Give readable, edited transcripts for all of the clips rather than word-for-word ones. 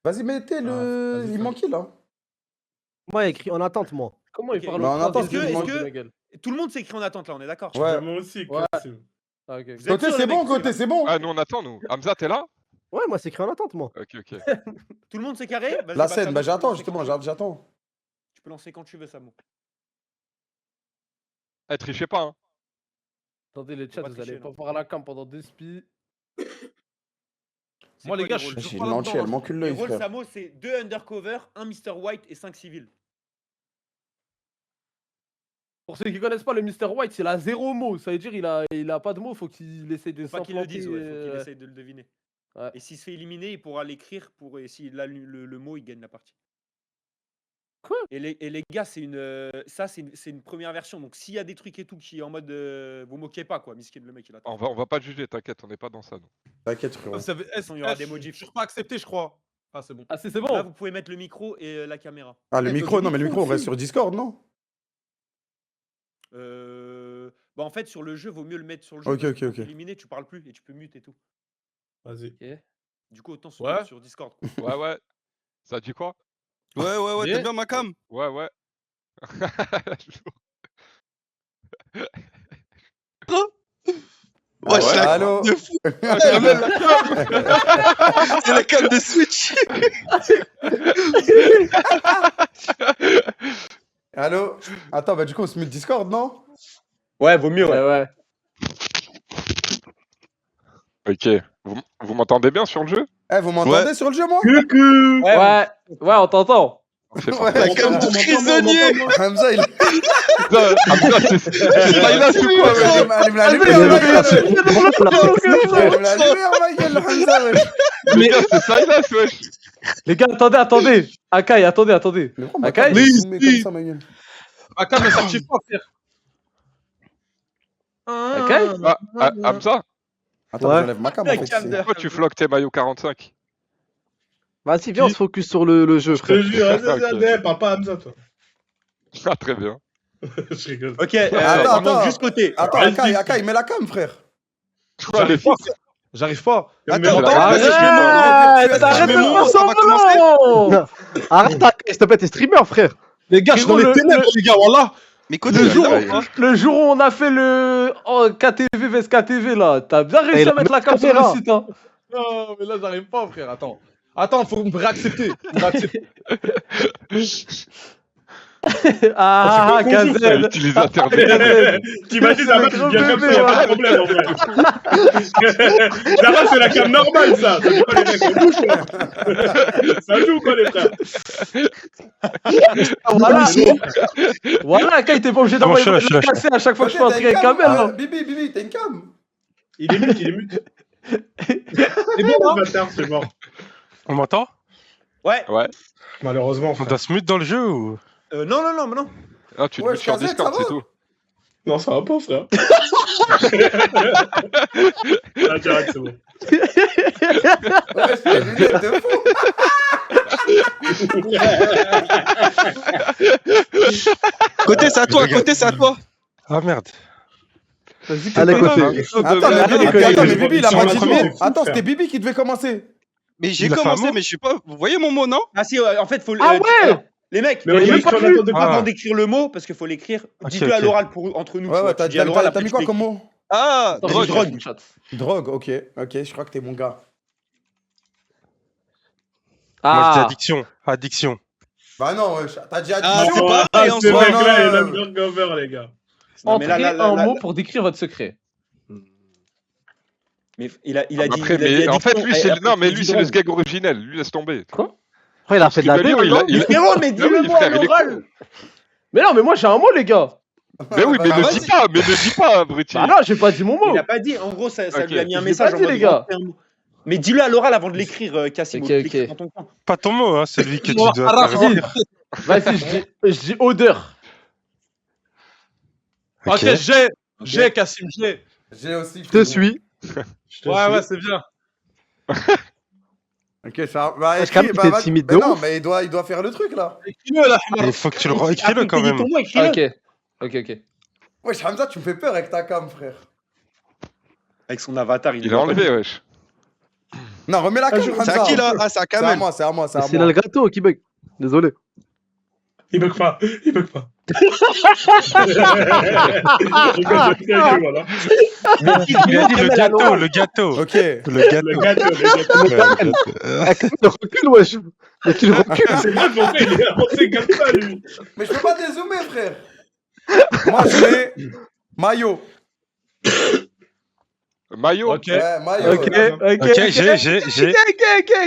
Vas-y, mettez le. Il manque qui là? Moi, il écrit en attente, moi. Comment il parle Mais en attente, tout le monde s'écrit en attente là, on est d'accord? Ouais. Moi aussi, Ouais. Cassim. Ah, ok. Vous êtes Côté, sûr, c'est les bon, mecs, côté, c'est bon. Ah, nous on attend, nous. Hamza, t'es là? Ouais, moi, c'est écrit en attente, moi. Ok, ok. Tout le monde s'est carré? Vas-y, La bah, scène, Samo, bah tu peux j'attends lancer justement, quand tu veux. j'attends. Tu peux lancer quand tu veux, Samo. Eh, trichez pas, hein. Attendez, les chats, pas vous tricher, allez non. pas voir la cam pendant 2 spies. C'est Moi, les quoi, gars, les je rôles suis J'ai toujours une pas lentille, là-dedans. elle m'encule Les l'œil, rôles, frère. Samo, c'est 2 undercover, 1 Mr. White et 5 civils. Pour ceux qui connaissent pas, le Mr. White, il a 0 mot. Ça veut dire il a pas de mots, faut qu'il essaye de Faut pas qu'il le s'implanter. dise, ouais, faut qu'il essaye de le deviner. Ouais. Et s'il se fait éliminer, il pourra l'écrire pour. Et s'il a le mot, il gagne la partie. Quoi? Et les gars, c'est une première version. Donc s'il y a des trucs et tout qui est en mode. Vous moquez pas, quoi. Miskin, le mec, il attend. On va pas te juger, t'inquiète, on n'est pas dans ça, nous. T'inquiète, frérot. Il y aura des emojis. Je suis pas accepté, je crois. Ah, c'est bon. Ah, c'est Là, bon. vous pouvez mettre le micro et la caméra. Ah, le Ouais, micro, donc, non, mais le le micro, on micro reste sur Discord, non? Bah en fait, sur le jeu, vaut mieux le mettre sur le jeu. Ok, parce ok, que quand ok. t'es éliminé, tu parles plus et tu peux mute et tout. Vas-y. Ok. Du coup, autant Ouais. sur Discord. Quoi. Ouais, ouais. Ça dit quoi? Ouais, Yeah. t'aimes bien ma cam? Ouais, ouais. Ouais, c'est la Allô? cam de fou. C'est la cam de Switch. Allô? Attends, bah du coup, on se met Discord, non? Ouais, vaut mieux, Ouais. Ok. Vous m'entendez bien sur le jeu? Eh, vous m'entendez sur le jeu, moi? Ouais, on t'entend. C'est Ouais, La cam de prisonnier. Hamza, il Hamza, c'est Silas ou quoi, ouais? allume la lumière, ma gueule! Allume la lumière, ma gueule, Hamza, ouais! Les gars, c'est Silas, wesh! Les gars, attendez. Akai, attendez. Mais pourquoi Akai, ma cam, elle met comme ça, ma gueule? Ma cam, elle s'active pas, frère. Akai? Hamza, Attends, Ouais. j'enlève ma cam, en fait. ici. pourquoi tu floques tes maillots 45? Vas-y, viens, on se focus sur le jeu, Je te frère. jure, Ok. vas-y, parle pas à Hamza, toi. Ah, très bien. Je rigole. Ok, attends. juste côté. Attends, Vas-y. Akai, mets la cam, frère. J'arrive pas, frère. J'arrive pas. Attends, Mais- Arrête de faire semblant. Arrête, s'il te plaît, t'es streamer, frère. Les gars, je suis dans les ténèbres, les gars, voilà. Mais côté, Le jour où on a fait le KTV vs KTV là, t'as bien réussi il à a mettre la mis cam sur caméra. le site, hein. Non, mais là, j'arrive pas, frère. Attends, faut me réaccepter. Ah, Kazel. Utilisateur T'imagines, ça marche bien comme ça, y'a pas de problème, en vrai. Là-bas, c'est la cam normale, ça. Ça joue pas, les mecs, on bouge, là. Ça joue, quoi, les frères. Voilà, Kai, t'es pas obligé d'envoyer je suis là, le casser à chaque fois que je fais T'as entrer une avec cam? Kamel, non? Bibi, t'as une cam? Il est mute. C'est bon, le bâtard, c'est mort. On m'entend? Ouais. Malheureusement, On doit se mute dans le jeu ou? Non. Ah, tu te Ouais, mets sur Kazet, Discord, ça va? c'est tout. Non, ça va pas, frère. Là, direct, c'est bon. Ouais, c'est des lunettes de fou! côté, c'est à toi, côté, c'est à toi. Ah merde. Vas-y, Allez, Kamel. côté. Attends, mais Bibi, il a Sur pas la dit première, non. c'est fou, Attends, frère. c'était Bibi qui devait commencer. Mais j'ai Il a fait un commencé, mot mais je sais pas. Vous voyez mon mot, non? Ah si, en fait, faut. Ah ouais. Les mecs, Mais on même est pas sur vu. la tour de avant Ah. d'écrire le mot, parce qu'il faut l'écrire, Ok, dites-le à ok. l'oral entre nous. tu vois. Ouais, Tu dis à l'oral, t'as après, mis tu quoi l'écris. comme mot? Ah, Attends, drogue. j'ai drogue. Chat. Drogue, ok, je crois que t'es mon gars. Moi je dis Ah, addiction. Addiction. Bah non, ouais, t'as dit Ah, addiction. c'est pas pareil, en Ce soi. mec-là, il non. a bien cover, les gars. Non, mais entrez là, un mot pour décrire votre secret. Mais il a dit. Après, il a dit mais en fait, addiction, lui, et c'est après, non, mais il lui, dit c'est le drogue. sgeg originel. Lui, laisse tomber. Après, il a fait de la Scribelio, merde, non? il a- Frérot, mais Ah dis-le oui, moi frère, à il est l'oral. con. Mais non, mais moi j'ai un mot, les gars. Mais oui, mais Bah, ne vas-y. dis pas, ne dis pas, abruti. Bah non, j'ai pas dit mon mot. Il a pas dit, en gros, ça Ok. lui a mis un Je l'ai message pas en dit, mode. les gars. rentre un mot. Mais dis-le à l'oral avant de l'écrire, Cassim. Ok, l'écrire ok. dans ton coin. Pas ton mot, hein, celui que tu Bon, dois arrache, faire. Vas-y, je dis odeur. Ok, Ok. j'ai, Cassim, j'ai. J'ai aussi. Je te suis. Ouais, c'est bien. Ok, ça. Bah, Parce qu'Am, t'es vas-y. timide Mais de non, ouf. mais il doit faire le truc là. Écris-le, là, Il faut que tu le écris-le quand même. Ok. Wesh, Hamza, tu me fais peur avec ta cam, frère. Avec son avatar, Il a enlevé, wesh. Non, remets la cam, C'est à qui là? Ah, c'est à C'est à Kamel. moi, c'est à moi, c'est à C'est moi. le gâteau qui bug. Désolé. Il bug pas, il bug pas. Voilà. Il a dit le gâteau, le gâteau. Ok. Le Le gâteau. gâteau, le gâteau. Le recul, wesh. Mais tu le recul. C'est vrai, pourquoi il est avancé comme ça, lui? Mais je peux pas dézoomer, frère. Moi, je mets maillot. Maillot. Ok. Ouais, maillot. Ok, Ok, j'ai.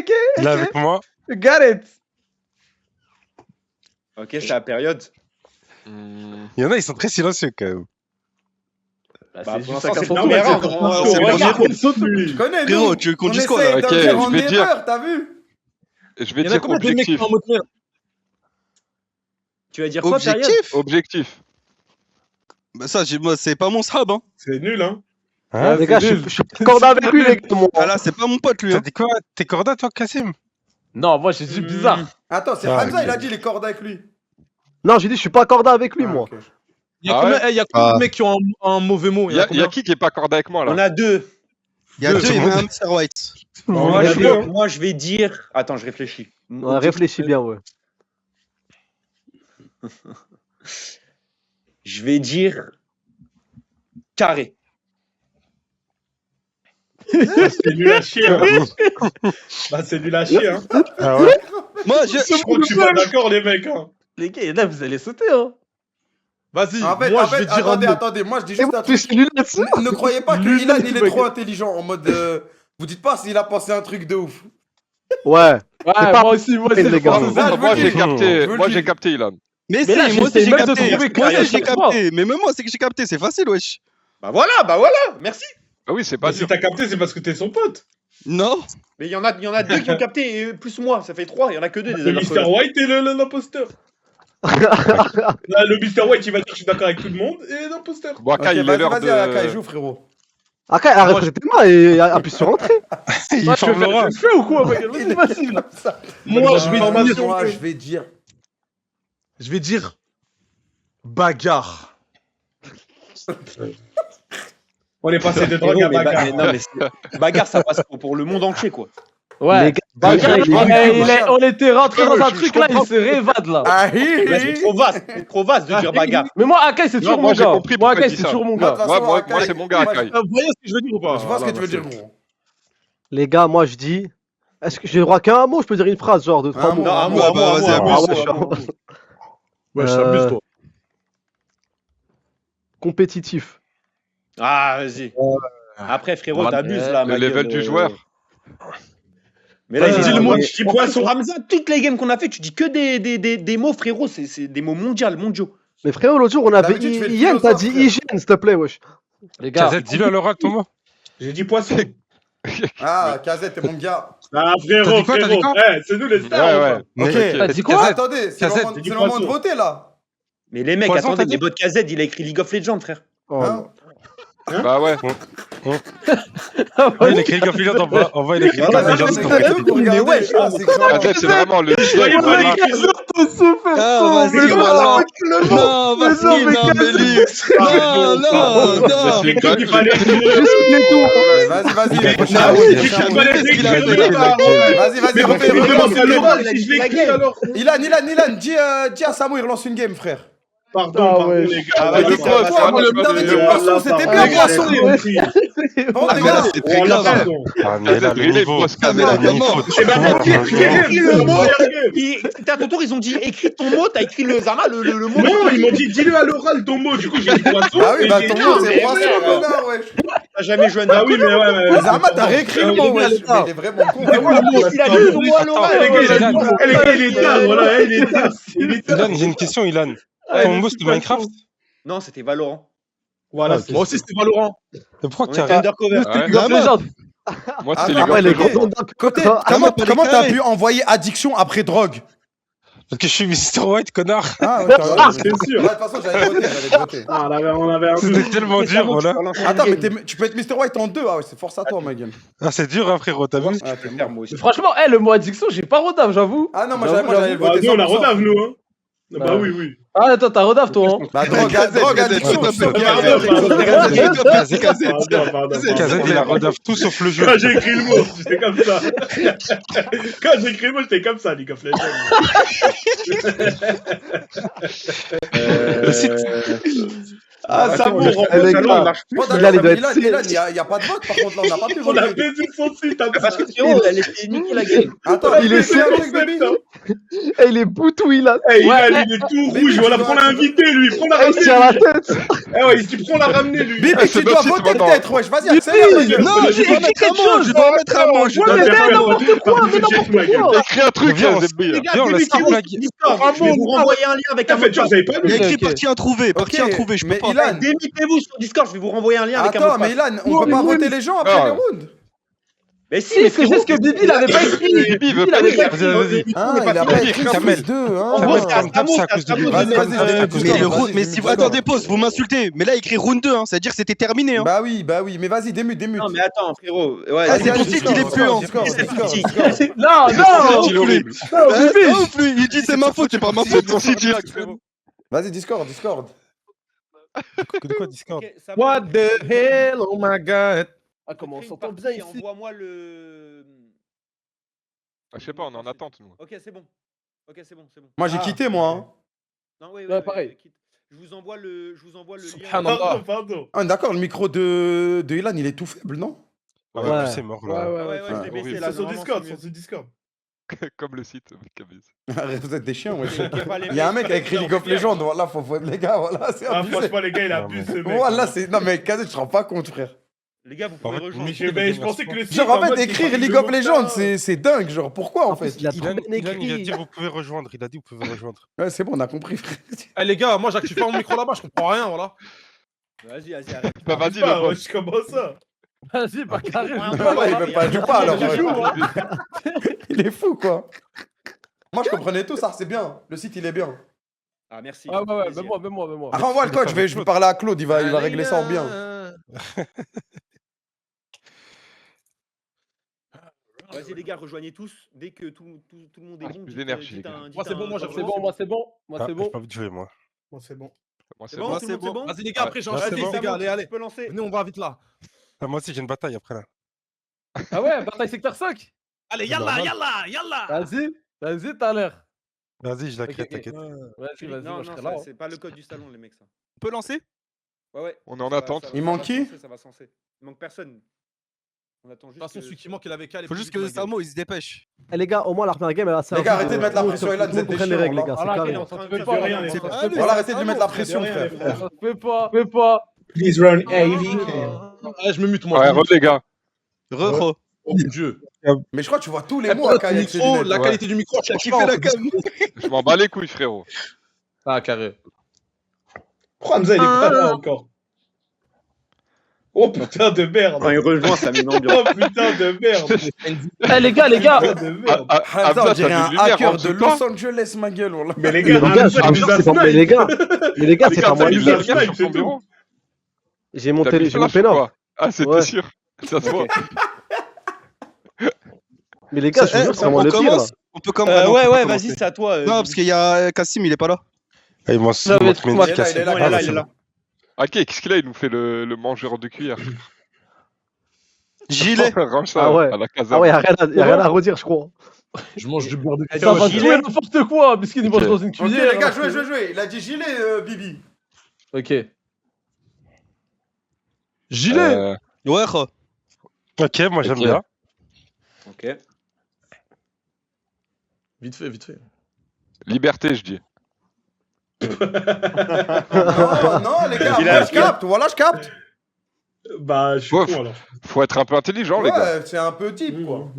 ok. Là avec moi. Got it. Ok, c'est la période. Hmm. Il y en a, ils sont très silencieux quand même. Bah, C'est pour juste l'instant, à c'est le 4 premier tours. round. C'est le premier Regarde, round. il saute, lui. Tu connais, Frérot, nous. tu veux qu'on On dise quoi, essaye là? de Ok, faire je en vais dire. erreur, t'as vu? Je vais Il y en a dire combien de mecs qui objectif. sont en mode merde? Tu vas dire quoi, période? Objectif? Objectif. Bah ça, moi, c'est pas mon sahab, hein. C'est nul, hein. Hein? Les gars, je suis accordé avec lui, les gars. moi. Ah là, c'est pas mon pote, lui. T'as Hein. dit quoi? T'es corda toi, Kassim? Non, moi j'ai dit bizarre. Attends, c'est Ah, Hamza, ok. il a dit les cordes avec lui. Non, j'ai dit, je suis pas accordé avec lui, Ah, moi. ok. Il y a Ah combien, ouais il y a combien Ah. de mecs qui ont un mauvais mot? Il y a qui est pas accordé avec moi On là? a deux. Il y a deux, il y a un Mr. White. Moi, a je deux, vais, hein. moi, je vais dire. Attends, je réfléchis. Ouais, réfléchis bien, ouais. Je vais dire. Carré. C'est nul à chier, hein. Bah, c'est nul à chier, hein. Ah ouais? Moi, Je crois que je suis pas d'accord, les mecs, hein. Les gars, là vous allez sauter, hein. Vas-y, En fait, moi je vais dire un mot. attendez, moi je dis Et juste moi, un tu truc. es lunettes. Ne croyez pas que Lunettes, Ilan il est mec. trop intelligent en mode. Vous dites pas s'il a pensé un truc de ouf. Ouais. Ouais, pas- moi aussi, les je gars. pense Là, aussi. je Moi veux j'ai dire. capté, Je veux moi le j'ai dire. capté Ilan. Mais Mais là, si, moi aussi j'essaie j'ai même de capté. trouver Moi Carré aussi à j'ai chaque fois. capté. Mais même moi, c'est que j'ai capté. C'est facile, wesh. Bah voilà, merci. Ah oui, c'est Bah, pas si dur. t'as capté, c'est parce que t'es son pote. Non. Mais il y en a deux qui ont capté, et plus moi. Ça fait 3, il y en a que 2 des Le Mr. White et l'imposteur. Là, le Mr. White, il va dire je suis d'accord avec tout le monde, et l'imposteur. Bon, Ok, Akai, il est vas-y, l'heure vas-y, Akai, de. joue, frérot. Ok, arrête tes mains et appuie sur entrée. Il Ouais, tu veux forme l'aura. faire je fais ou quoi, mec? Vas-y, vas-y, là. Moi, je vais Moi, je vais dire. Je vais dire bagarre. On est passé de drogue à bagarre. Non, mais bagarre, ça passe pour le monde entier, quoi. Ouais. Les gars, Bagarre, les gars, on était rentré dans un je truc là, il comprends. se révade là. Ah, Là, c'est trop vaste de dire bagarre. Mais moi, Akai, c'est toujours moi, mon j'ai gars. compris Moi, pourquoi Akai, il dit c'est ça. toujours mon Moi, de gars. toute façon, Moi, Akai, c'est mon gars, moi, Akai. Vous voyez ce que je veux dire ou pas? Je vois ce que tu veux dire, gros. Les gars, moi je dis. Est-ce que j'ai le droit qu'à un mot? Je peux dire une phrase, genre de 3 Un mots. mot, Non, un mot, Ouais, un mot, bah, un vas-y, mot, Ah un ouais, mot, je suis un mot. Ouais, je t'abuse, toi. Compétitif. Ah, vas-y. Après, frérot, t'abuses là. Le ma level gueule, du joueur. Mais là, Vas-y, j'ai dis dit le mot. Je dis poisson. Hamza, toutes les games qu'on a fait, tu dis que des mots, frérot. C'est des mots mondiaux. Mais frérot, l'autre jour, on avait. D'habitude, tu fais le Yann, t'as philosophe, dit frère. hygiène, s'il te plaît, wesh. Les gars, Kazet, dis-le à l'oral ton mot. J'ai dit poisson. Ah, Kazet, t'es mon gars. Ah, T'as frérot, dit quoi, t'as dit frérot. quoi Eh, c'est nous les Ouais, stars. ouais. enfin. Ok. t'as dit quoi? Kazet, Attendez, c'est Kazet, le moment- j'ai dit c'est le moment de poisson. voter là. Mais les mecs, Poisson, attendez, t'as les dit bots KZ, il a écrit League of Legends, frère. Oh, Hein Bah ouais. Ouais, il écrit League of Legends, on va il écrit League of Vas-y, Legends. vas-y, s'il te vas-y, plaît. vas-y, regardez. wesh, Ah, c'est grave. Kazet, c'est vraiment le Ouais, il fallait écrire le- Ah, vas-y, voilà. Non, vas-y, non, Félix. Non, non. J'ai cru qu'il fallait écrire le- Vas-y, vas-y. Ah oui, Vas-y, j'ai cru qu'il fallait écrire le- vas-y, Mais pourquoi refais, il me demande relance à une l'oral game. si je l'écris alors? Ilan, dis à Samu, il relance une game, frère. Pardon, ouais. les gars. Ah, T'avais vas-y, dit ça quoi, va, toi, ça va, moi, ça va, t'avais dit ça va. poisson, c'était bien poisson. Bon, les gars, C'est très grave. Ah, mais là, le Kazet, niveau. boss Ah, mais là, Kazet. Le comment? niveau, tu Eh ben, comprends, écris le mot. C'était à ton tour, ils ont dit écris ton mot, t'as écrit le Zama, le mot. Non, ils m'ont dit dis-le à l'oral ton mot. Du coup, j'ai dit poisson. ah oui, et bah j'ai ton dit, mot, c'est mais poisson, merde. connard, wesh. T'as jamais joué à Bah oui, mais ouais. Zama, t'as réécrit le mot, wesh. Mais il est vraiment con. Il a dit ton mot à l'oral. Les gars, il Ilan. est tard, voilà, il est tard. Ilan, j'ai une question, Ilan. Ton mot, c'était Minecraft? Non, c'était Valorant. Voilà, moi aussi c'était Valorant. Pourquoi On tu était as undercover. Ouais. League of Legends. Moi, Ah, c'est non, League ouais, of les Legends. gars. Côté, Ah, comment pas les t'as carrés. pu envoyer addiction après drogue? Parce que je suis Mr. White, connard. Ah, ouais, t'as raison. c'est sûr. Ouais, de toute façon, j'allais voter. Ah, on avait un C'était tellement dur, voilà. Attends, mais tu peux être Mr. White en 2. Ah ouais, c'est force à toi, ma gueule. Ah, c'est dur, hein, frérot, t'as vu? Ah, t'es mort. Moi aussi. Franchement, le mot addiction, j'ai pas rodave, j'avoue. Ah non, moi J'avoue, j'allais le Bah, voter. nous, on a 100%. rodave, nous. Hein. Bah oui. Ah, attends, t'as Rodaf, toi, hein. Bah, drogue, addiction. C'est casé. Pardon. Kazed, il a redaf tout sauf le jeu. Quand j'ai écrit le mot, j'étais comme ça. Quand j'ai écrit le mot, j'étais comme ça, League of Legends. Ah, ça Attends, bon, les gars, Ilan, il doit être Ilan, il n'y a pas de vote, par contre, là, on n'a pas pu On a voter. baisé son site, t'as Parce que frérot, elle était niquée la game. Attends, il est sérieux, sérieux. Eh, il est boutou, Ilan. il est tout rouge, voilà, prends l'invité, lui, prends la Eh, il se tient la ramener. tête. Eh ouais, il prend la ramener, lui. Bibi, tu dois voter peut-être, wesh, vas-y, accélère, ma gueule. Non, je dois mettre un mot, je dois mettre un mot. Ouais, mais n'importe quoi. Écris un truc, Viens, on ZB. Viens, on laisse la blague. Je vais vous renvoyer un lien avec un mot de Vous passe. avez pas Il y a vu écrit partie introuvée, partie Ok, introuvée, je peux mais pas. Ilan, Démitez-vous sur Discord, je vais vous renvoyer un lien avec un mot attends, de mais passe. Ilan, on peut pas voter les gens après Ah. les rounds. Mais si, Si, mais c'est juste que Bibi, il avait pas écrit. Bibi, il veut pas avait dire. pas Vas-y. Ah, il a pas Vas-y, écrit Kamel. plus 2, En hein. gros, c'est Comme d'hab, c'est à cause de Bibi. Vas-y, Mais vas-y, si vous attendez, pause, vous m'insultez. Mais là, écrit round 2, hein, c'est-à-dire que c'était terminé. Hein. Bah oui, mais vas-y, démute. Non, mais attends, frérot. Ouais, Ah, c'est pour ça qu'il est plus en. Discord. Non, Il est horrible. Non plus, il dit c'est ma faute, c'est pas ma C'est faute. ton site direct, frérot. Vas-y, Discord. De quoi Discord? Ok, ça What va. the hell? Oh my god. Ah, comment on Crée une s'entend bien partie, ici. Envoie-moi le. Ah, je sais pas, on est en attente, nous. Ok, c'est bon. Ok, c'est bon. Moi, j'ai quitté, moi. Hein. Non, oui, Ouais, pareil. quitte. Je vous envoie le lien. Subhanallah. Pardon. Ah, d'accord, le micro de Ilan, il est tout faible, non? Ouais, Ouais. plus c'est mort Ouais, là. ouais, Ouais, ouais. je l'ai baissé horrible. là. C'est sur normalement, Discord, c'est c'est mieux. sur Discord. Comme le site, Kabis. Vous êtes des chiens, ouais. Ok, bah, les Il y a un mecs, mec qui a écrit League of Legends, voilà, faut les gars, voilà, c'est Ah, abusé. franchement, les gars, il abuse ce mec. Voilà, c'est. Non, mais Kazet, je te rends pas compte, frère. Les gars, vous En pouvez fait, rejoindre. Je pensais que le site. Genre, en fait, mode, écrire il League of demande Legends, ça. c'est dingue, genre, pourquoi, en fait? Il a trop Ilan, bien il a écrit. dit vous pouvez rejoindre. Il a dit vous pouvez rejoindre. Ouais, c'est bon, on a compris, frère. Eh les gars, moi j'active pas mon micro là-bas, je comprends rien, voilà. Vas-y, arrête. Bah, vas-y, Ah, le ouais, boss. je commence ça. Vas-y, pas carré. Voilà, il veut pas, joue pas, alors. Je joue, ouais. hein. Il est fou, quoi. Moi, je comprenais tout, ça, c'est bien. Le site, il est bien. Ah, merci. Ah, ouais, Plaisir. même moi. Ah, renvoie le code, je vais parler à Claude, il va régler ça en bien. Vas-y, les gars, rejoignez tous. Dès que tout le monde est Ah, bon, plus dites, d'énergie, les dites gars. un- Moi, c'est dites bon, un- moi, j'ai C'est bon, moi, c'est bon. Moi, Ah, c'est j'ai bon. pas envie de jouer, moi. Bon, c'est bon. Moi, c'est C'est bon, bon. tout le monde, c'est bon. Vas-y les gars, après Ouais, j'enchaîne, c'est bon. les gars, allez. Tu peux lancer. Venez, on va vite là. Ah, moi aussi, j'ai une bataille après là. Ah ouais, bataille secteur 5. Allez, Normal. yallah. Vas-y, t'as l'air. Vas-y, je la Ok, crée, ok. t'inquiète. Vas-y, Non, moi, je non, serai ça, là. c'est pas le code du salon, les mecs, ça. On peut lancer? Ouais. On est en Ça va- attente. ça va- Il ça manque va qui censer, Ça va censer. Il manque personne. On attend De juste. toute façon, celui qui manque, il avait qu'à aller. Faut juste que Samo il se dépêche. Eh, les gars, au moins la première game, elle a servi. gars, arrêtez de mettre la pression, Ilan, vous êtes des comprennent les chiens, règles, les là. gars, c'est Voilà, carré. ok, Ça ça fait fait pas, pas. rien, ça les fait frères. pas. Voilà, arrêtez de lui mettre la pression, rien, frère. les frères. Ça se fait pas. Please run AV. Allez, je me mute moi. Ouais, re, les gars. Re. Oh mon dieu. Mais je crois que tu vois tous les Eh, mots à le Kai avec ses micro, lunettes. la ouais. qualité du micro, Qui fait la cam? Je m'en bats les couilles, frérot. Ah, carré. Hamza, il est pas là encore. Oh putain de merde. Quand il rejoint, ça met une ambiance. Oh putain de merde. Eh, les gars, Putain de merde. Hamza, on dirait un hacker de Los Los Angeles, ma gueule. Voilà. Mais les Mais gars, les gars, Hamza, il nous a c'est pas mais snipe. les gars, mais les gars, c'est pas moi. il Il nous a a snipe, sur c'est son tout. bureau. J'ai T'as monté mis j'ai flash monté ou là. quoi? Ah, c'était Ouais. sûr. Ça se voit. Mais les gars, je vous jure, c'est vraiment le pire là. On peut commencer. Ouais, vas-y, c'est à toi. Non, parce qu'il y a Kassim, il est pas là. Ah, il manque J'avais manque trop mes mal. indications. Il est là, Bon, il est là, il est là. Ok, qu'est-ce qu'il a? Il nous fait le mangeur de cuillère. Gilet. Range ça Ah ouais. à la casa. Ah ouais, y a rien à redire, je crois. Je mange du beurre de Ça va cacahuète. tuer n'importe quoi, puisqu'il nous mange Ok. dans une Ok, cuillère. les gars, jouez. Il a dit gilet, Bibi. Ok. Gilet. Euh, Ouais, re. Ok, moi j'aime Ok. bien. Ok. Vite fait. Liberté, je dis. Non, les gars, moi, je capte. Voilà, je capte. Bah, je suis Bof. con alors. Faut être un peu intelligent, les gars. Ouais, c'est un peu deep, quoi.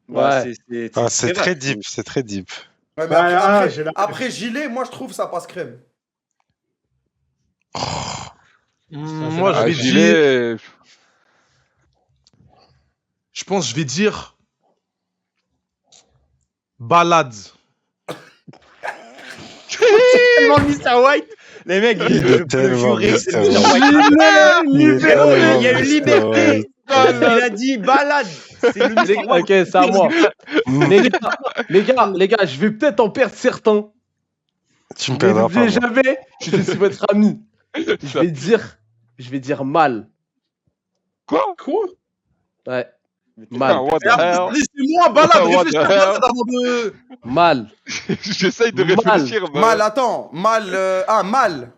Ouais. Ah, c'est très deep, c'est très deep. Ouais, mais Bah, après, j'ai la- après gilet, moi, je trouve ça passe crème. Moi, je Ah, vais dire. gilet. Je pense que je vais dire. Balade. Tellement Mr. White. Les mecs, je peux Tellement jurer que Mr. c'est Mr. White. Il y a eu liberté. Il a dit balade. C'est le Mr. White. Ok, c'est à moi. Les gars, je vais peut-être en perdre certains. Tu me perdras pas. N'oubliez moi. jamais, je suis votre ami. Je vais dire mal. Quoi? Ouais. Mais Mal. What the Et après, hell? laissez-moi, balade, What réfléchis the à hell? balade avant de. Mal. J'essaye de Mal. réfléchir. mais- Mal, attends. Mal. Ah, mal.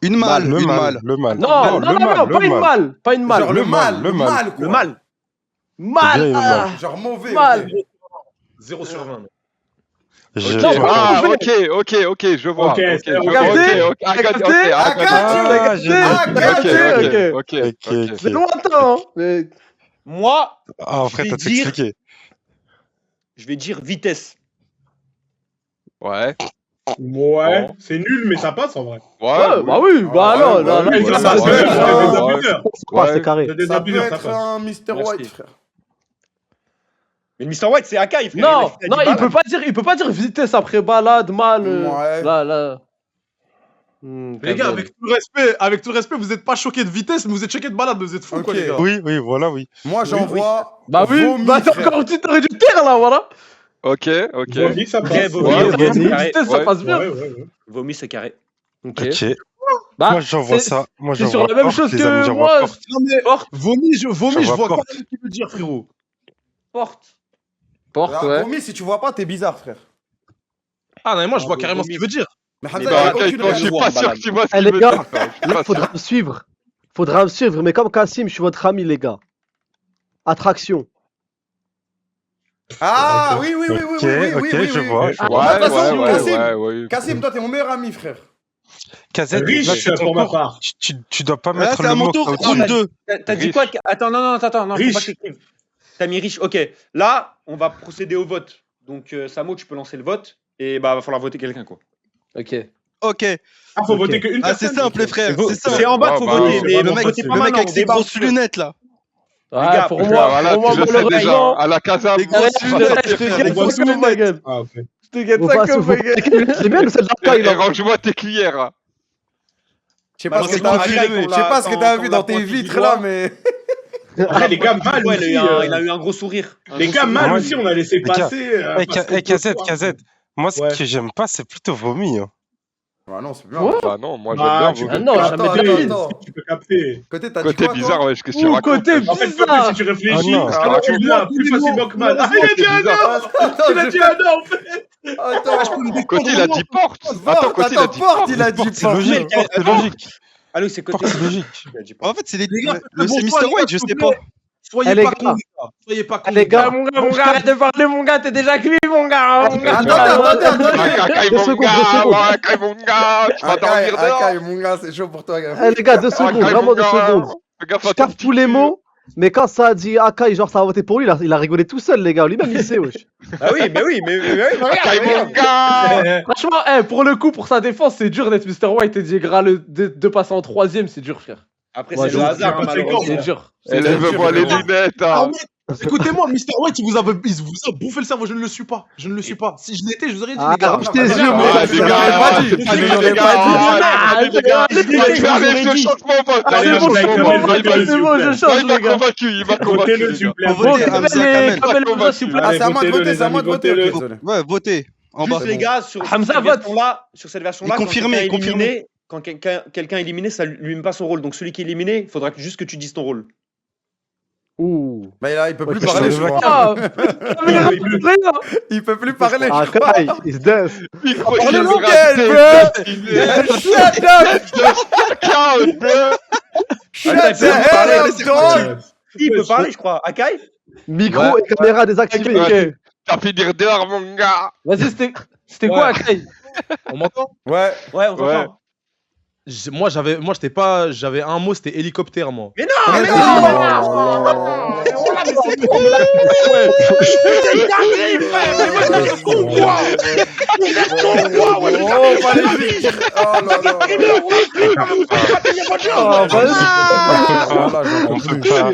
Une malle, Le une mal, malle. le mal. Non, le non, mal, non, le pas une mal. mal. Pas une mal. Genre le mal. le mal. quoi. Le mal. Mal. bien, le mal. Genre mauvais. Mal. ok. 0 sur 20. Je- Non, je- Ah, ok, je vois. Ok, Ok, c'est je bon. vois. Capté Ok, T'as I got- capté ok, I Ah, got- capté Ah, j'ai- Ah, capté. Ok. Ok. C'est lointain, hein. Mais... Moi, Ah, après, Je t'as vais tout dire- expliqué. je vais dire vitesse. Ouais. Ouais, c'est nul, mais ça passe en vrai. Ouais, bah oui, bah Ah, non, ouais, non, ouais, non, ouais, il ouais, ça ouais, se ouais, fait, ouais, ça. ouais, des ouais. abuseurs. C'est pas, c'est carré. Des Ça peut abuseurs, ça être passe. un Mr. Merci. White, frère. Mais le Mr. White, c'est Akai, frère. Non, Il a non, dit il peut pas dire vitesse après balade, mal. Ouais. Là. Les gars, avec tout le respect, vous êtes pas choqués de vitesse, mais vous êtes choqués de balade, vous êtes fous, quoi, Ok. les gars. Oui, voilà, oui. Moi, j'envoie. Bah oui, vomi, bah t'as frère. encore une petite heure du terre là, voilà. Ok. Vomi, ça Ok, passe. vomi, Ouais, ok, c'est Vomi, carré. vitesse, ça Ouais. passe bien. Ouais, ouais. Vomi, c'est carré. Ok. Ok. Bah, Moi, j'envoie c'est- ça. Moi, c'est j'envoie sur la même porte, chose les que amis, j'envoie moi. porte. Non, mais vomi, je J'envoie vois porte. pas ce qu'il veut dire, frérot. Porte. Porte, Ah, ouais. vomi, si tu vois pas, t'es bizarre, frère. Ah, non, mais moi, je Non, vois mais carrément ce vomi, qu'il veut dire. Mais Mais Hamza, bah, il y a Attends, aucune je suis raison. pas sûr balade. que tu vois ce Eh, qu'il les veut gars, dire. frère. Je suis Là, pas faudra sûr. me suivre. Faudra me suivre, mais comme Kassim, je suis votre ami, les gars. Attraction. Ah, oui, oui, oui, oui, Ok, oui, oui, ok, oui, oui, je oui. vois. Ah, je de vois. toute façon, Kassim, ouais. Kassim, toi, t'es mon meilleur ami, frère. Kazet, là, Riche c'est ton pour ma tour. part. Tu dois pas Là, mettre c'est le à mon mot tour. que t'as Round au-dessus. 2. T'as dit Riche. quoi? Attends, non, faut pas Riche. que t'écrives. T'as mis riche. Ok. Là, on va procéder au vote. Donc, Samo, tu peux lancer le vote. Et bah, va falloir voter quelqu'un, quoi. Ok. Ok. Ah, faut voter qu'une Ah, c'est personne. simple, les frères. C'est C'est simple. en bas qu'il faut Bah, voter. bah, Mais le Le mec, votez pas le mec maintenant, avec on ses débat grosses sur- lunettes, là. Ouais, gars, pour voilà, moi, Voilà, pour moi, je sais déjà. malheureusement. À la casa. Les grosses Je lunettes, te frère. gagne Les grosses ça comme ma lunettes. gueule. Ah, ok. Je te gagne Vous ça passez, comme vous ma gueule. C'est bien, celle d'Akai, Et là. range-moi tes cuillères. hein. Je sais Bah, pas ce que c'est t'as bon, vu, Akai, je sais pas ce que t'as vu dans tes vitres là, mais. Après, les gars, mal Ouais, aussi. il a eu un gros sourire. Un Les gros gars, sourire. mal Moi, aussi, on a laissé les gars, passer. parce qu'on peut Kazet, pas. Kazet. Moi, ce Ouais. que j'aime pas, c'est plutôt vomi. hein. Ah non, c'est bien. Quoi Bah non, moi Ah, j'aime tu bien peux non, vos jamais Attends, de la vie. attends. Tu peux capter. Côté, t'as dit Côté quoi, bizarre, toi ouais, qu'est-ce que tu Ouh, racontes côté En fait, bizarre. si tu réfléchis, Ah non. Ah, tu vois plus facilement que mal. Ah, il a dit un bizarre. non. Attends, Il a dit un non, en fait. Attends. Côté il a dit porte. Attends, côté il a dit porte, porte. il a dit C'est porte. logique, porte, c'est logique. Allô, c'est côté. Porte, c'est logique. Il a dit pas. En fait, c'est les Les gars, c'est bon, Mr. toi, les White, gars, je s'il sais vous pas. plaît, Soyez Eh, les pas gars. cons, les gars. Soyez pas cons. Les gars, Mon gars, arrête de parler, mon gars, t'es déjà cuit, mon gars. Mon gars. Attendez. Akai Deux mon secondes, gars, deux secondes. Akai mon gars, tu vas dormir dehors. Akai, mon gars, c'est chaud pour toi, gars. Eh, les gars, 2 secondes, Akai, vraiment mon 2 gars. secondes. Fais gaffe Je à ton capte tous les petit mots, mais quand ça a dit Akai, genre ça a voté pour lui, il a rigolé tout seul, les gars. Lui-même, il sait, wesh. Ah oui, mais Akai mon gars. Franchement, pour le coup, pour sa défense, c'est dur d'être Mr. White et Digra de passer en 3ème, c'est dur, frère. Après, Ouais, c'est le je- hasard, hein, c'est pas malheureusement. C'est dur. C'est Élève-moi les lunettes. Ah hein. ouais. Écoutez-moi, Mr. White, il vous a bouffé le cerveau, je ne le suis pas. Je ne le suis pas. Si je l'étais, je vous aurais dit, Ah, les gars. rouge tes yeux, Ah, mais les gars, pas dit. c'est pas Je dit, l'aurais les pas gars. dit. Allez, les gars. Je l'ai dit, Je vais aller je ce l'aurais dit. changement, vote. Allez, Allez, bon, le c'est changement, bon, il m'a c'est bon, convaincu. c'est bon, je Non, change, il m'a les gars. convaincu, il m'a convaincu. Votez-le, les s'il vous gars. plaît. Bon, votez, Hamza, Kamel. Kamel, s'il vous plaît. Ah, c'est à moi de votez-le, voter, les c'est à moi amis, de voter. Ok, votez-le. désolé. Ouais, votez. En bas. Juste les gars, sur Hamza, cette vote. version-là, sur cette version-là, Et confirmez, quand quelqu'un est éliminé, quand quelqu'un est éliminé, ça lui met pas son rôle. Donc celui qui est éliminé, il faudra juste que tu dises ton rôle. Ouh. Mais là, il peut plus Ouais, parler, je je vais crois. Ah, mais il a rien. Il peut plus parler, je crois. Akai, is dead. Il faut Parlez qu'il mon me gueule, rate. Shut up! Shut the hell up, dog! Il peut parler, je crois. Akai? Micro et caméra désactivées. Ok. T'as finir dehors, mon gars. Vas-y, c'était quoi, Akai? On m'entend? Ouais. Ouais, on t'entend. Moi, j'avais un mot, c'était hélicoptère, moi. Mais non, mais non. non. Oh, pas les filles! Oh là là! Oh, vas-y. On peut pas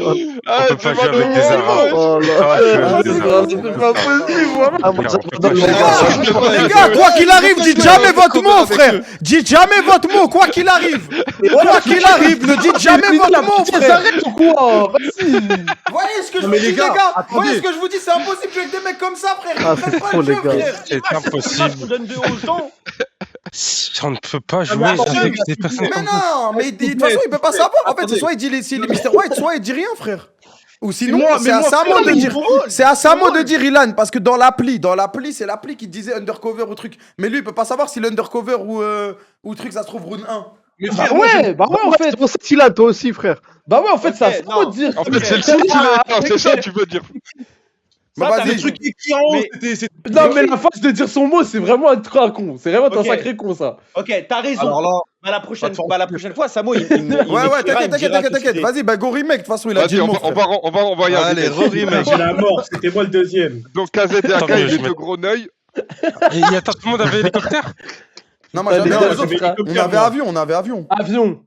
Ah, jouer avec des arabes. Oh On là. peut pas jouer avec des arabes. C'est pas possible, voilà. Ah, moi, On peut j'adore pas les jouer gars. Les gars, quoi qu'il arrive, dites jamais votre mot, frère! Dites jamais votre mot, quoi qu'il arrive! Quoi qu'il arrive, ne dites jamais votre mot, frère! Arrête ou quoi? Vas-y. Vous voyez ce que je mais vous les dis, gars, les gars? Vous attendez. voyez ce que je vous dis? C'est impossible avec des mecs comme ça, frère! Ah, Ils c'est comprennent pas faux, le jeu, les gars. frère! C'est impossible. On donne 2 aux gens. On ne peut pas jouer attends, avec mais des personnes Mais comme ça. non, mais de toute façon, il peut pas savoir. En fait, c'est soit il dit les Mr. White, soit il dit rien, frère. Ou sinon, c'est à Samo de dire. C'est à Samo de dire Ilan, parce que dans l'appli, c'est l'appli qui disait undercover ou truc. Mais lui, il peut pas savoir si l'undercover ou truc, ça se trouve rune 1. Mais Bah frère, ouais, bah ouais, en fait. C'est pour ça qu'il a toi aussi, frère. Bah ouais, en fait, ça Ok, faut non. dire. En fait, c'est le seul qui l'a éteint, c'est ça que tu veux dire. Bah Ça, t'as vas-y. le truc qui est en haut, Mais- c'était. Non, mais la force de dire son mot, c'est vraiment être un con. C'est vraiment un Ok. sacré con, ça. Ok, t'as raison. Alors là, Bah, la prochaine, Plateforme bah, la prochaine fois, Samo, il me Ouais, t'inquiète. Vas-y, bah go remake. De toute façon, il a dit Vas-y, le mot. on va y Allez, arriver. re-remake. J'ai la mort, c'était moi le deuxième. Donc KZ et Tant AK, mieux, il je est de mets- gros neuil. Et attends, tout le monde avait hélicoptère? Non, moi T'as j'avais des non, gars, les autres, j'avais on avait avion. Avion.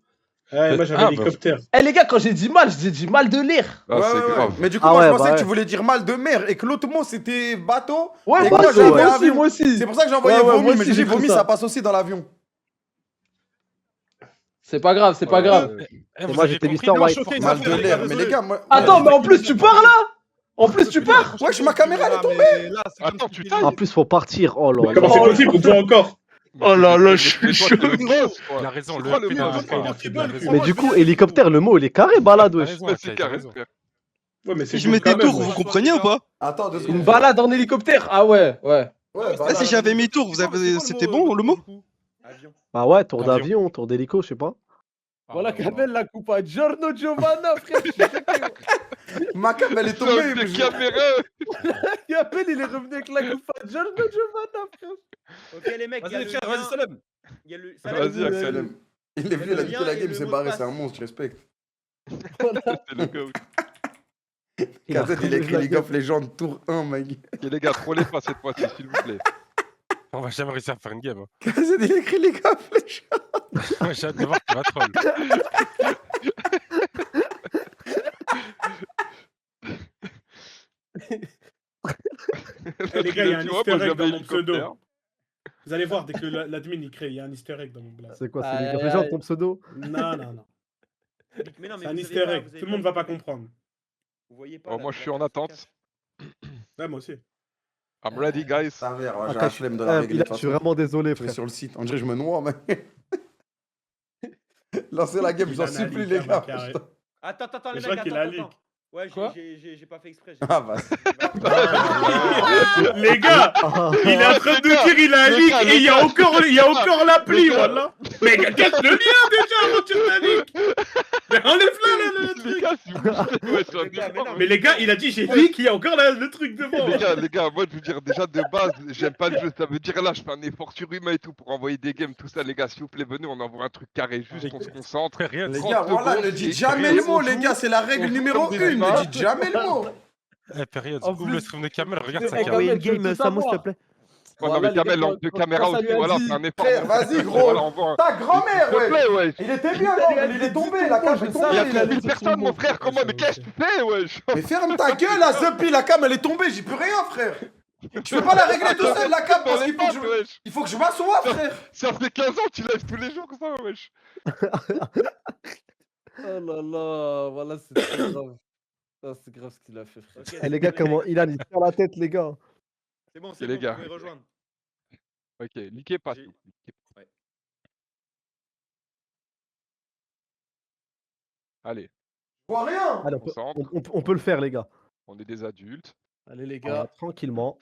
Ouais, moi j'avais Ah, bah. l'hélicoptère. Eh les gars, quand j'ai dit mal, j'ai dit mal de l'air. Ah, c'est grave. Mais du coup, Ah moi je ouais, pensais bah que tu ouais. voulais dire mal de mer et que l'autre mot c'était bateau. Ouais, Et moi moi, aussi, j'avais moi aussi, avion. moi aussi. C'est pour ça que j'ai envoyé Ouais, ouais, vomi, moi mais aussi, j'ai dit j'ai cru vomi, ça. ça passe aussi dans l'avion. C'est pas grave, c'est pas grave. Eh, Et vous moi, avez j'étais compris, Mr. non, White. je suis Mal de désolé, l'air. désolé. Mais les gars, moi. Attends, mais en plus, tu pars là. En plus, tu pars. Wesh, ma caméra elle est tombée. Attends, tu tailles. En plus, faut partir. Oh là Comment là. c'est possible qu'on voit encore? Oh là là, je suis chaud. Il a raison, C'est le quoi le RP mot de encore il a fait de la raison. Mais du coup, hélicoptère, le mot, il est carré, balade, T'as wesh. raison, Ouais, AK, c'est t'as carré, raison. frère. Ouais, mais Si c'est je mets quand des même, tours, ouais. vous compreniez ou pas? Attends, 2 Une secondes. balade en hélicoptère. Ah ouais, ouais. Ouais, Ah, si j'avais mis tour, vous avez... c'était bon le mot? Avion. Bah ouais, tour Avion. d'avion, tour d'hélico, je sais pas. Voilà, Ah, Kamel la coupe à Giorno Giovanna, frère. Je suis choqué. Ma cam elle est Sur tombée. des mais je- caméras. Kamel, il est revenu avec la coupe à Giorno Giovanna, frère. Ok, les mecs, il y a Vas-y, le frère, lien. vas-y, Salem. Il y a le. Vas-y, Salem, Axel. Salam. Il est venu, il a quitté la game, il s'est barré, c'est un monstre, je respecte. C'est le goat. KZ il a écrit League of Legends Tour 1, mec. Ok, les gars, trollez pas cette fois-ci, s'il vous plaît. On va jamais réussir à faire une game. hein. KZ il a écrit League of Legends. Moi, j'ai hâte de voir qui va troll. Eh, les gars, il y a un Tu vois, easter moi, egg j'avais dans mon hélicoptère. pseudo. Vous allez voir, dès que l'admin il crée, il y a un easter egg dans mon blaze. C'est quoi, c'est Aïe, League of aïe, Legends, aïe. ton pseudo? Non, non, non. Mais non, mais C'est un vous easter avez pas- egg. vous avez Tout le monde va pas vu le- comprendre. Vous voyez pas. Bon, la- moi, je suis la- en la- attente. Ouais, moi aussi. I'm ready, guys. Ça a l'air, Ah, j'ai la flemme de la régler. de Bilal, toute je suis façon. vraiment désolé, Je vais frère. sur le site, on dirait que je me noie, mais. Lancez la game, j'en Il en a supplie, leak, les hein, gars. carré. putain. Attends, Mais les je crois mecs, qu'il a leak. Ouais, Quoi j'ai pas fait exprès. Ah bah. Les gars, Ah, il est en train de dire il a un Les leak gars, et il y a encore l'appli, Les gars. voilà. Mais casse le lien déjà avant que tu ta leak. Mais enlève-la là, le Les truc. gars, s'il vous plaît. Ouais, c'est un Les gars, mais effort. non, Mais les gars, il a dit j'ai leak, il y a encore le truc devant. Les gars, moi je veux dire déjà de base, j'aime pas le jeu, ça veut dire là je fais un effort surhumain et tout pour envoyer des games, tout ça les gars, s'il vous plaît, venez, on envoie un truc carré, juste on se concentre. Après, rien. Les 30 gars, voilà, secondes ne dites et jamais créer le mot, on les joue, gars, c'est la règle on joue numéro comme des 1, humains. ne dites jamais le mot. Eh, période, En ouvre plus- le stream de Kamel, regarde sa Eh, cam. Kamel, je veux tout savoir. Ouais, non Voilà, mais les Kamel, gars, lance de quand- caméra quand ça aussi, lui a voilà, dit, c'est un effort. Frère, vas-y, gros. Voilà, on voit un... Ta grand-mère, S'il te ouais. plaît, wesh. Il était bien, l'angle, il est tombé, la cam est Il y a tombée. plus il a- de personne, mon frère, comment, mais qu'est-ce que tu fais, wesh? Mais ferme ta gueule, là, Zuppy, la cam, elle est tombée, j'y peux rien, frère. Tu peux pas la régler tout seul, la cam, Dans parce les qu'il faut que pattes, je... wesh. Il faut que je m'assoie, frère. Ça fait 15 ans, tu lèves tous les jours, ça, wesh. Oh là là, voilà, c'est très grave. Ça, c'est grave ce qu'il a fait, frère. Ok, Eh, les gars, comment Ilan, il tire la tête, les gars. C'est bon, Ok, c'est les bon, gars. vous pouvez rejoindre. Ok, liquez pas J'ai- tout. Ouais. Allez, Je vois rien. Allez, on concentre, on peut le faire, les gars. on est des adultes. Allez, les Ah, gars. tranquillement.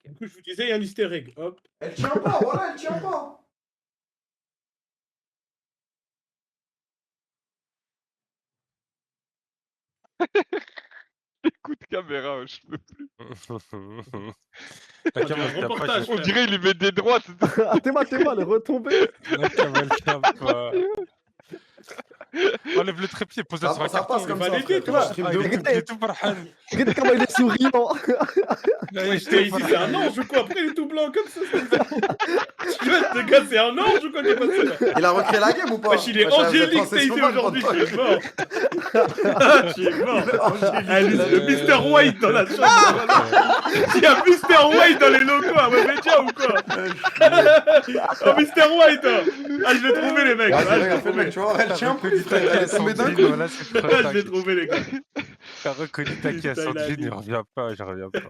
Du coup, je vous disais, il y a un easter egg. Hop. Elle tient pas, voilà, elle tient pas. Écoute caméra, je peux plus. La On cam, dirait un elle tient pas. reportage. On dirait il lui met des droits. Ah, Théma, elle est retombée. La cam, elle tient pas. Enlève le trépied, pose-le Ça sur un ça carton. passe comme ça, validé, frère. toi. Je stream Ah, de il ouf. est tout farhan. Regardez comment il est souriant. Ouais, j'étais ici, c'est un ange ou quoi? Après, il est tout blanc comme ça. Tu vois, ce gars, c'est un ange ou quoi qui est passé là? Il a recréé la game ou pas? Wesh, il est Wesh, vous êtes angélique, lancé t'es sur ici moi, aujourd'hui, je je suis mort. Je suis mort. Ah, le Mr. White dans la chambre. Il y a Mr. White dans les locaux à Webedia ou quoi? Oh, Mr. White, hein. Ah, je l'ai trouvé, les mecs. Ah, Ah, c'est je vrai, l'ai en fait, trouvé. mec, tu vois, elle T'as tient reconnu plus, frère. Elle est ta tombée d'un Sandrine, coup. voilà, c'est Ah, trop je l'ai tac. trouvé, les gars. T'as reconnu ta qui à Putain, il a Sandrine, dit. je reviens pas, je reviens pas.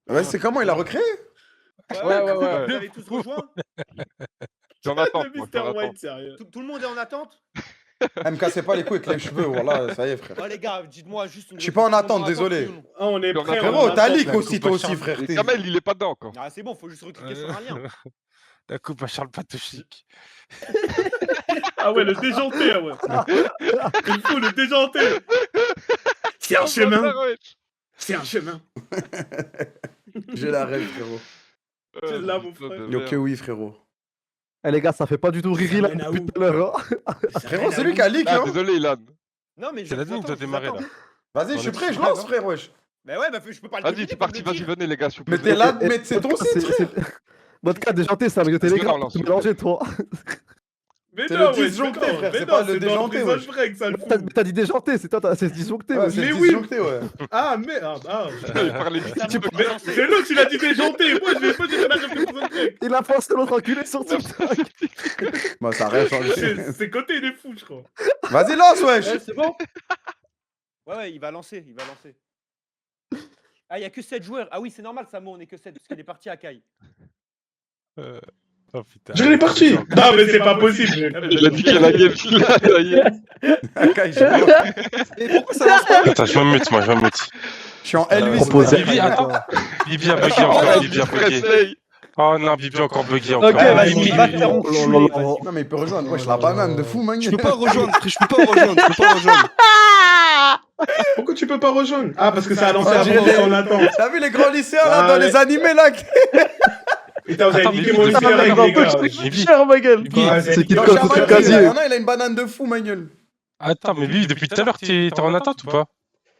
Ouais, c'est comment il a recréé? Ouais. Vous avez tous rejoint? J'en attends, Le moi, Mr. j'en attends. White, sérieux. Tout le monde est en attente? Me cassez pas les couilles avec les cheveux, voilà, ça y est, frère. Oh les gars, dites-moi juste. Je suis pas en attente, désolé. Ah, on est Puis on prêt. a- Frérot, t'as leak la aussi, coupe toi à aussi, Charles. frère. Et Kamel, il est pas dedans encore. Ah, c'est bon, faut juste recliquer sur un lien. La coupe à Charles Patouchic. Ah ouais, le déjanté, ah ouais. Il faut le déjanté. C'est un chemin. C'est un chemin. J'ai la rêve, frérot. C'est là, mon frère. Yo, que oui, frérot. Eh les gars, ça fait pas du tout rire là mène à depuis où tout à l'heure. Hein. Frérot, c'est lui qui a leak, Ah, hein. désolé, Ilan. Non, mais je C'est la vous ligne, attends, doit je vous démarrer attends. là. Vas-y, je suis prêt, je lance, frère, wesh. Mais ouais, bah je peux pas le Vas-y, terminer, c'est faut parti, me le vas-y, dire. venez, les gars, s'il vous Mais plaît. t'es là, mais c'est ton C'est- titre. c'est- Votre cas déjanté, c'est un mec de Parce que là, on Telegram. lance Tu tout. mélanger toi. Mais C'est non, le ouais, disjoncté, mais non, frère, mais c'est non, pas le c'est dans déjanté, brisage wesh. vrai que ça le fout. Mais t'as dit déjanté, c'est toi, c'est disjoncté. Ouais, Ouais, c'est Mais le oui. disjoncté, ouais. Ah, merde. Ah, Il parlait vite. mais c'est l'autre, il a dit déjanté. Moi, je vais pas dire la réponse de truc. Il a pensé l'autre enculé sur TikTok. Bah, ça a rien changé. Ses côtés, il est fou, je crois. Vas-y, lance, wesh. Eh, c'est bon? Ouais, il va lancer, il va lancer. Ah, il y a que 7 joueurs. Ah oui, c'est normal, Samo, on est que 7 parce qu'il est parti à Kai. Oh putain. Je l'ai parti. Non, mais c'est pas possible. Il a dit qu'il a la game, ça y est. Kai, je- Et pourquoi ça lance pas? Attends, je me mute, moi, je me mute. Je suis en Elvis. Proposé. Bibi, attends. Bibi a bugué encore, Bibi a bugué. Essaye. Oh non, Bibi a encore bugué encore. Ok, Ah, vas-y, Bibi. va te faire enculer. Non, mais il peut rejoindre. Wesh, la banane de fou, man. Je peux pas rejoindre, je peux pas rejoindre. Pourquoi tu peux pas rejoindre? Ah, parce que ça a lancé Ah, avant j'ai les- on attend. T'as vu les grands lycéens, là, Ah, dans les- les animés, là? Putain, vous avez Attends, niqué mais mon Bibi, lycée ça va, avec mais les gars. Bibi. Cher ma gueule. Bibi. Ouais, C'est qui Dans te colle Shabbat, sur le il y en casier. a, il a une banane de fou, ma gueule. Attends, mais lui, depuis tout à l'heure, t'es en attente ou pas?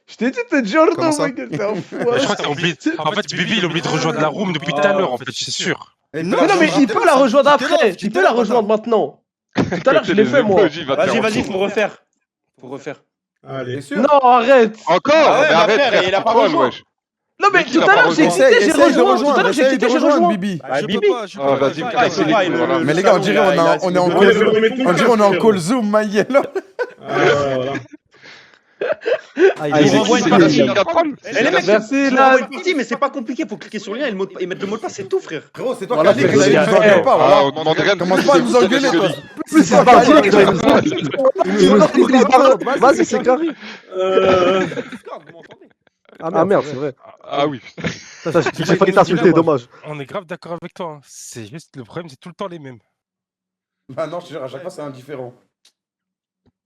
Je t'ai dit, t'es Jordan, Comment ça ma gueule. T'es un fou. Je crois que t'as oublié. En fait, Bibi, il a oublié de rejoindre la room depuis tout à l'heure, en fait, c'est sûr. Et Mais non, mais il peut la rejoindre après. Il peut la rejoindre maintenant. Tout à l'heure, je l'ai fait, moi. Vas-y, faut refaire. Faut refaire. Allez. T'es sûr? Non, arrête. Encore Ah ouais, mais bah arrête, frère, frère, il a pas contrôle, rejoint. wesh. Non, mais Mais tout qui à l'a l'heure, pas j'ai rejoint? cliqué, j'ai Essaye de rejoint. Tout à rejoindre, l'heure, j'ai essaye de cliqué, j'ai rejoindre, rejoint. Bibi. Ah, Bibi. Ah, vas-y, me cassez les couilles, voilà. Mais les gars, on dirait on est en On est call. On dirait on est en call Zoom, ma gueule. Voilà. Ah, Il est renvoie une cliqué. partie. C'est Eh, les mecs, Merci, tu là. renvoies une partie, mais c'est pas compliqué, faut cliquer sur le lien et mettre le mot de passe, c'est tout, frère. Frérot, c'est toi Voilà, qui as dit que frérot, vous allez il y a- nous engueuler pas, Ah, voilà. on demande rien de Commence plus, pas à c'est nous vous qui engueuler, avez toi. gueulé. Plus c'est pas Vas-y, c'est carré. Discord, vous m'entendez? Ah merde, c'est vrai. Ah oui. Ça, j'ai failli t'insulter, dommage. On est grave d'accord avec toi. Hein. C'est juste le problème, c'est tout le temps les mêmes. Bah non, je te jure, à chaque fois, c'est indifférent.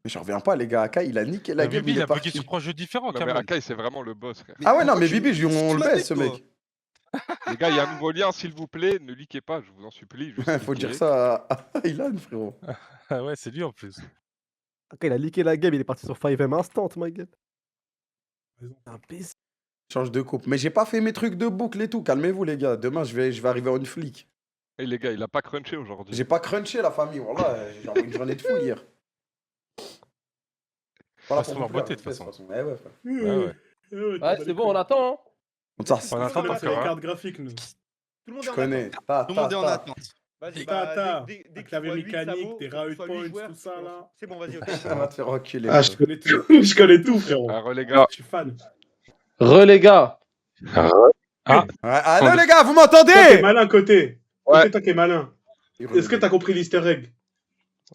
Mais je reviens pas, les gars. Akai, il a niqué la game, Bibi, il il est a bugué parti. sur 3 jeux différents, Non, quand mais même. Akai, c'est vraiment le boss, frère. Ah ouais, non, mais Bibi, on le baisse, ce mec. Les gars, il y a un nouveau lien, s'il vous plaît, ne liquez pas, je vous en supplie. juste Faut cliquez. dire ça à Ilan, frérot. Ah ouais, c'est lui en plus. Ok, il a leaké la game, il est parti sur 5M instant, ma gueule. Change de coupe. Mais j'ai pas fait mes trucs de boucle et tout. Calmez-vous, les gars. Demain, je vais arriver en une flic. Et les gars, il a pas crunché aujourd'hui. J'ai pas crunché, la famille. Voilà, j'ai envoyé une journée de fou hier. Voilà Ça se pour met en vous beauté, faire, de toute façon. Eh ouais, frère. Ouais, ouais. Ouais, c'est bon, on attend. Hein. Ça, On attend On a fait les encore. Hein. cartes graphiques, nous. Tout le monde est je en connais. attente. Tout le monde est en attente. Vas-y, Tata, dès que tu clavier vois huit, ça mécanique, vaut, des faut que ce route soit points, huit joueurs, tout ça, là. C'est bon, vas-y, ok. Ça va te faire reculer. Ah, je connais tout. Je connais tout, frérot. Alors, les gars, Je suis fan. Les gars. Ouais, allô, les gars, vous Toi, t'es m'entendez? malin, côté. Ouais. Côté, toi qui es malin. Est-ce que t'as compris l'easter egg?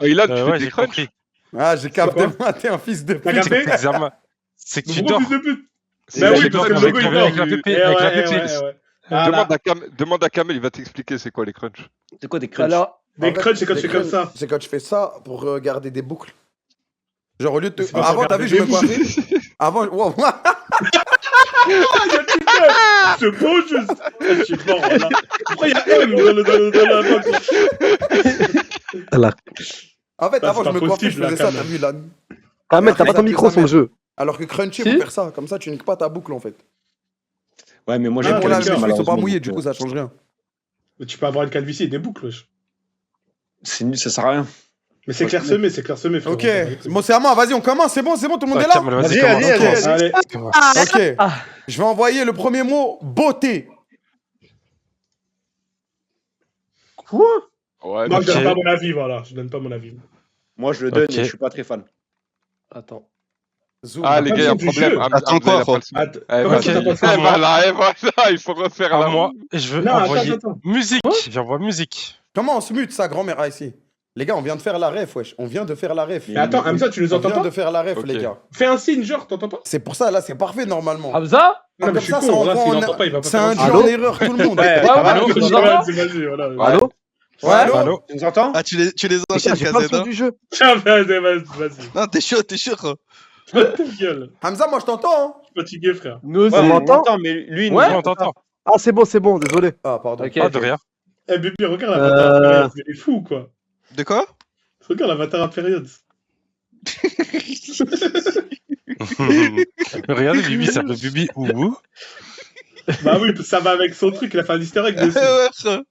Ilan, tu fais Ouais, des j'ai crunchs. compris. Ah, j'ai capté, C'est moi, t'es un fils de T'as pute. capté? Examen. C'est que tu Pourquoi dors. fils de pute? C'est Bah la oui, j'ai parce que dors le logo, il avec dort. la PP, Eh avec la ouais, PP. ouais, ouais. Ah, là. Demande à Kamel, il va t'expliquer c'est quoi les crunchs. C'est quoi des crunchs? Alors, Des crunchs, c'est quand tu fais comme ça. C'est quand tu fais ça pour garder des boucles. Genre, au lieu de te. C'est pas pour Avant, t'as vu, je garder me des coiffais. Avant, wow. C'est beau, juste. Je suis fort, là. Pourquoi il y a M dans la box? En fait, Ah, avant, c'est je me pas coiffais, je possible, faisais là, ça, quand t'as même. vu, là. Ah mec, t'as Après, pas ton ça micro fait sur le sa jeu. Alors que cruncher, Si. faut faire ça. Comme ça, tu niques pas ta boucle, en fait. Ouais, mais moi Mais j'ai pour pas la le vie, cœur, ils sont pas malheureusement, mouillés, donc, du coup, ça change rien. Mais tu peux avoir une calvitie et des boucles, wesh. C'est nul, ça sert à rien. Mais c'est clairsemé, frérot. Ok, bon, c'est à moi, vas-y, on commence, c'est bon, tout le monde est Ouais, là? Kamel, vas-y, Vas-y, commence. vas-y, Allez, Ok, je vais envoyer le premier mot, beauté. quoi? Ouais, Moi, je donne Ok. pas mon avis, voilà. Je donne pas mon avis. Moi, je le donne, Ok. mais je suis pas très fan. Attends. Zoom. Ah, les gars, il y a un du problème. jeu. Attends quoi, Ro? Attends, Eh, comment ça, t'as pas fait voilà, et voilà, il faut refaire À la moi, je veux Non, envoyer attends. musique. J'envoie musique. Comment on se mute ça, grand-mère ici? Les gars, on vient de faire la ref, wesh. On vient de faire la ref. Mais attends, Hamza, tu nous On entends vient pas? de faire la ref, Ok. les gars. Fais un signe, genre, t'entends pas? C'est pour ça, là, c'est parfait normalement. Hamza Non, mais Comme je suis ça, ça con, là, envoie s'il en- entend pas, il va pas C'est faire un un jeu signe. en erreur, tout le monde. Ouais, Ouais, allô, ouais, tu nous nous entends Vas-y, vas-y, voilà. Allô? Ouais, allô Allô? Tu nous entends? Ah, tu les enchaînes, J'ai pas le KZ, son hein? du jeu. Tiens, vas-y. Non, t'es chaud, Ro. Ta gueule. Hamza, moi je t'entends. Hein. Je suis fatigué, frère. Nous aussi. Ouais, on m'entend m'entend, mais lui, il nous Ouais. entend On t'entend. Ah, c'est bon, désolé. Ah, pardon. Ok. Pas de rien. Eh, bébé, regarde l'avatar. Il est fou, quoi. De quoi? Regarde l'avatar à période. Regardez, Bibi, ça fait Bibi Oubou. Bah oui, ça va avec son truc, il a fait un easter egg dessus. Ouais, frère.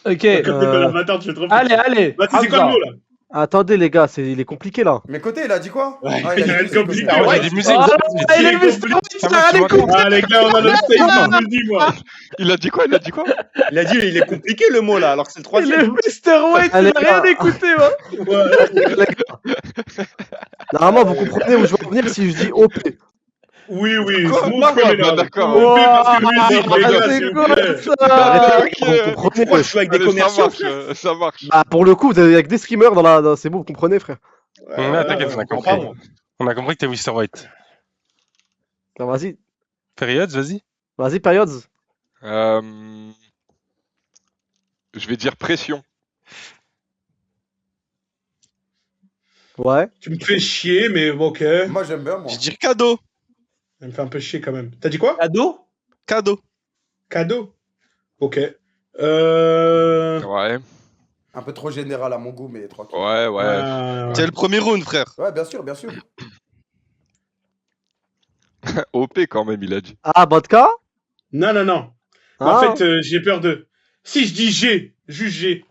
Ok. Quand t'es pas l'avatar, tu fais trop. Allez. Bah, c'est quoi le mot, là? Attendez, les gars, il est compliqué là. Mais côté, il a dit quoi? Ouais, Ah, il a dit rien que c'est compliqué. côté. J'ai des musiques. Ah, j'ai il dit- est Mr. White, Ça ça a marche, rien tu vois. compris. Ah, les gars, on a notre stage, je vous le dis, moi. Il a dit quoi? Il a dit quoi? Il a dit, il est compliqué le mot là, alors que c'est le Il troisième. est Mr. White, Allez, il n'a rien gars. écouté, moi. Ouais. Normalement, vous comprenez où je veux en venir si je dis OP. Oui, Quoi smooth Bah, criminal. d'accord. OP parce que musique, les Ah, gars, c'est s'il vous quoi plaît. ça? Arrêtez, ok. vous comprenez, Pourquoi je wesh. joue avec des Allez, ça commerciaux, marche, frère? ça marche. Bah, pour le coup, vous êtes avec des streamers c'est bon, vous comprenez, frère. Ouais, t'inquiète, on a compris. Pardon. On a compris que t'es Mr. White. Non, vas-y, Période, vas-y. période. Je vais dire pression. Ouais. Tu me fais chier, mais bon, ok. Moi j'aime bien, moi. Je dis cadeau. Ça me fait un peu chier quand même. T'as dit quoi? Cadeau? Cadeau. Cadeau. Ok. Ouais, Un peu trop général à mon goût, mais tranquille. ouais. C'est le premier round, frère. Ouais, bien sûr, bien sûr. OP quand même, il a dit. Ah, vodka. Non. En Ah. fait, j'ai peur de. Si je dis G, juste G.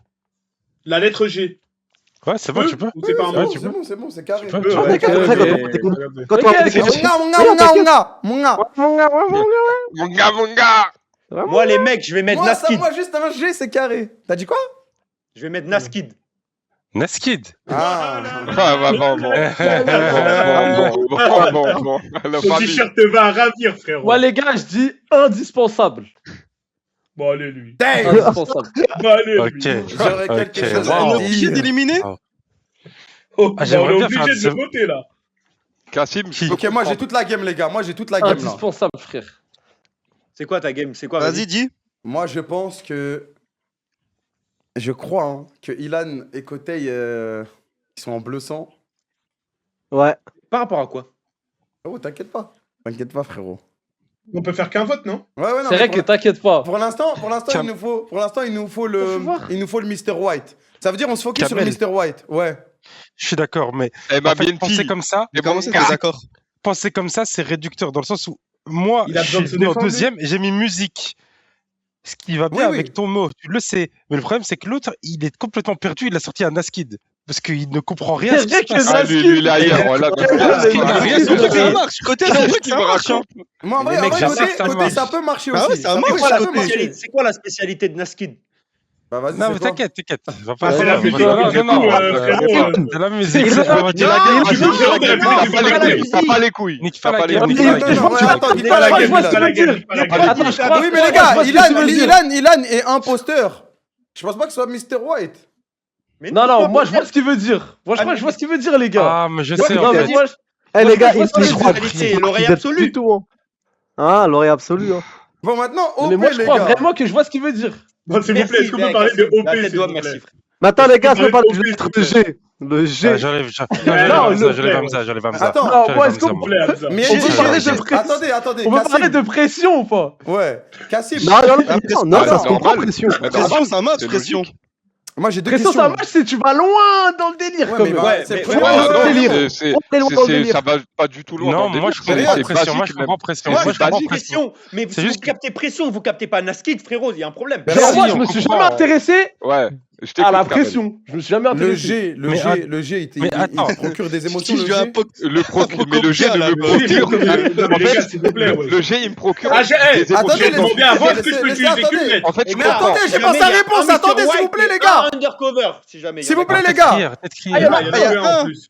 La lettre G. Ouais, c'est bon, tu peux. Ou c'est pas un C'est mot? bon, tu c'est bon, c'est bon, c'est carré. Tu peux. Ouais, Ah, ouais, d'accord, ok, après, ok. quand on a des questions. Mon gars. Mon gars. Moi, les mecs, je vais mettre Moi, ça, Naskid. moi, juste un G, c'est carré. T'as dit quoi? Je vais mettre Naskid. Naskid. Ah. Ah, bon. La Ton famille. t-shirt te va à ravir, frère. Moi, les gars, je dis indispensable. Bon, allez, lui. Damn. Indispensable. Bon, allez, lui. Ok. J'aurais quelque Ok, chose wow. à On est obligé dire. d'éliminer? Oh, Ah, j'aimerais on est bien obligé faire de ça. voter, là. Kassim, je peux Ok, moi j'ai comprendre. toute la game, les gars. Moi j'ai toute la game là. Indispensable, frère. C'est quoi ta game? C'est quoi? Vas-y, dis. Moi je pense que. Je crois hein, que Ilan et Kotei ils sont en bleu sang. Ouais. Par rapport à quoi? Oh, t'inquiète pas. T'inquiète pas, frérot. On peut faire qu'un vote, non? Ouais, non. C'est mais vrai que t'inquiète pas. pour l'instant, Tiens. il nous faut le Mr. White. Ça veut dire on se focus Kamel. sur le Mr. White. Ouais. Je suis d'accord, mais Eh, ma en fait, BNP. penser comme ça, Et Comment mon ça, gars. t'es d'accord? penser comme ça, c'est réducteur dans le sens où moi, Il a je besoin de suis se venu en défendre, lui. deuxième et j'ai mis musique. Ce qui va bien Oui, oui. avec ton mot, tu le sais. Mais le problème, c'est que l'autre, il est complètement perdu. Il a sorti un Naskid. Parce qu'il ne comprend rien à ce qui se C'est vrai passe. que Ah, lui, il est ailleurs. Voilà. Naskid, il a rien C'est compris. que ça marche. Côté, c'est vrai que ça marche. hein. Moi en Les vrai, mecs, ça marche, côté, ça peut marcher aussi. Ah ouais, ça marche, peut- C'est quoi la peut marcher. spécialité- C'est quoi la spécialité de Naskid? Bah vas-y, Non, c'est mais quoi t'inquiète. Va Ah, pas c'est la non, musique, non, du non, coup, non, frérot. c'est la musique. Il c'est a- pas Non, de la non, guerre. tu veux veux dire, dire, mais t'as c'est pas pas la les couilles. musique. T'as pas les couilles. Nique T'as pas pas la les guerre. couilles. Nique pas la Non, guerre. ouais, attends, dis Pas pas la la gueule, gueule. pas la gueule, pas la gueule. Attends, je crois- Oui, mais les je gars, vois ce que tu veux dire. Ilan est imposteur. Je pense pas que ce soit Mr. White. Mais Non, moi je vois ce qu'il veut dire. Moi je crois que je vois ce qu'il veut dire, les gars. Ah, mais je sais. Non, en mais fait. moi, Eh, les gars, je vois ce que je je crois veux dire. que C'est l'oreille vous êtes absolue. du tout, hein. Ah, l'oreille absolue, hein. Bon, maintenant, mais OP, moi je les crois gars. vraiment que je vois ce qu'il veut dire. Bon, s'il vous plaît, est-ce qu'on peut parler de OP, s'il vous plaît? Mais attends, les gars, Parler je parle de du OP, lettre s'il de vous plaît. G. Le G. Ah, j'enlève j'enlève Hamza. Attends, Non, moi, est-ce qu'on S'il vous plaît, Hamza. Mais On peut parler de pression. Attendez, On peut Kassim. parler de pression ou pas? Ouais, Kassim. Non, non, ça se comprend, normal. pression. Pression, ça marche, C'est pression. logique. Moi, j'ai deux Pression, questions. ça marche si tu vas loin dans le délire. Ouais, quand mais même. bah, Ouais, c'est mais- le Ouais, premier non, délire. c'est- On est loin dans le délire. ça va pas du tout loin. dans Non, le moi délire, je comprends c'est pression. Moi je basique, même. comprends pression. Moi, Moi je je comprends une pression. question, mais C'est si juste vous captez pression, vous captez pas Naskid, frérot, il y a un problème. Mais Genre, si, moi je on me suis comprend. jamais intéressé Ouais, je à t'écoute, la Kamel. pression. Je me suis jamais Le intéressé. G, Mais le G, mais attends. il procure des émotions, Si le je vais à G. Mais le G ne me procure. Non, mais les gars, s'il vous plaît, ouais. Le G, il me procure. Ah, j'ai des attendez, émotions. demandé avant ce que je peux laissez- utiliser qu'une attendez. lettre. En fait, je Mais comprends. attendez, j'ai pas sa réponse. Attendez, s'il vous plaît, les gars. Undercover, si jamais. S'il vous plaît, les gars. Peut-être Ah, il y en a- Il y en a un en plus.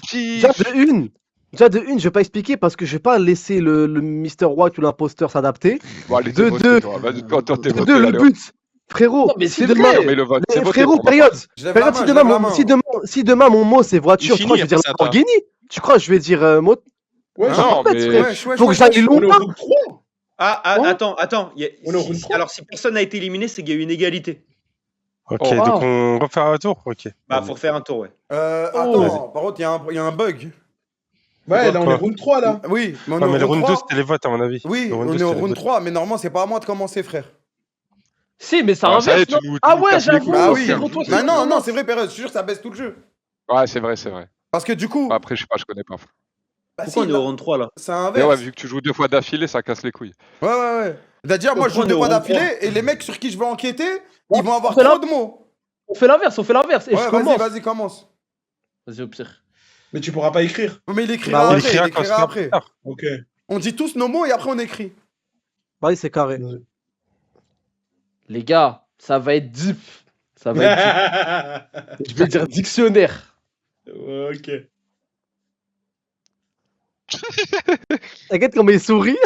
gentil. Déjà de une, je vais pas expliquer parce que je vais pas laisser le Mr. White ou l'imposteur s'adapter. Bon, allez, De t'es deux. toi. Vas-y, toi, t'es De voté, deux, le allez, but. Frérot, Non, mais si s'il te demain, plaît. mais le vote, c'est voté frérot, pour ma période. Je lève la Période, main, je lève la main. si demain mon mot c'est voiture, tu Il crois que je vais finit dire après ça, Lamborghini? Tu crois que je vais dire mot? Ouais, Non, mais- frère. Ouais, Faut que j'aille on est au loin. round 3. Attends. On est au round 3. Alors, si personne n'a été éliminé, c'est qu'il y a eu une égalité. Ok, donc on refait un tour. Ok. Bah, faut refaire un tour, ouais. Attends, par contre, il y a un bug. Ouais, là, on est round 3, là. Oui, mais on Non, mais est le au round round 2, 3. c'était les votes, à mon avis. Oui, Le round on 2, est au c'était les round votes. 3, mais normalement, c'est pas à moi de commencer, frère. Si, mais ça Ah, ça y est, inverse. tu non nous- Ah tu nous ouais, casses les j'avoue. couilles. Bah oui. c'est retour sur Bah le non, moment. non, c'est vrai, Pérez, je te jure, ça baisse tout le jeu. Ouais, c'est vrai, c'est vrai. Parce que du coup, Après, je sais pas, je connais pas. bah Pourquoi si, on est au round 3, là? c'est Mais inverse. ouais, vu que tu joues 2 fois d'affilée, ça casse les couilles. Ouais. C'est-à-dire, moi, je joue Pourquoi 2 on est fois au round d'affilée et les mecs sur qui je veux enquêter, Ouais, ils vont avoir on fait trop de mots. On fait l'inverse. Et je Ouais, commence. vas-y, commence. Vas-y, au pire. Mais tu pourras pas écrire. Mais il Bah écrira ouais. après. Il écrira après. Ok. On dit tous nos mots et après on écrit. Vas-y, c'est carré. Les gars, ça va être deep. Ça va être deep. Je vais dire dictionnaire. Ok. T'inquiète comment il sourit.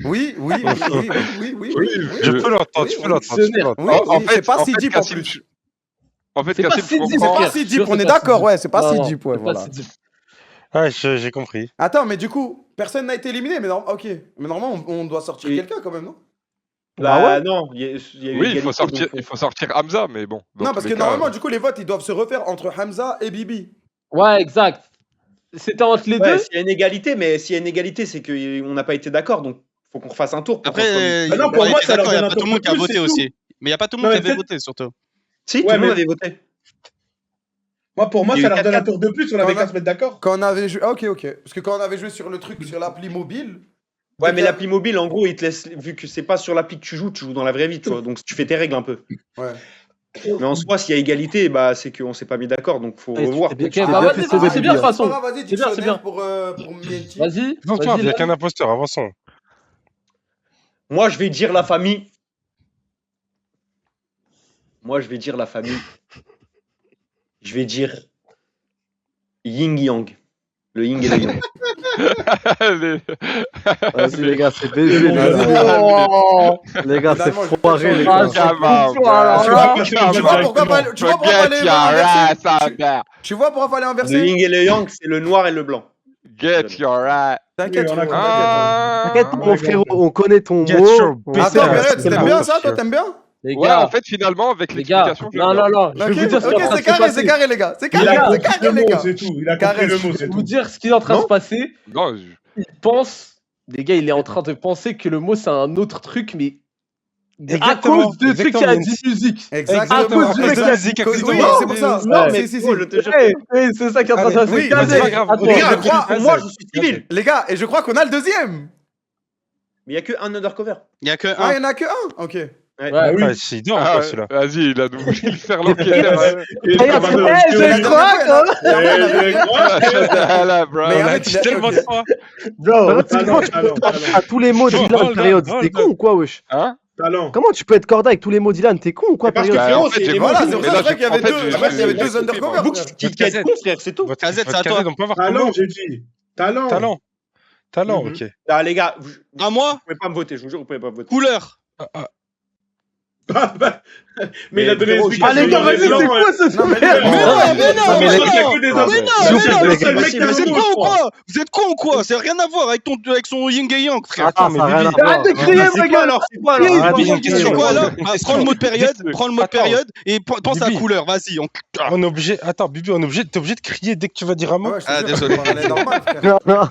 Oui. Je peux l'entendre, je peux l'entendre. Oui, c'est pas si deep en Cassim, plus. En fait, C'est pas Cassim, si tu deep, C'est comprends. pas frère. si Je deep, sais on est pas si d'accord, deep. ouais, c'est pas si Non, deep, ouais, c'est pas voilà. si deep. Ouais, j'ai compris. Attends, mais du coup, personne n'a été éliminé, mais non, ok. Mais normalement, on doit sortir Oui. quelqu'un quand même, non? Bah, non, il y a eu Oui, égalité, il faut sortir Hamza, mais bon. dans Non, tous parce les que cas, normalement, du coup, les votes, ils doivent se refaire entre Hamza et Bibi. Ouais, exact. C'était entre les Ouais, deux. s'il y a une égalité, mais s'il y a une égalité, c'est qu'on n'a pas été d'accord, donc faut qu'on refasse un tour. Après, Bah non, on pour moi, était ça leur d'accord, il n'y donne a un pas tour tout le monde de qui a plus, voté c'est aussi. tout. Mais il n'y a pas tout le Non, monde qui mais avait peut-être- voté, surtout. Si, Ouais, tout le monde mais- avait voté. Moi, pour moi, Il y a ça eu leur donne un 4-4. tour de plus, on avait Quand qu'à on a- se mettre d'accord. Quand on avait joué. Ah, ok. Parce que quand on avait joué sur le truc, sur l'appli mobile. Ouais, dès mais qu'il y a- l'appli mobile, en gros, il te laisse, vu que c'est pas sur l'appli que tu joues dans la vraie vie, tu vois. Donc tu fais tes règles un peu. Ouais. Mais en soi, s'il y a égalité, bah c'est qu'on s'est pas mis d'accord, donc faut Ouais, tu revoir. t'es bien- Ok, tu t'es bah bien vas-y, fait vas-y, sauver c'est bien de toute Bibi. façon. Vas-y, C'est bien, c'est bien. dictionnaire pour Mienti. Vas-y. Non, vas-y, il n'y a là. qu'un imposteur, avançons. Moi, je vais dire la famille. Je vais dire Yin Yang. Le Yin et le Yang. Les- Vas-y, les gars, c'est baisé. Les Vas-y, gars, Oh. les gars, c'est Finalement, je vais foiré, faire les changer. gars. Ah, c'est Come on, fou, alors Tu là. vois, tu vois pourquoi fallait- tu vois pourquoi Get fallait your inverser ass out there. Tu vois pourquoi fallait Le inverser Yin et le Yang, c'est le noir et le blanc. Get your ass. T'inquiète, Oui, on a frérot, compris. t'inquiète. T'inquiète, mon frérot, on connaît ton Get mot. your on bitch sait Attends, ass. que Pérez, c'est t'aimes le bien mot. ça? Toi, t'aimes bien? Les Ouais, gars, en fait, finalement, avec les gars. l'explication, j'aime Non, bien. non, non. Je Ok, vais vous dire ce qui est en train de c'est se carré, c'est passer. carré, les gars. C'est Il carré, a c'est compris carré, le les mot, gars. c'est tout. Il a compris Carré, le Je mot, vais c'est vous tout. dire ce qui est en train de Non. se passer. Non, Il pense, les gars, il est en train de penser que le mot c'est un autre truc, mais à Exactement, cause de truc qui a dit musique. Exactement. À cause du mec qui a dit musique, Oui, exactement. c'est pour ça. Non, Si, si, si. Oh, je te jure. Ouais, ouais, c'est ça qui est en train de se passer. Oui, Gazé, c'est pas grave. attends, Les gars, je je crois- Pour moi, je suis civil. Les gars, et je crois qu'on a le deuxième. Mais il y a que un undercover. Il n'y a que Ah, un. il y en a que un. Ok. Ouais. Ah oui. Ah, c'est dur, Ah, quoi, celui-là. vas-y, il a nous faire l'enquêteur. Et Regarde, comme un hey, homme. je crois que. Et après, on avait- Là, bro. Mais On l'a avec- dit tellement de fois. Talent, Bro, comment tu peux talent, être talent. à tous les mots Roll, d'Ilan, roll, période? roll, T'es roll. con ou quoi, wesh? Hein Talent. Comment tu peux être corda avec tous les mots d'Ilan? T'es con ou quoi, C'est parce que période? Bah, frérot, en fait, c'est j'ai les Voilà, mots. c'est pour Mais ça là, que je crois qu'il y avait en fait, deux. j'ai- Je crois qu'il y avait j'ai- deux undercovers. Book, frère. qui est con, frère, c'est tout. Votre KZ, c'est à KZ, toi. on peut avoir Talent, comment j'ai dit. Talent. Talent. Talent, Mhm. ok. Ah, les gars, À moi, vous pouvez pas me voter, je vous jure, vous pouvez pas me voter. couleur. Mais il a donné frérot, l'explication. Ah, les gars, vas-y, c'est quoi ce Non, mais super les gars, Mais non, mais non, mais mais les non. Il y a que des Ah, hommes. Mais non, S'il vous mais plaît, non, les c'est gars, le mec qui mais vous c'est êtes bon, con je ou crois. quoi? Vous êtes con ou quoi? Ça n'a rien à voir avec son yin et yang, frère. Ah, ça a rien à voir. Arrête de crier, C'est ma quoi gueule. alors? C'est quoi alors? Oui, Arrête, oui, j'ai oui, une C'est question. quoi alors? Une Bah, question. prends le mot de période, Bibi. prends le mot de Attends. période et pense à Bibi. couleur, vas-y. On est obligé. Attends, Bibi, t'es obligé de crier dès que tu vas dire un mot. Ouais, je te Ah, jure, désolé. on parlait normal, frère. Non, non.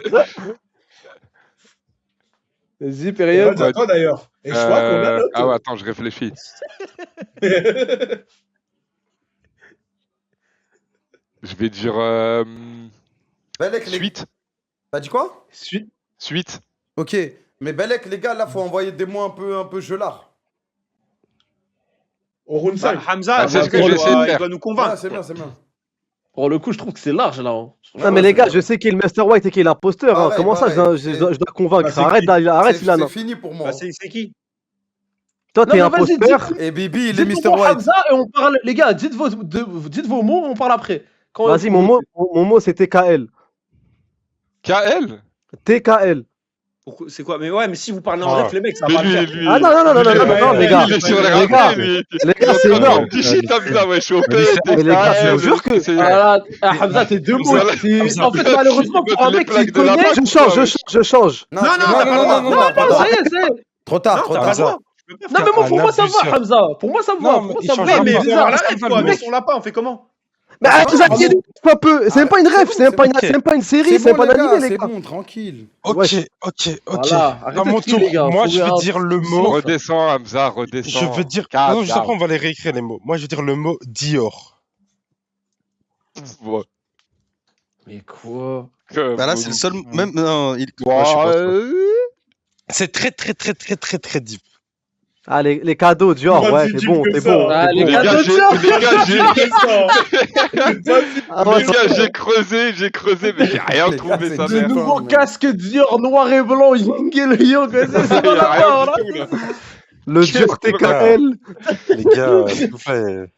Vas-y, période. Ouais, attends d'ailleurs. Et je crois qu'on a l'autre. Ah ouais, attends, je réfléchis. Je vais dire Belek, les- suite. T'as dit quoi? Suite. Ok. Mais Belek, les gars, là, faut envoyer des mots un peu gelards. Au round Bah, 5. Hamza, Ah, c'est ce que il j'ai doit- essayé de il faire. doit nous Ouais, convaincre. c'est bien, c'est bien. Pour le coup, je trouve que c'est large là. Hein. Non, mais les gars, je sais qui est le Master White et qui est l'imposteur. Hein. Pareil, Comment ça, pareil. je dois convaincre? Bah, c'est Arrête, qui là, arrête, C'est Ilan. fini pour moi. Bah, c'est qui? Toi, Non, t'es mais vas-y, imposteur. Et Bibi, il est Dites Mr. vos mots, White. Hamza, et on parle. Les gars, dites vos mots, on parle après. Quand- Vas-y, mon mot, c'est TKL. KL TKL. C'est quoi? Mais ouais, mais si vous parlez en ref, les mecs, ça va pas le faire. Ah non, les gars. Il est sur les Les gars, rappels, lui. les gars, c'est énorme. Tu shit Hamza, ouais, je suis au Mais les gars, je vous jure que. Voilà, Hamza, t'es deux mots. En fait, malheureusement, pour un mec qui connaît. Je change. Non, Ça y est, ça y est. Trop tard, trop tard. Non, mais moi, pour moi, ça va, Hamza. Pour moi, ça va. Non, Pour moi, il ça change va. rien. Mais Mais on bizarre. l'arrête, quoi. Mais son lapin, on fait comment? Mais Hamza, il est pas peu. C'est même pas une ref, c'est même pas une série, c'est pas un animé, les c'est gars. bon, tranquille. Ok. Voilà, À arrêtez mon de crier, les gars. tour, moi je Faut veux un- dire le mot. Redescends, Hamza, redescends. Je veux dire. Calme, Non, juste calme. après, on va les réécrire les mots. Moi je veux dire le mot Dior. Ouais. Mais quoi? Bah là, c'est le seul. Même. Non, il. Ouah, je sais pas trop. C'est très deep. Ah, les cadeaux, Dior, Pas ouais, si c'est deep bon, que c'est ça. bon. Ah, c'est les bon. Les gars, Ah, ouais, j'ai creusé, mais j'ai rien trouvé, sa Le mère. nouveau casque Dior noir et blanc, Ying et le Yang, c'est Il ça y a rien là. du tout, là. Le Dior TKL. Les gars, s'il vous plaît.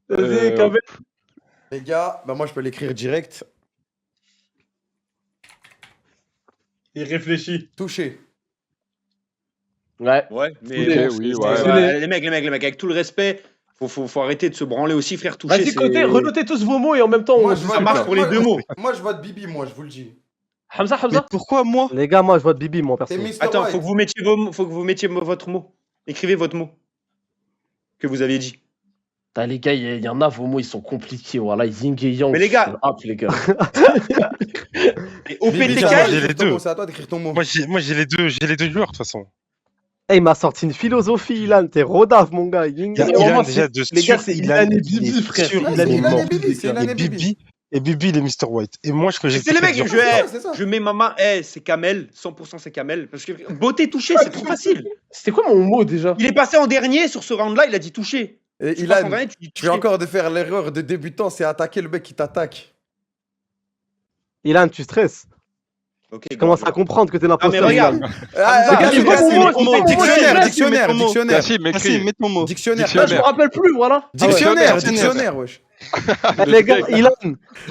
Vas-y, Kabel. Les gars, bah moi je peux l'écrire direct. Il réfléchit. Touché. Ouais. Ouais, mais Oui, bon, ouais. les mecs, avec tout le respect, faut arrêter de se branler aussi, frère. Toucher, Vas-y, c'est... renotez tous vos mots et en même temps, Moi, on je dit vois- ça marche pour les deux mots. Moi je vote Bibi, moi je vous le dis. Hamza, Mais Hamza. pourquoi moi? Les gars, moi, je vote Bibi, moi, perso. C'est Mr. Attends, White. faut que vous mettiez votre mot. Écrivez votre mot que vous aviez dit. Putain, les gars, il y en a, vos mots, ils sont compliqués. Voilà, Ying et Yang. Mais les gars- les gars. Et Bibi, OPTK, tiens, j'ai les écris ton deux. mot, c'est à toi d'écrire ton mot. Moi j'ai les deux joueurs de toute façon. Eh, il m'a sorti une philosophie, Ilan. T'es rodaf, mon gars. Il y a vraiment, Ilan c'est- déjà de les gars, sûr, c'est Ilan, Ilan et il Bibi, est frère. sûr, Ouais, Ilan c'est est Ilan mort. et Bibi, c'est Ilan et Bibi. Et Bibi, il est Mr. White. Et moi, je que j'ai c'est les mecs, Dior. c'est ça. je mets ma main, c'est Kamel, 100% c'est Kamel. Parce que beauté touché, c'est trop facile. C'était quoi mon mot déjà? Il est passé en dernier sur ce round-là, il a dit touché. Et Tu passes en Ilan, dernier, tu dis tu viens touché. encore de faire l'erreur de débutant, c'est attaquer le mec qui t'attaque. Ilan, tu stresses. Ok, Je commence à comprendre que t'es Ah, mais l'imposteur. regarde. Ilan. Cassim, mais Cassim, comment- dictionnaire. Cassim, Cassim, écris. mets ton mot. Dictionnaire. Là, je me rappelle plus, voilà. Dictionnaire, wesh. Eh, les gars, Ilan,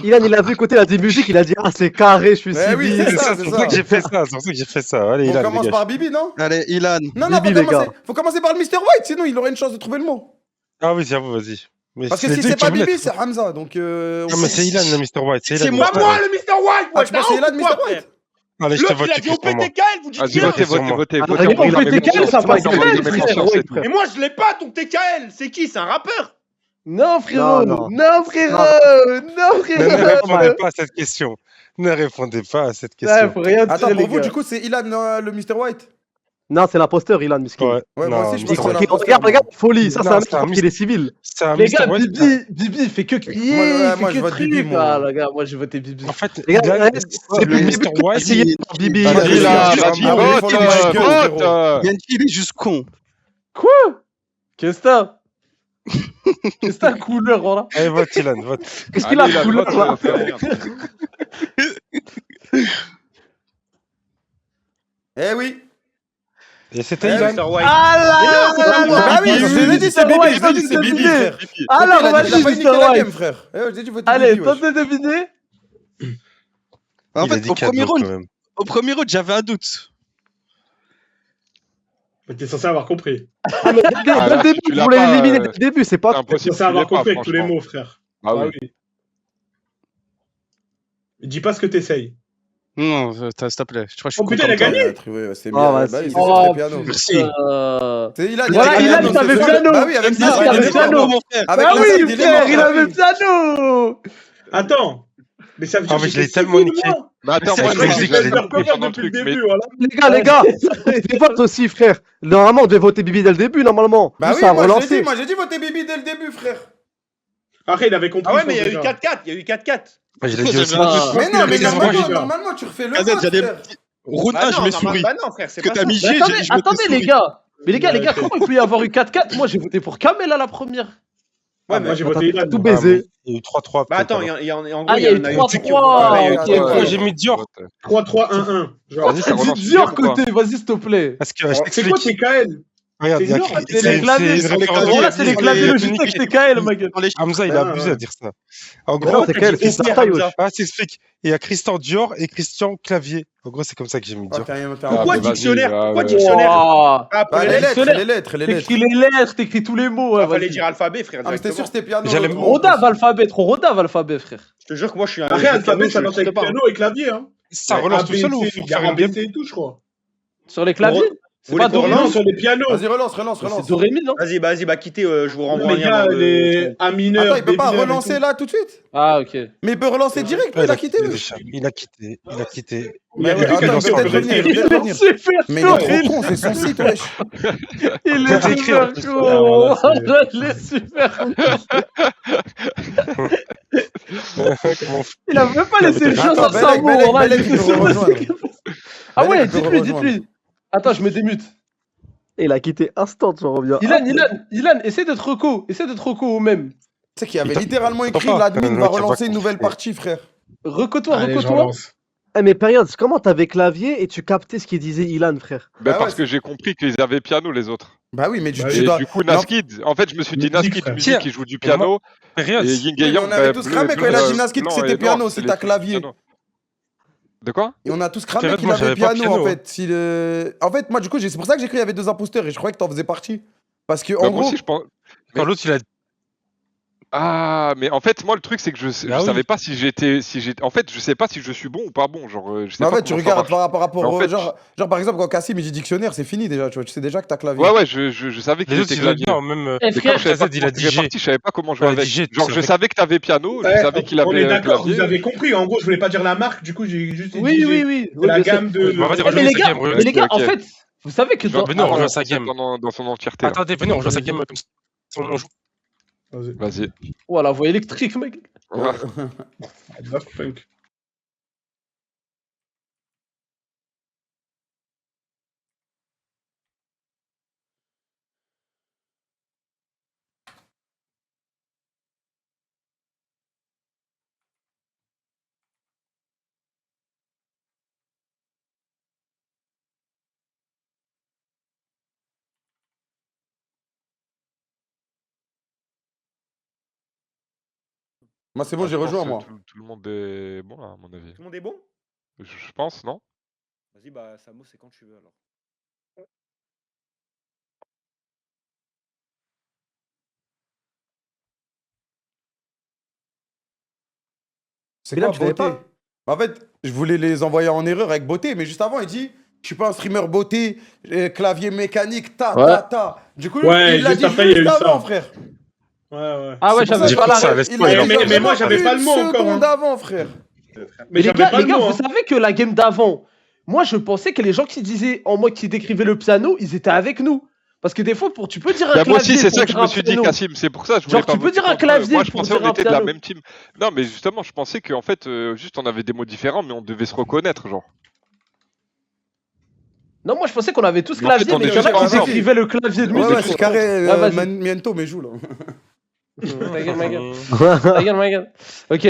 il a vu côté la musique, il a dit, ah, c'est carré, je suis Ouais, oui, civil. c'est ça, C'est pour ça que j'ai fait ça. C'est pour ça que j'ai fait ça. Allez, On Ilan, commence dégage. par Bibi, non? Allez, Ilan. Non, Bibi, les gars. faut commencer par le Mr. White, sinon il aurait une chance de trouver le mot. Ah oui, j'avoue, vas-y. Mais Parce que les si deux c'est qui pas voulaient Bibi, être- c'est Hamza, donc Non, mais c'est Ilan, le Mr. White. C'est C'est Ilan. moi, le Mr. Moi, White. le Mr. White, Ah, tu penses que c'est là de Mr. White? Allez, je te L'autre, vote, il a tu dit cries pour moi. OPTK, vous dites Vas-y, rien. votez. Ah, mais mais on fait mais TKL, ça passe bien, frère. Mais moi, je l'ai pas, ton TKL. C'est qui? C'est un rappeur. Non, frérot. Non, Non, frérot. Non, Ne frérot. répondez pas à cette question. Ne répondez pas à cette Ouais, question. faut rien Attends, dire, les pour vous, gars. du coup, c'est Ilan le Mr. White? Non, c'est l'imposteur, Ilan, Miskin. Ouais, Ouais, moi aussi, je Il pense croit que qu'il c'est l'imposteur. regarde, folie. Ça, Non, c'est un mec c'est qui un croit qu'il est civil. C'est un Les Mr. gars, White. Bibi, il fait que crier, Moi, il moi, fait je que vote Bibi, truc. moi. Ah, les gars, moi, j'ai voté Bibi. En fait, Les gars, Ilan, ouais, c'est le Mr. White. essayez de Bibi. Vas-y, Vas-y, là, là, vas-y, vas-y, vote, vote, frérot. vote. Il y a une fille juste con. Qu'est-ce que t'as? Qu'est-ce que t'as, couleur, voilà? Allez, vote, Ilan, vote. Qu'est-ce qu'il a, Allez, Ilan, couleur, vote, là? frérot. Eh oui. Et c'était Eh, Ilan. Mr. White. Ah là Bah oui, je l'ai dit, c'est Bibi, White, je l'ai dit, c'est vas-y, Bibi, vas-y. frère. Alors, Il a vas-y, failli niquer Mr. la White. game, frère. Eh, j'ai dit voter Allez, Bibi, wesh. tentez de deviner. En Il a fait, dit au cadeau, premier quand round, même. j'avais un doute. Mais t'es censé avoir compris. Ah, mais dès Ah, le là, début, tu vous l'as voulez pas, l'éliminer dès le début, c'est C'est pas. T'es impossible. censé avoir tu l'aies compris pas, avec tous les franchement. mots, frère. Ah oui. Dis pas ce que t'essayes. Non, s'il te plaît. Je crois que je suis Oh putain, il a content. gagné. Ouais, c'est Ah, bien. ouais, Bah oui, c'est- c'est Oh, sur le piano. Merci. C'est Ilan, Voilà, il a Ilan, gagné, il avait c'est piano. sûr. Bah oui, avec Ilan, ça, il il avait est piano. mort. mon frère. Avec Ah la oui, scène, il est frère, mort, il bah avait oui. le piano. Attends. Mais ça veut dire Ah, mais que je l'ai j'étais tellement civil, niqué. moi. Mais attends, C'est moi, vrai que je j'ai l'ai dit coupé Cover pendant le depuis le truc, mais début, voilà. Les gars, des votes aussi, frère. Normalement, on devait voter Bibi dès le début, normalement. Bah Nous, oui, ça a moi, je l'ai relancé. dit, moi, j'ai dit voter Bibi dès le début, frère. Après, il avait compris. Ah ouais, je mais il y a pense, eu déjà. 4-4. Il y a eu 4-4. Moi, je l'ai dit aussi. Ah. Mais non, mais raison, normalement, déjà. normalement, tu refais le Kazan, vote, j'allais- frère. Round Bah 1, non, je mets non, souris. bah non, frère, c'est Que pas t'as ça. mis Mais G, attendez, je mettais attendez, les souris. gars. Mais les gars, comment il peut y avoir eu 4-4? Moi, j'ai voté pour Kamel à la première. Ouais, moi j'ai voté Ilan. Tout moi. baisé. Il y a eu 3-3. Bah peut-être, attends, alors. en gros, Ah, il y a eu en 3-3. Ouais, il y a eu Ok, 3-3. Pourquoi j'ai mis Dior? 3-3-1-1. Genre. Vas-y, ça relance Dior bien, quoi. côté, vas-y, s'il te plaît. Parce que je C'est t'explique. quoi TKL? Regarde, il y a dur, écrit- c'est les claviers, c'est une les référence claviers. Là, c'est les claviers Logitech TKL, ma gueule. Hamza, il a abusé à dire ça. En Mais non, gros, t'es quel fils Hamza. d'Artaï, wesh. ah, t'expliques. Il y a Christian Dior et Christian Clavier. En gros, c'est comme ça que j'ai mis Ah, Dior. Pourquoi mais vas-y, dictionnaire Pourquoi ouais. dictionnaire Ouah. Ah, pour Bah, les les lettres. lettres, les lettres, les lettres. T'écris les lettres, t'écris tous les mots. Ouais, Il fallait vas-y. dire alphabet, frère. Ah, mais t'es sûr directement. que c'était piano J'allais l'autre me- mot, Rodave alphabet, trop rodave alphabet, frère. Je te jure que moi, je suis un. Après, piano, alphabet, je ça le lance avec ferais pas. piano et clavier. Hein. Ça relance tout seul ou ABC, faut il y a faire une gamme? ABC et tout, je crois. Sur les claviers C'est Vous pas voulez qu'on Dorémy Non, sur les pianos. Vas-y, relance. C'est Dorémy, non Vas-y, bah quittez, je vous renvoie un Les lien. gars, dans le- les A mineur, Attends, il peut B pas mineur et relancer tout. là tout de suite. Ah, ok. Mais il peut relancer direct, Ouais, il a quitté. wesh. Il a quitté. Il a quitté. Il y a Ouais, quelqu'un qui attends, a il peut lancé peut-être un revenir, il brevet. peut peut-être revenir. Super Mais il est trop con, c'est son site, wesh. Il T'as est écrit, en super plus. chaud. Ah, voilà, Il est super chaud. Comment- Il a même pas laissé le choix Attends, sur sa Belek, mot. Belek, il peut rejoindre. Ah ouais, Belek peut dites-lui, rejoindre. dites-lui. Attends, je me démute. Et il a quitté instant, j'en reviens. Ilan, essaie d'être reco au même. Tu sais qu'il y avait littéralement écrit Attends, l'admin le va mec, il relancer va une nouvelle confier. partie, frère. Reco-toi. Allez, je relance. Eh, mais période, comment t'avais clavier et tu captais ce qu'il disait Ilan, frère? Bah, Bah parce ouais, que j'ai compris qu'ils avaient piano les autres. Bah oui, mais Bah tu Et dois. du coup, Naskid, en fait, je me suis dit Musique, Naskid, frère. musique, Tiens, qui joue du piano. Période. Et Ying Oui, et mais Yang, on avait bah, tous bleu, cramé quand bleu, il a dit euh, Naskid que blanc c'était et piano, noir, si c'est t'as les clavier. pianos. De quoi? Et on a tous cramé Période, qu'il moi, avait j'avais pas piano, en piano, fait. En fait, moi, du coup, c'est pour ça que j'ai cru qu'il y avait deux imposteurs et je croyais que t'en faisais partie. Parce que, Bah, en moi gros. aussi, je pense. Quand l'autre, il a Ah, mais en fait, moi, le truc, c'est que je Ah oui. savais pas si j'étais. En fait, je sais pas si je suis bon ou pas bon. Genre, je sais Mais en pas fait, tu comment ça regardes marche. par rapport Mais en au. fait, Genre, par exemple, quand Cassim il dit dictionnaire, c'est fini déjà, tu vois. Tu sais déjà que t'as clavier. Ouais, ouais, je savais qu'il les autres, était ils l'ont clavier. dit, hein, même. Eh, Mais frère, comme je savais pas Shazad, il a comment dit c'était G. parti, je savais pas comment jouer Ouais, avec. dit G, Genre, c'est je vrai. savais que t'avais piano, je Ouais, savais qu'il on est avait un d'accord, clavier. vous avez compris. En gros, je voulais pas dire la marque, du coup, j'ai juste dit. Oui, oui, oui. C'est la bien sûr. gamme de. On va dire Eh, mais les gars, game, ouais. mais les gars, Ok, en ok. fait, vous savez que Je vais dans. venez, on prendre rejoue le sa game. concept dans son entièreté. là. Attendez, venez, on joue à sa game comme ça. On joue. Vas-y. Vas-y. Oh, la voix électrique, mec. Ouais. Daft Punk. Moi, c'est bon, Ah, j'ai je pense rejoint, que moi. Tout le monde est bon, là, à mon avis. Tout le monde est bon? Je pense, non? Vas-y, bah, Samo, c'est quand tu veux alors. C'est Mais là, quoi, tu savais beauté? En fait, je voulais les envoyer en erreur avec beauté, mais juste avant, il dit je suis pas un streamer beauté, clavier mécanique, ta. Du coup, Ouais, il l'a juste dit après, il y a juste eu ça. avant, frère. Ouais, ouais. Ah ouais, C'est pour j'avais ça pas que la ça, ref. laisse Il pas, a il en dit fait. Mais moi, j'avais pas le mot une encore, seconde hein. avant, frère. Mais les j'avais gars, pas le mot. vous savez que la game d'avant, moi je pensais que les gens qui disaient en mode qui décrivaient le piano, ils étaient avec nous. Parce que des fois, tu peux dire un Bah, clavier. moi aussi, c'est pour ça que je dire me un suis dit, piano. Cassim. C'est pour ça que je voulais Genre, pas tu peux voter dire un contre eux. clavier Moi, je pour pensais dire qu'on un était de la piano. même team. Non, mais justement, je pensais qu'en fait, juste on avait des mots différents, mais on devait se reconnaître, genre. Non, moi je pensais qu'on avait tous Mais en fait, clavier, on mais est il y en juste a qui ensemble. décrivaient le clavier de Ouais, musique. ouais, c'est carré. Ouais, vas-y. Miento, mais joue là. Ma gueule, ma gueule. Ma gueule. Ok.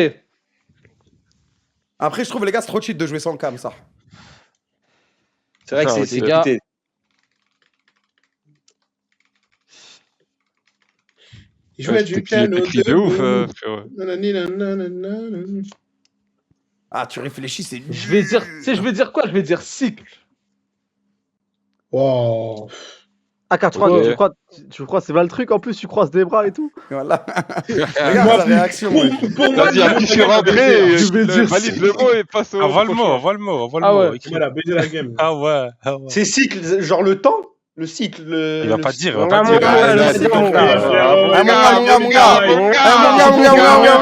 Après, je trouve, les gars, c'est trop cheat de jouer sans cam, ça. C'est vrai que Ah, c'est ok. Les gars. quitté. Il jouait C'était du piano. maîtrisé de ouf, frérot. Ah, tu réfléchis, c'est. Je vais dire, tu sais, je vais dire quoi? Je vais dire cycle. Wow. AK3, Ouais. tu crois que c'est mal le truc en plus, tu croises des bras et tout. Voilà. Regarde Moi, sa réaction. ouais. Pour moi, Vas-y, appuie sur André, Je vais dire valide le mot et passe au. Envoie le prochain. mot, envoie le mot, envoie le Ah mot. ouais. écris. Voilà, baiser la game. Ah ouais, ah ouais. C'est cycle, genre le temps? Le cycle. Il va pas dire, il va Ah, pas mon dire. gars, Ah, là, c'est c'est bon, mon gars. gars. Ah, mon gars, mon gars, mon gars. Mon gars, Ah, mon gars, mon gars, mon gars,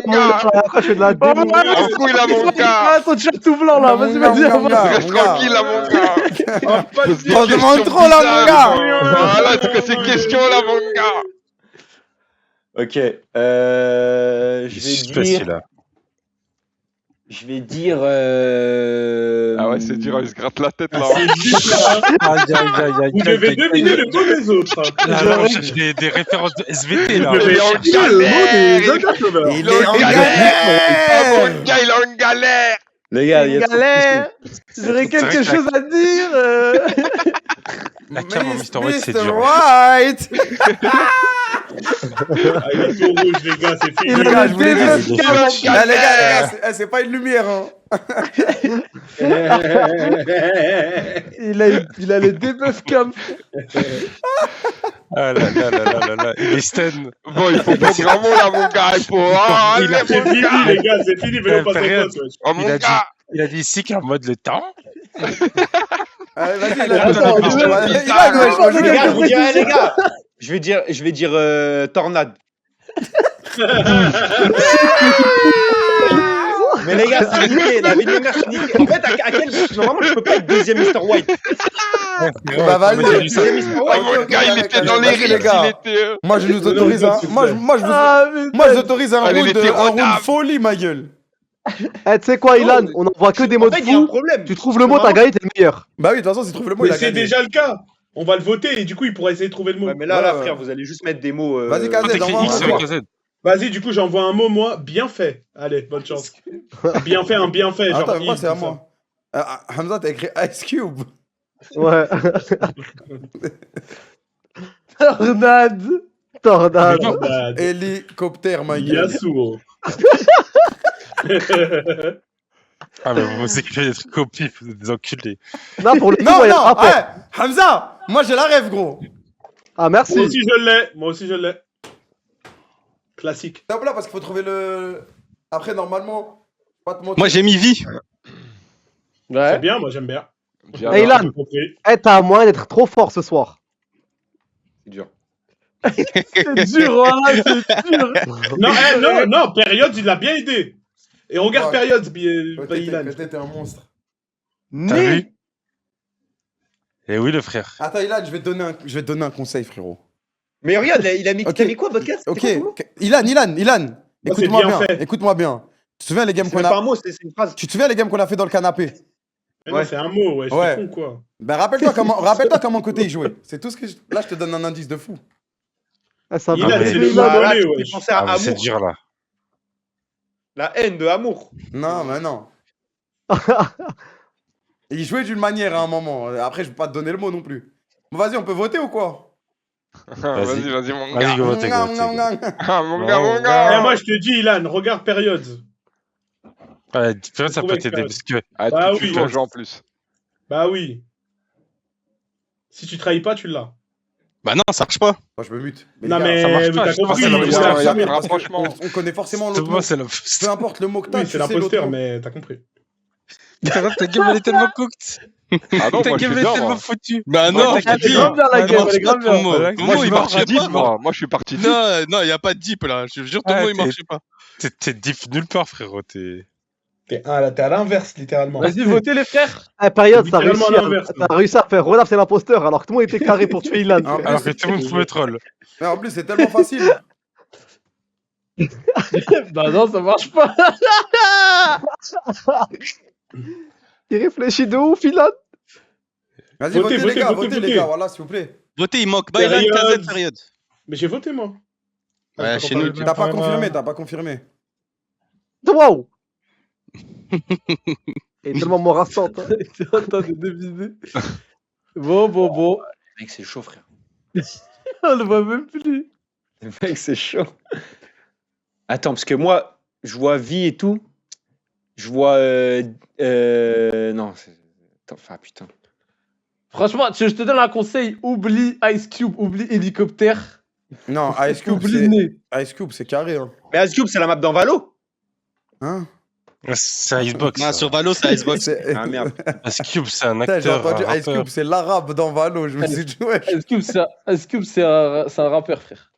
mon gars. Après, je fais de la démo. En couille là, mon gars. Ah, ton t-shirt tout blanc là, vas-y, Mon gars, vas-y, mon gars. avance. Reste tranquille là, mon gars. Ah, pas de On demande trop là, mon gars. Voilà, est-ce que c'est question là, mon gars? Ok. Je vais Suspect, dire. celui-là. Je vais dire. Ah ouais, c'est dur, il se gratte la tête là. C'est juste là. Aïe, aïe, aïe, aïe. Vous devez deviner le nom des autres. hein. Là, là, on cherche des références de SVT là. Vous devez Il est en chercher le nom des galère. Undercover. Il est en Ah, galère. mon gars, il est en galère. Les gars, il y a trop de galère. J'aurais quelque chose à dire. La cam en Mr. White, c'est Mr. dur. White. Ah, il est tout rouge, les gars, c'est fini. Les gars, je vous l'ai développe dit. cam. Les gars, c'est pas une lumière, hein. Il a le debuff cam. Ah là là là là là là. Il est stun. Bon, il faut programmer là, mon gars. Il faut. Ah, Il a C'est fini, les gars, c'est fini. Venez pas période. son pote, wesh. Oh, mon Il a dit, gars. il a dit ici qu'en mode le temps. Allez, vas-y, Attends, Ilan, attends, wesh, attends, wesh, attends, Ilan, wesh, attends, wesh, Les gars, je vous wesh. dirais, les gars. Je vais dire tornade. Mais les gars, c'est niqué. La vie de mon gars, c'est niqué. En fait, à quel. Normalement, je peux pas être deuxième Mr. White. Bah, vas-y. Deuxième Mr. Oh, White. mon gars, il était dans les Vas-y, les risques. gars. Il était. Moi, je nous autorise un. Moi, je vous. Ah, Moi, je vous autorise un Allez, round les terrodables. folie, ma gueule. Eh, tu sais quoi, Ilan, on envoie que des En modes fait, il y a un fous. problème. Tu trouves le mot, t'as gagné, t'es le meilleur. Bah oui, de toute façon, s'il trouve le mot, il Mais a c'est gagné. déjà le cas. On va le voter et du coup, il pourra essayer de trouver le mot. Ouais, mais là, Ouais. frère, vous allez juste mettre des mots. Vas-y, Kazé, T'écris envoie X un mot. avec un Z. Vas-y, du coup, j'envoie un mot, moi. Bien fait. Allez, bonne chance. Bien fait, un bien fait. Genre Attends, moi, Yves, c'est à tout moi. Hamza, t'as écrit Ice Cube. Ouais. Tornade. Tornade. ça. Bah, Hélicoptère, ma gueule. Yasuo. Ah, mais vous écrivez des trucs au pif, vous êtes des enculés. Non, pour le coup, Non, il y a non, un rapport. ouais, Hamza, moi j'ai la rêve, gros. Ah, merci. Moi aussi, je l'ai. Moi aussi, je l'ai. Classique. Stop là, parce qu'il faut trouver le. Après, normalement, pas te mentir. Moi, j'ai mis vie. C'est Ouais. bien, moi, j'aime bien. Bien, Hey, Ilan, J'ai compris. eh, t'as moyen d'être trop fort ce soir. C'est dur. C'est dur, voilà, c'est dur. Non, non, Période, il l'a bien aidé. Et regarde Ouais. Période, Peut-être Ilan. t'es un monstre. T'as vu? Eh oui, le frère. Attends, Ilan, je vais te donner un conseil, frérot. Mais regarde, il a mis, Ok. t'as mis quoi, podcast? Ok, C'est quoi, Ilan, Moi, c'est écoute-moi bien bien, fait. écoute-moi bien. Tu te souviens les games c'est qu'on même pas a. un mot, c'est une phrase. Tu te souviens les games qu'on a fait dans le canapé? Mais non, c'est un mot, ouais. Ouais. Je suis con, quoi. Ben rappelle-toi comment côté il jouait. C'est tout ce que là je te donne un indice de fou. Ah, c'est un peu Ilan, mais- c'est plus le bizarre. mot Là, monnaie, tu ouais. fais penser à Ah, mais c'est amour. dur là. La haine de amour. Non, mais non. Il jouait d'une manière à un moment. Après, je vais pas te donner le mot non plus. Bon, vas-y, on peut voter ou quoi? Vas-y, vas-y, mon gars. Vas-y, go, votez, Nga, go, nga, votez. nga. Ah, mon gars, mon Eh, gars. moi, je te dis, Ilan, regarde Période. Ouais, période, ça peut Trouver t'aider le parce que. Ah, Bah tu oui. changes en plus. Bah oui. Si tu trahis pas, tu l'as. Bah non, ça marche pas. Moi, je me mute. Non, les gars, mais ça marche pas, t'as je pense compris. que c'est la il meilleure a- manière. jamais, un parce que rapprochement. on connaît forcément l'autre Moi, mot. c'est la. Peu importe le mot que t'as, Oui, tu c'est sais l'autre l'imposteur, mot. mais t'as compris. Ta game, elle est tellement cooked. Ah non, Ta moi, je game, suis elle est bien, tellement moi. foutue. Bah Non, non, t'as je te dit. dis. grave bien, la Ah, game, marche elle est pas, grave ton bien. mot. Voilà. Ton Moi, mot, je il suis parti marchait deep, pas. moi. Moi, je suis parti deep. Non, non, y a pas de deep là. Je te jure, ton Ah, mot, il t'es- marchait pas. T'es deep nulle part, frérot. T'es. T'es à l'inverse, littéralement. Vas-y, votez les frères. Eh, période, Littéralement à l'inverse, t'as réussi à faire Rodaf, c'est l'imposteur, alors que tout le monde était carré pour tuer Ilan. En plus, Alors que tout le monde trouvait troll. mais en plus, c'est tellement facile. Bah non, ça marche pas. Il réfléchit de ouf, Ilan. Vas-y, Votez, votez, les gars, votez, votez, les votez. gars, voilà, s'il vous plaît. Votez, il manque Byron, Période. KZ, période. Mais j'ai voté, moi. Ouais, chez nous. T'as pas confirmé, t'as pas confirmé. Waouh. Il est tellement morassante. Hein. T'es en train de deviner. Bon. Mec, c'est chaud, frère. On le voit même plus. Mec, c'est chaud. Attends, parce que moi, je vois vie et tout. Je vois. Non. Enfin, putain. Franchement, je te donne un conseil. Oublie Ice Cube, oublie hélicoptère. Non, Ice Cube, Oublie Nez. Ice Cube, c'est carré. Hein. Mais Ice Cube, c'est la map dans Valo. Hein? C'est un Xbox. Ah, sur Valo, c'est Icebox. C'est- Ah merde. Ice Cube, c'est un Putain, j'ai acteur. entendu un Ice rappeur. Cube, c'est l'arabe dans Valo. Je me suis dit, ouais. Ice Cube, c'est un rappeur, frère.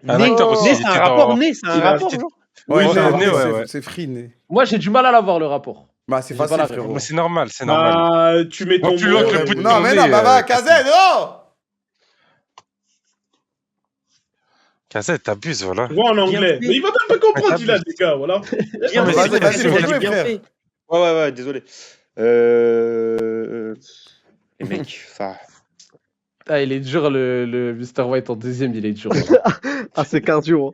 Un Né, acteur aussi. Né, il c'est était un dans- rapport, Né, c'est un il a- rapport. il- genre. Ouais, Ouais, Né, Né, Né, ouais, c'est- ouais. c'est free, Né. Moi, j'ai du mal à l'avoir, le rapport. Bah, c'est J'ai pas facile, la frérot. Mais c'est normal, c'est normal. Ah, tu mets ton Plus loin que le mot. bout de Non, mais non, tournée, bah, va, Kazé, non! Kazet, t'abuses, voilà. Vois en anglais. fait. Mais il va même pas comprendre, Mais Ilan, les gars, voilà. Bien Mais fait, vas-y, bien vas-y, fait, faut bien jouer, fait. frère. Ouais, désolé. Les mecs, ça. Ah, il est dur, le Mr. White en deuxième, il est dur. Ah, c'est cardio.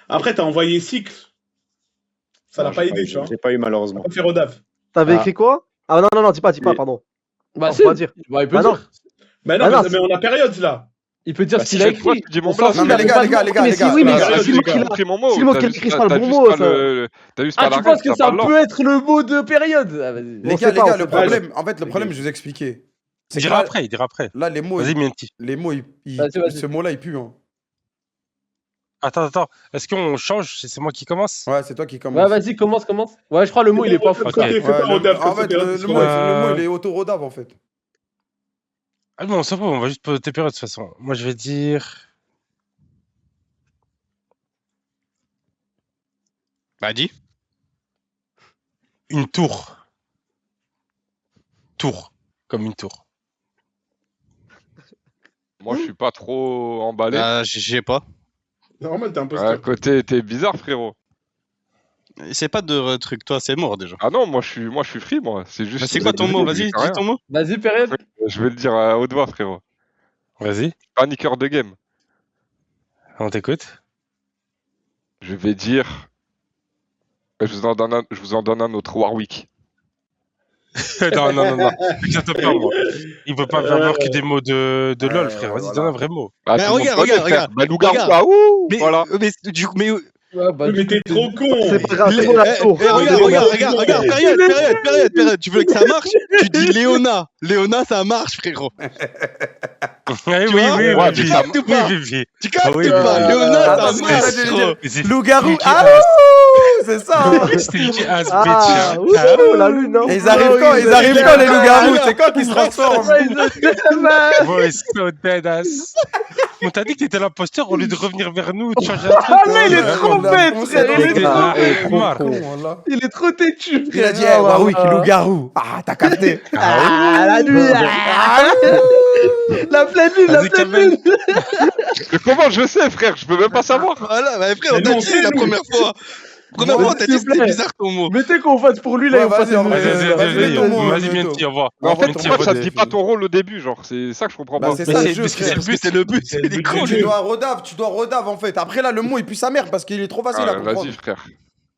Après, t'as envoyé Cycle. Ça l'a Non, pas j'ai aidé, tu vois. J'ai pas eu malheureusement. Pas fait Rodaf. T'avais Ah. écrit quoi? Ah non, dis pas, Mais- pardon. Bah, On si. va dire. Bah, il peut Ah non. dire. Mais non, Ah non, mais on a période là. Il peut dire Bah, ce si qu'il a chaque fois, écrit. tu dis mon On s'en blaze. fout, Non, mais il les avait gars, pas les de gars, mots. les gars, Mais les si, gars. oui, mais Voilà, c'est les le mot gars. qu'il a. Pris mon mot. C'est le mot t'as qui a juste écrit, pas- c'est pas le t'as bon juste mot, pas ça. T'as juste Ah, pas la tu penses ref, que t'as ça pas l'ordre. peut être le mot de période? Ah, vas-y. Les On gars, sait pas, on le sait pas. problème, en fait, le problème, je vais vous expliquer. C'est Il que dira là, après, il dira après. là, les mots, Vas-y, Mienti. les mots, Vas-y. ce mot-là, il pue. Hein. Attends. Est-ce qu'on change? C'est moi qui commence? Ouais, c'est toi qui Ouais, commence. vas-y, commence. Ouais, je crois le mot, il est pas fou. Ok. ça. Fais pas Ouais, Rodaf, en comme fait, ça, période, le c'est mot, pas- le mot, il est auto-rodave, en fait. Ah non, on s'en fout, on va juste poser tes périodes de toute façon. Moi, je vais dire. Bah, dis. Une tour. Tour. Comme une tour. Moi, je suis pas trop emballé. J'ai pas. Normal, t'es un À imposteur. côté, t'es bizarre, frérot. C'est pas de truc, toi, c'est mort déjà. Ah non, moi, je suis free, moi. C'est juste. Bah, c'est quoi ton mot? Vas-y, dis ton mot. Vas-y, période. Je vais le dire à haute voix, frérot. Vas-y, Paniqueur de game. on t'écoute. Je vais dire. Je vous en donne un autre. Warwick. non. Inquiète pas, moi. Il peut pas avoir que des mots de LOL, Ouais, frère. ouais, Vas-y, voilà. donne un vrai mot. Ah, Mais tout le monde regarde, connaît, frère. regarde. Bah, loup-garou, Regarde. là, ouh Mais, voilà. mais Ouais, bah, Mais t'es trop con. C'est pas grave, Les- c'est bon, la tour. regarde, période. Tu veux que ça marche? Tu dis Léona. Léona, ça marche, frérot. Oui, Tu vois Ouais, tu mais captes ou pas? oui. Tu captes oui, ou pas? oui. Léona, ça Attends, marche, c'est- frérot. Loup-garou, Mickey ah Mouse. ouh, c'est ça. Hein. Stinky ass Ah, bitch. ouh, la lune, non? Et ils arrivent quand? Ils arrivent quand, les loups-garous? C'est quand qu'ils se transforment? Voice so dead ass. On t'a dit que t'étais l'imposteur au lieu de revenir vers nous, de changer un truc. Ah, mais il est Ouais, trop on a- bête, on frère. s'est Il est dit, trop ah, bête. trop con, voilà. Il est trop têtu, Il a dit, frère. Warwick, loup-garou. Ah, t'as capté. Ah, la nuit. La pleine lune, la Vas-y, pleine Kamel. lune. Mais comment je sais, frère? Je peux même pas savoir. Voilà, bah frère, on Mais t'a non, dit c'est la nous. première fois. Première Bon, fois, on t'a s'il dit vous que c'était plaît. bizarre ton mot. Mettez qu'on fasse pour lui, là, Ouais, et on passe vas-y, au on mot. va- vas-y, ton mot, Vas-y, Mento. Mienti, au revoir. Mais en fait, Mienti, pourquoi ça te vas-y. dit pas ton rôle au début, genre? C'est ça que je comprends Bah, pas. c'est Mais ça le c'est jeu, parce que frère. Parce que c'est le but, C'est il est le con, but. lui. Tu dois rodave en fait. Après là, le mot il pue sa mère parce qu'il est trop facile à Ah, comprendre. vas-y, frère.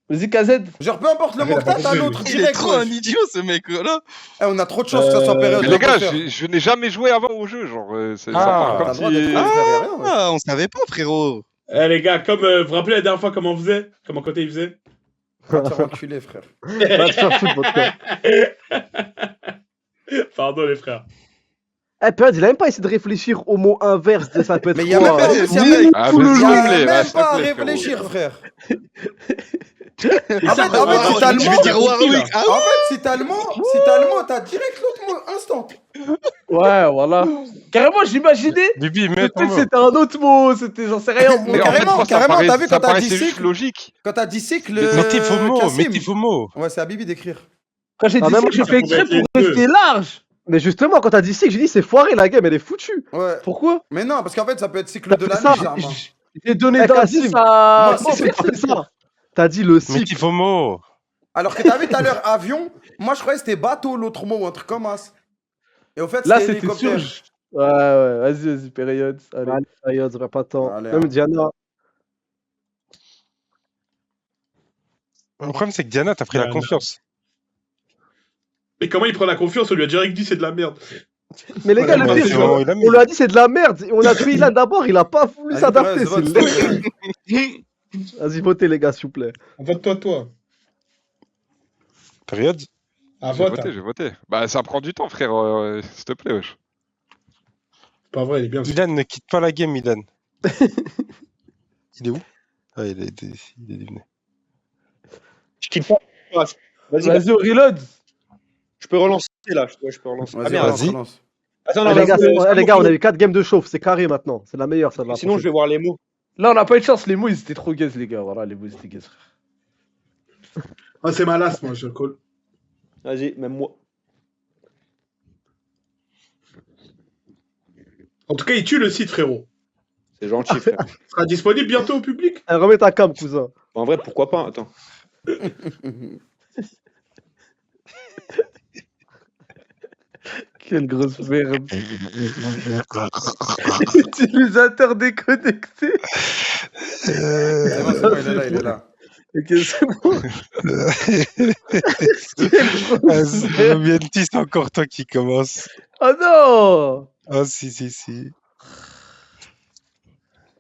Vas-y, KZ. Genre peu importe le mot que t'as l'autre Il est direct. trop un wesh. idiot, ce mec-là. Eh, on a trop de chance que ça soit période Mais les gars, d'imposteur. je n'ai jamais joué avant au jeu, genre. Ça Ah, part T'as comme le droit d'être si. frère, y'a rien, wesh. Ah, on savait pas, frérot. Eh les gars, comme vous vous rappelez la dernière fois comment on faisait? Comment côté il faisait? Va te faire enculer, frère. Va te faire foutre, votre cœur. Pardon les frères. Eh, période, il a même pas essayé de réfléchir au mot inverse de ça peut être Mais y a quoi, même pas hein. y a même- Ah, y a vas-y, s'il te plaît, même s'il te pas à plaît, frérot. réfléchir, frère. Et En ça, fait, si t'as le Je mot, vais dire Warwick. Ah en fait, si t'as le mot, t'as direct l'autre mot instant. Ouais, voilà. Carrément, j'imaginais Bibi, que mets ton peut-être mot. c'était un autre mot. C'était, j'en sais rien. Mais Mais en fait, carrément, moi, ça carrément, paraît- t'as vu ça quand t'as dit paraissait juste cycle logique. Quand t'as dit cycle. Mettez vos mots, Kassim. mettez vos mots. Ouais, c'est à Bibi d'écrire. Quand j'ai Ah, dit même ça, moi, j'ai ça fait pouvait exprès être les pour deux. rester large. Mais justement, quand t'as dit cycle, j'ai dit c'est foiré la game, elle est foutue. Ouais. Pourquoi? Mais non, parce qu'en fait, ça peut être cycle T'as de fait la ça, nuit, Zarma. J'ai donné Eh, d'indices Kassim. à. Moi, C'est ça. T'as dit le cycle. Mettez vos mots. Alors que t'as vu tout à l'heure avion, moi je croyais que c'était bateau l'autre mot ou un truc comme ça. Et au fait, Là, c'était c'était sûr. hélicoptère. Ouais, vas-y, période. Allez. Allez, période, ça va pas de temps. Allez, Même hein. Diana. Le problème, c'est que Diana, t'as pris la Diana. confiance. Mais comment il prend la confiance? On lui a direct dit c'est de la merde. Mais les gars, le Ouais, pire, c'est bon, il a mis. on lui a dit c'est de la merde. On a tué Ilan d'abord, il a pas voulu Vas-y, s'adapter. vote, c'est vote, le- Vas-y, votez les gars, s'il vous plaît. Vote-toi, toi. Période. Ah, J'ai vote. voté, j'ai voté. Bah, ça prend du temps, frère, s'il te plaît, wesh. Pas vrai, il est bien. Ilan, ne quitte pas la game, Ilan. Il est où? Ah, il est venu. Je quitte pas. Vas-y, Vas-y, au reload. je peux relancer là. Je peux relancer. Vas-y, Ah merde. relance, vas-y. relance. Attends, Eh, non, les gars, vas-y, les gars, on a eu 4 games de chauffe, c'est carré maintenant. C'est la meilleure, ça va. Sinon, je vais voir les mots. Là, on n'a pas eu de chance. Les mots, ils étaient trop gaze, les gars. Voilà, les mots, ils étaient gaze, frère. Ah, c'est ma lasse, moi, je colle. Vas-y, même moi. En tout cas, il tue le site, frérot. C'est gentil, frère. Il sera disponible bientôt au public. Eh, remets ta cam, cousin. En vrai, pourquoi pas? Attends. Quelle grosse merde. Utilisateur déconnecté. C'est bon, il est là, il est là. Ok, c'est bon. Bienti, c'est encore toi qui commence. Oh non. Oh, si.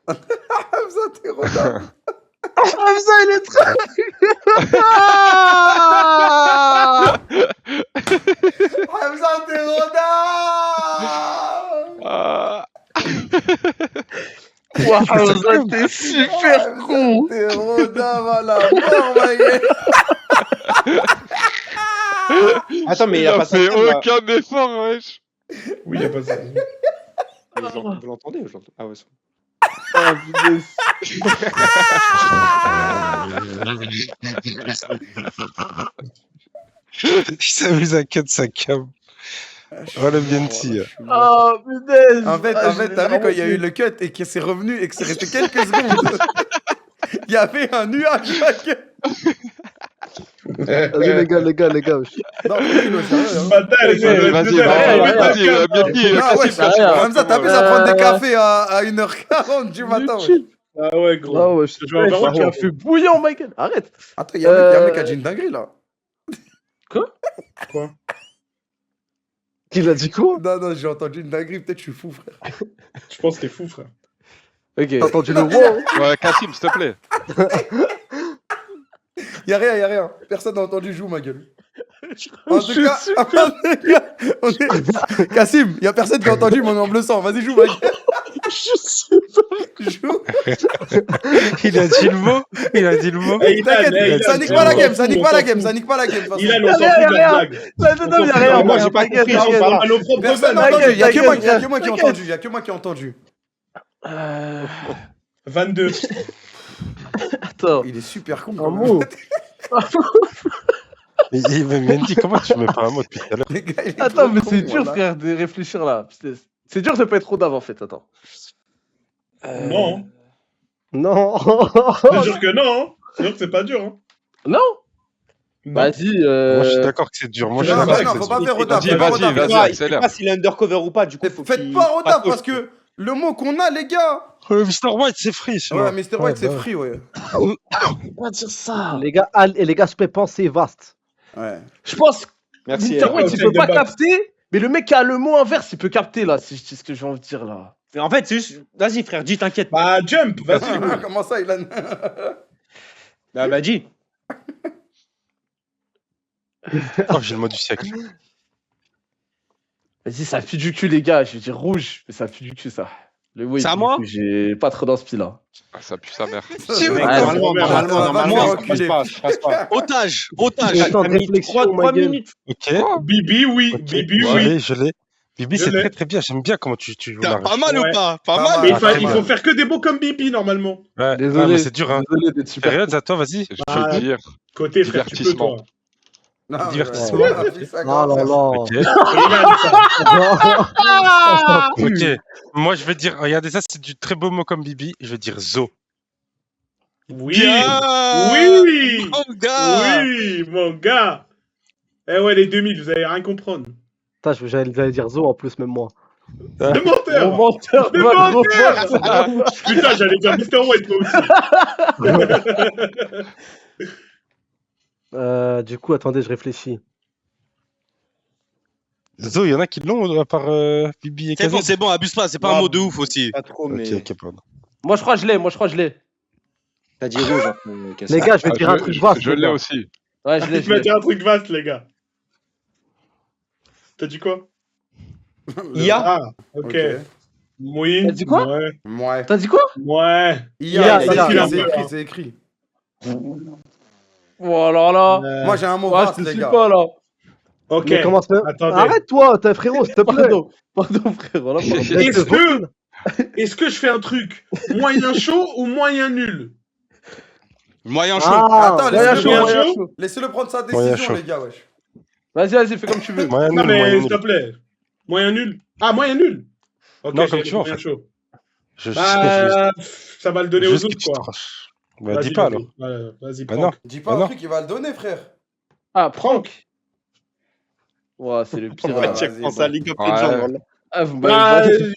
Hamza, t'es rodable. Hamza, il est très... Hamza, t'es rodable. Ouah, Hamza, t'es super con. T'es rodable à la mort, ma gueule. Attends, mais il Il a a pas fait ça. Là. aucun effort, wesh. Oui, y a pas ça. Vous l'entendez ou je l'entends? Ah ouais, c'est bon. Ah, putain. Il s'amuse à cut sa cam. Oh, le Bienti. Oh, putain. En fait, t'as vu quand il y a eu le cut et que c'est revenu et que c'est resté quelques secondes. Il y avait un nuage, ma gueule. Vas-y, les gars. Non, tranquille, ouais, sérieux, hein. Vas-y, Bienti. Ah ouais, Hamza, t'abuses à prendre des cafés à 1h40 du matin. Ouais. Ah ouais, gros. Ah ouais, Je vais en avoir Tu as fait bouillant, Michael. Arrête. Attends, il y a un mec qui a dit une dinguerie là. Quoi? Il a dit quoi? Non, j'ai entendu une dinguerie, peut-être je suis fou, frère. Je pense que t'es fou, frère. Ok. T'as entendu le roi? Ouais, Kassim, s'il te plaît. Y'a rien. Personne n'a entendu joue, ma gueule. En tout cas, Kassim, y'a personne qui a entendu mon nom bleu sang. Vas-y, joue, ma gueule. Je sais pas. Joue. Il a dit le mot. T'inquiète, ça nique pas la game, ça nique pas la game. Il a le temps de la blague. Non, y'a rien. Moi, j'ai pas compris. Personne n'a entendu, y'a que moi qui ai entendu. 22. Attends. Il est super con. Un mot. Il m'a dit comment tu mets pas un mot depuis tout à l'heure. Les gars, il est Attends, trop mais con, c'est dur, voilà. frère, de réfléchir là. C'est dur de pas être rodave en fait. Attends. Non. Non. C'est sûr que non. Hein. C'est sûr que c'est pas dur. Hein. Non. Non. Vas-y. Moi, je suis d'accord que c'est dur. Moi, je suis Non, d'accord non, que faut c'est pas dur. faire rodave. Vas-y, Il sait pas s'il est undercover ou pas, du coup. Faut Faites qu'il- pas rodave parce que le mot qu'on a, les gars. Mr. White, c'est free. sinon. Ouais, Mr. White, c'est bah. free, ouais. Faut pas dire ça. Les gars, s'il vous plaît, pensez vaste. Ouais. Je pense. Merci. Mr. White, il peut pas de base. capter. Mais le mec qui a le mot inverse, il peut capter là. Si je dis ce que j'ai envie de dire là. Mais en fait, c'est juste. Vas-y, frère, dis, t'inquiète. Bah, jump, vas-y. Comment ça, Ilan? Bah, dis. Oh, j'ai le mot du siècle. Vas-y, ça pue du cul, les gars. Je vais dire rouge, mais ça pue du cul, ça. Le mot, il C'est à pue moi du cul. J'ai pas trop d'inspi là. Ah, ça pue sa mère. Normalement, je passe pas. Otage. Temps de réflexion, ma gueule. minutes. Ok. Bibi, oui. Ok. Bibi, Je oui. l'ai, je l'ai. Bibi, Je c'est l'ai. très très bien. J'aime bien comment tu T'as l'arraches. pas mal ou Ouais. pas? Pas Pas mal. mal. Mais Ah, très il faut mal. faire que des mots comme Bibi, normalement. Ouais, Désolé. mais c'est dur, hein. Désolé d'être super. Période, à toi, vas-y. Je peux le dire. Côté frère, tu peux, Divertissement. toi. Non, Divertissement. ouais, on a fait ça Oh grave, là frère. là. Ok. Regarde ça. Ok. Moi, je vais dire, regardez ça, c'est du très beau mot comme Bibi. Je vais dire zo. Oui. Bien. Oui. Mon gars. Oui, mon gars. Eh ouais, les 2000, vous allez rien comprendre. Putain, j'allais dire Zo en plus, même moi. Le menteur. Mon menteur, Le ma gros menteur. Putain, j'allais dire Mr. White, moi aussi. Du coup, attendez, je réfléchis. Zo, il y en a qui l'ont à part Bibi et C'est bon, Kazet. c'est bon, abuse pas, c'est pas un mot de ouf aussi. Pas trop, Ok, mais. ok, pardon. Moi, je crois que je l'ai. T'as dit rouge. Hein, Les gars, je vais Ah, dire un truc vaste. Je les l'ai gars. aussi. Ouais, je l'ai. Tu m'as dit un truc vaste, les gars. T'as dit quoi? IA. Ah, ok. Oui. T'as dit quoi? Ouais. Ouais. T'as dit quoi? Ouais. IA, il a c'est écrit, écrit, c'est écrit. Oh là là. Moi, j'ai un mot Ouais, vaste, je te les suis gars. pas là. Ok. Mais commence même. Attendez. Arrête-toi, t'es frérot, s'il te plaît. Pardon, frère. Voilà, pardon. Est-ce que je fais un truc moyen chaud ou moyen nul? Moyen chaud. Ah, Attends, Moyen laissez-le chaud, moyen moyen chaud. chaud. laissez-le prendre sa Moyen décision, chaud. les gars, wesh. Vas-y, fais comme tu veux. Moyen Non, nul, mais moyen s'il te nul. plaît. Moyen nul. Ah, moyen nul. Ok, Non, comme j'ai tu veux, en moyen fait. chaud. Je Bah, ça va le donner aux juste que autres, tu quoi. tranches. Bah, Vas-y, dis pas vas-y. alors. Ouais, vas-y, Bah prends. non. Dis pas Ah un non. truc, il va le donner, frère. Ah, prank. Ouais, c'est le pire. Ouais, là. vas-y, bon. Ça ligue un peu de Ouais. gens, voilà. Ah, vous Bah, m'avez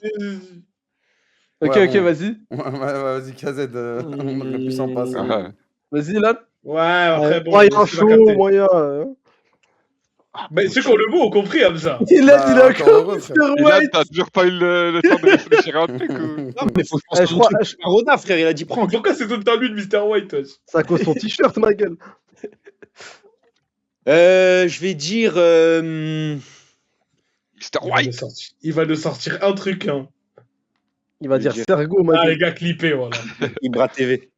Ok, Ouais, ok, bon. vas-y. Ouais, vas-y, KZ, on aurait pu s'en passer. Ouais. Vas-y, là. Ouais, après, bon. Moyen tu vas chaud, capter. moyen. Mais ceux qui ont le mot ont compris, Hamza. Il a dit Bah, la encore heureux, Mr. Et là, White. t'as toujours pas eu le temps de réfléchir à un truc ou... Non, mais faut que je pense Eh, à je un crois- truc super Roda, frère. Il a dit prends. Pourquoi c'est tout le temps lui de Mr. White, wesh? Ça cause son t-shirt, ma gueule. Je vais dire. Mr. White. Il va nous sortir un truc, hein. Il va dire Sergo, ma Ah, gueule. les gars, clippés, voilà. Ibra TV.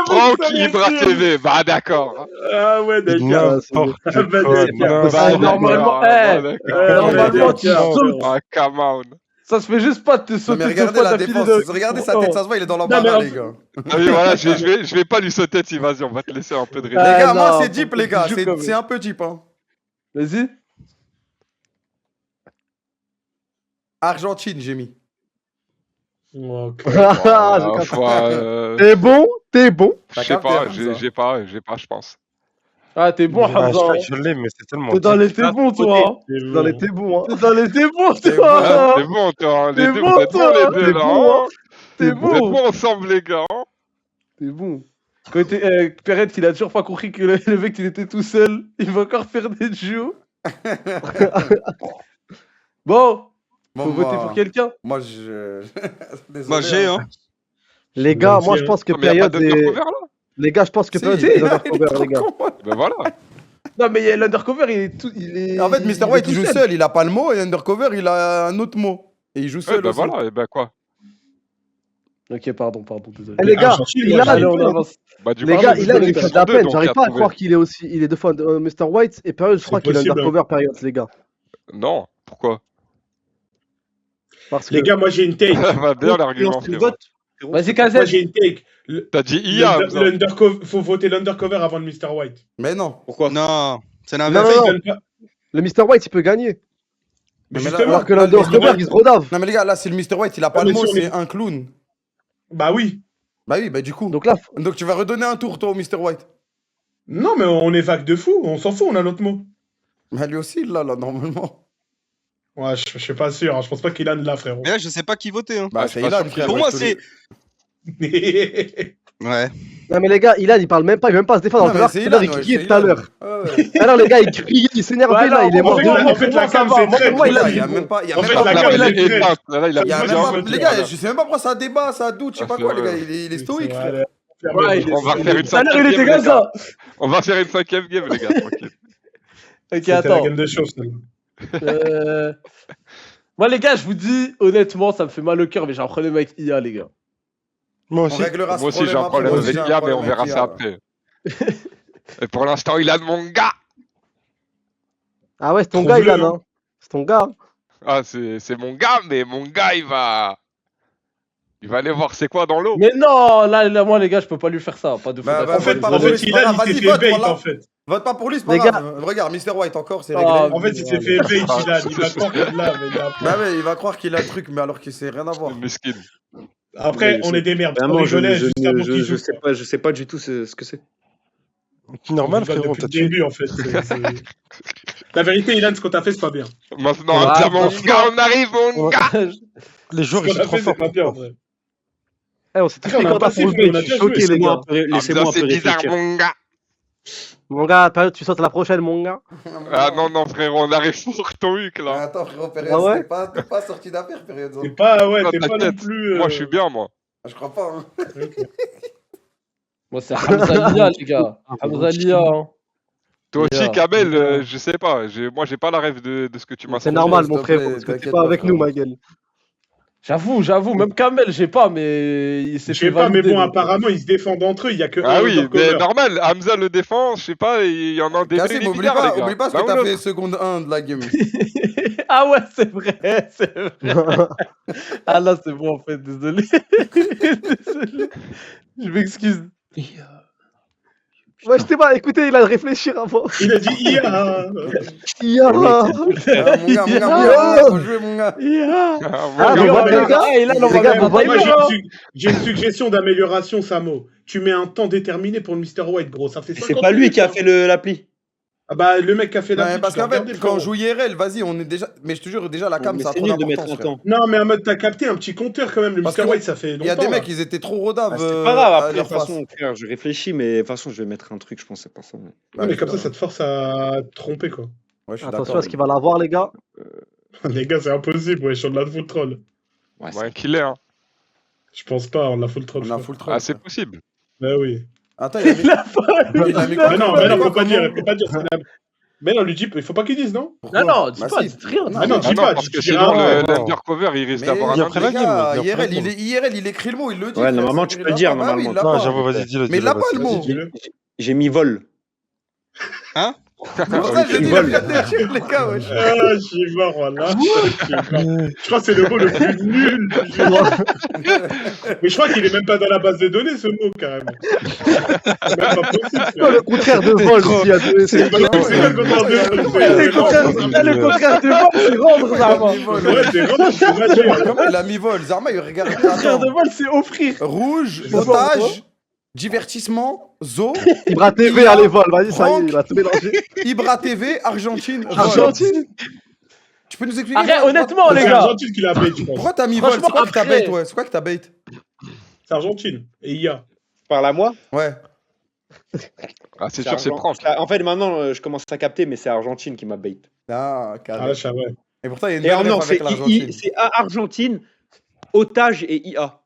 Franck Ibra TV. Bah, d'accord. Ah ouais, d'accord. N'importe Ah, bah, quoi. d'accord. Bah, normalement, normalement, tu sautes. Ah, come on. Ça se fait juste pas de te Non, sauter mais deux regardez fois la d'affilée défense. de- Regardez sa tête, ça se voit, il est dans mais l'embarras, en- les gars. Ah oui, voilà, je vais pas lui sauter dessus. Vas-y, on va te laisser un peu de Les respect. gars, moi, non, c'est faut deep, que les tu gars. joues quand même. C'est un peu deep, hein. Vas-y. Argentine, j'ai mis. Ok. Ah, j'ai capté. T'es bon, t'es bon. Je sais pas, j'ai pas, je pense. Ah, t'es bon, Ah, je Hamza. crois que je l'ai, mais c'est tellement. T'es dans les t'es bon, toi. C'est Dans les bon. t'es bon, hein. T'es dans les t'es bon, T'es toi. Ah, c'est bon, toi, les T'es deux, bon, vous êtes bons, toi. les deux, T'es là. bon, hein. hein. T'es Vous êtes bon. bons ensemble, les gars. hein. T'es bon. Quand Perret, il a toujours pas compris que le mec, il était tout seul. Il va encore faire des duos. Bon, Bon, faut voter pour quelqu'un. Moi, je. Désolé, Moi, j'ai, hein. Les gars, moi, je pense que Mais y a pas période est. d'undercover, là Les gars, je pense que Si, période il est est undercover, trop les gars. con. Ben voilà. Non, mais l'undercover, il est tout. Il est... En fait, Mr. White, il est joue tout seul, il a pas le mot, et Undercover, il a un autre mot. Et il joue Ouais, seul ben aussi. voilà, et ben quoi. Ok, pardon, désolé. Eh, les gars, Argentine, il moi, a. Allez, on avance. Bah, du Les coup, gars, vous il a êtes une crise de sur la deux, peine. donc J'arrive à pas à trouver. croire qu'il est aussi. Il est deux fois Mr. White et période, je crois qu'il est possible, undercover période, les gars. Non, pourquoi Parce que. Les gars, moi, j'ai une take. Ça va bien l'argument, frérot. vote. Vas-y, Moi, Kazet. j'ai une take. T'as dit IA, Faut voter l'undercover avant le Mr. White. Mais non. Pourquoi Non, c'est Non, l'inverse. Ça, non. il donne pas- Le Mr. White, il peut gagner. Mais mais là- justement, Alors que là, l'undercover, il se redave. Non, mais les gars, là, c'est le Mr. White, il a pas Ah, le mais mot, si on est- c'est un clown. bah oui. Bah oui, bah du coup. Donc là, Donc tu vas redonner un tour, toi, au Mr. White. Non, mais on est vague de fou. On s'en fout, on a notre mot. Bah lui aussi, là, normalement. Ouais, je suis pas sûr. hein. Je pense pas qu'il a de là, frérot. Mais là, je sais pas qui voter. Hein. Bah Ah, c'est je suis pas Ilan, sûr. frère. Pour moi, c'est. Ouais, Ouais. non, mais les gars, il parle même pas, il veut même pas se défendre. Non, mais Alors, c'est tout à l'heure, Ilan, il ouais, criait c'est tout à Ilan. l'heure. Ouais. Alors, les gars, il criait, il s'énervait Ouais, là, non, il est en mort. fait, de en rire. fait, la cam, ça va. c'est Moi, très. pour moi, Il y a même pas. Il y a En même fait, pas. la Là, cam, il elle est est éteinte. Là, il a Il y a plus même de pas. dialogue. Les gars, je sais même pas pourquoi ça débat, ça doute, je sais Ah, pas c'est quoi, les vrai. gars. Il est stoïque, frère. Ouais, On va refaire une Tout à l'heure, cinquième il était game, comme les gars. ça. On va faire une cinquième game, les gars, tranquille. Ok, C'était la attends. game de choses. Moi, les gars, je vous dis, honnêtement, ça me fait mal au cœur, mais j'ai un problème avec IA, les gars. Moi On aussi. réglera Moi ce aussi, j'ai un problème problème après. avec Moi aussi, j'ai un IA, mais on problème verra avec ça IA. après. Et pour l'instant, il a de mon gars. Ah ouais, c'est ton Trop gars, bleu, Ilan, hein. C'est ton gars. Ah, c'est mon gars, mais mon gars, il va aller voir c'est quoi dans l'eau. Mais non, là, moi, les gars, je peux pas lui faire ça. Pas de Bah, faute. bah, En fait, pas en pour lui, fait, c'est pas Ilan, grave. il Vas-y, s'est fait vote, bait, voilà. en fait. Vote pas pour lui, c'est pas Les grave. Regarde, Mr. White encore, c'est réglé. Ah, En fait, il s'est fait bait, Ilan. Il va croire qu'il l'a, mais il l'a pas. Bah ouais, il va croire qu'il a le truc, mais alors qu'il sait rien à voir. Miskin. Après, Mais on je- est des merdes. On Vraiment, rigolait juste avant qu'il joue. je sais pas du tout ce que c'est. C'est normal, On rigole frérot, depuis t'as le tué. début, en fait. La vérité, Ilan, ce qu'on t'a fait, c'est pas bien. Maintenant, Ah, tiens, mon franchement. gars, on arrive, mon gars. Les Ce joueurs, ils qu'on sont a trop fait, forts. c'est pas bien, en vrai. Eh, on s'est tous Après, on fait a comme ça passé, pour le mais on bait. a Je suis bien choqué, joué. les gars. Laissez-moi Ah, un peu c'est bizarre, réfléchir. mon gars. Mon gars, période, tu sautes à la prochaine, mon gars. Ah non, frérot, on arrive pour ton huc, là. Attends, frérot, Pérez, Ah ouais t'es pas sorti d'affaire, période. T'es pas, ouais, Non, t'es pas non t'inquiète. plus. Moi, je suis bien, moi. Je crois pas, hein. Moi, c'est Hamza Lia, les gars. Hamza Lia. Hein. Toi aussi, Yeah. Kamel, je sais pas. Moi, j'ai pas la rêve de ce que tu m'as C'est sorti. normal, s'il mon te frère, plaît, parce que t'es t'inquiète pas pas, avec frérot. nous, ma gueule. J'avoue, même Kamel, j'ai pas, mais il s'est Je fait sais pas, mais valider, bon, donc. apparemment, ils se défendent entre eux. Il y a que Ah un oui, undercover. mais normal, Hamza le défend, je sais pas, il y en a un débré, Cassim, les oublie billards, pas, les gars. oublie pas ce L'un que ou t'as l'autre. fait seconde 1 de la game. Ah ouais, c'est vrai, c'est vrai. Ah là, c'est bon, en fait, désolé. Désolé. Je m'excuse. Ouais, je t'ai pas écouté, il a de réfléchir avant. Il a dit IA. IA. Ah, mon gars, faut jouer, mon gars. Ah, Ah, mon mais gars, moi, mais les gars, et là, on les va gars, mettre vous un voyez, Moi, timer, hein. j'ai une suggestion d'amélioration, Samo. Tu mets un temps déterminé pour le Mr. White, gros. Ça fait 50 C'est pas lui qui a minutes, fait l'appli. Ah bah, le mec qui a fait la Ouais, vidéo, parce tu l'as qu'en fait, regardé, quand on frérot. joue IRL, vas-y, on est déjà. Mais je te jure, déjà, la cam, Mais ça a c'est trop nul de mettre d'importance. un frère. temps. Non, mais en mode, t'as capté un petit compteur quand même. Le Parce Mr. que White, ça fait longtemps. Il y a des mecs, là. ils étaient trop rodaves. Ah, c'est pas grave, à après, de leur toute face. façon, frère, je réfléchis, mais de toute façon, je vais mettre un truc, je pense, c'est pas ça. Non, mais comme ça te force à te tromper, quoi. Ouais, je suis Attention d'accord. à ce qu'il va l'avoir, les gars. Les gars, c'est impossible, ouais, je suis de la full troll. Ouais, Ouais, qu'il est, hein. Je pense pas, on a full troll. On je a crois. full troll. Ah, c'est frère. possible. Bah oui. Attends, il a mis. Il a mis quoi Mais non, comment faut pas dire. Mais non, lui dit, il faut pas qu'il dise, non? Pourquoi Non, dis Bah pas, si. dis rien. Mais non, Ah dis non, pas, parce tu que diras sinon, rien. l'undercover, il risque Mais d'avoir un il y a après les la gars, game, il y a IRL, après la IRL, il écrit le mot, il le dit. Ouais, frère, normalement, ça, tu il peux l'a le dire, pas. Bah oui, normalement. il l'a Non, pas. j'avoue, vas-y, dis-le. Mais il l'a pas le mot. Dis-le. J'ai mis vol. Hein? C'est pour ça que je dis Vol. la fierté, les gars, wesh. Ah, je suis mort, voilà. Je crois que c'est le mot le plus nul. Mais je crois qu'il est même pas dans la base de données, ce mot, carrément. C'est même pas possible. C'est quoi le contraire de vol s'il y a deux. C'est quoi le contraire de vol? Le contraire de vol, c'est rendre, Zarma. Ouais, c'est rendre, c'est nager. Comment il a mis vol? Zarma, il regarde. Le contraire de Attends. vol, c'est offrir. Rouge, Je sais pas otage, divertissement, zoo, Ibra TV, allez, vol, vas-y, ça y est, il a tout mélangé. Ibra TV, Argentine. vol. Argentine. Tu peux nous expliquer Arrête, pourquoi- honnêtement, C'est les gars. Argentine qui l'a bait, je pense. Pourquoi t'as mis vol? C'est Franchement, quoi que t'as après- bait, ouais? C'est quoi que t'as bait? C'est Argentine. Et IA. Parle à moi. Ouais. Ah, c'est sûr, c'est Franck. En fait, maintenant, je commence à capter, mais c'est Argentine qui m'a bait. Ah, Ah, carré. là, je savais. Et pourtant, il y a une Et belle non, ref c'est avec l'Argentine. Argentine, otage et IA.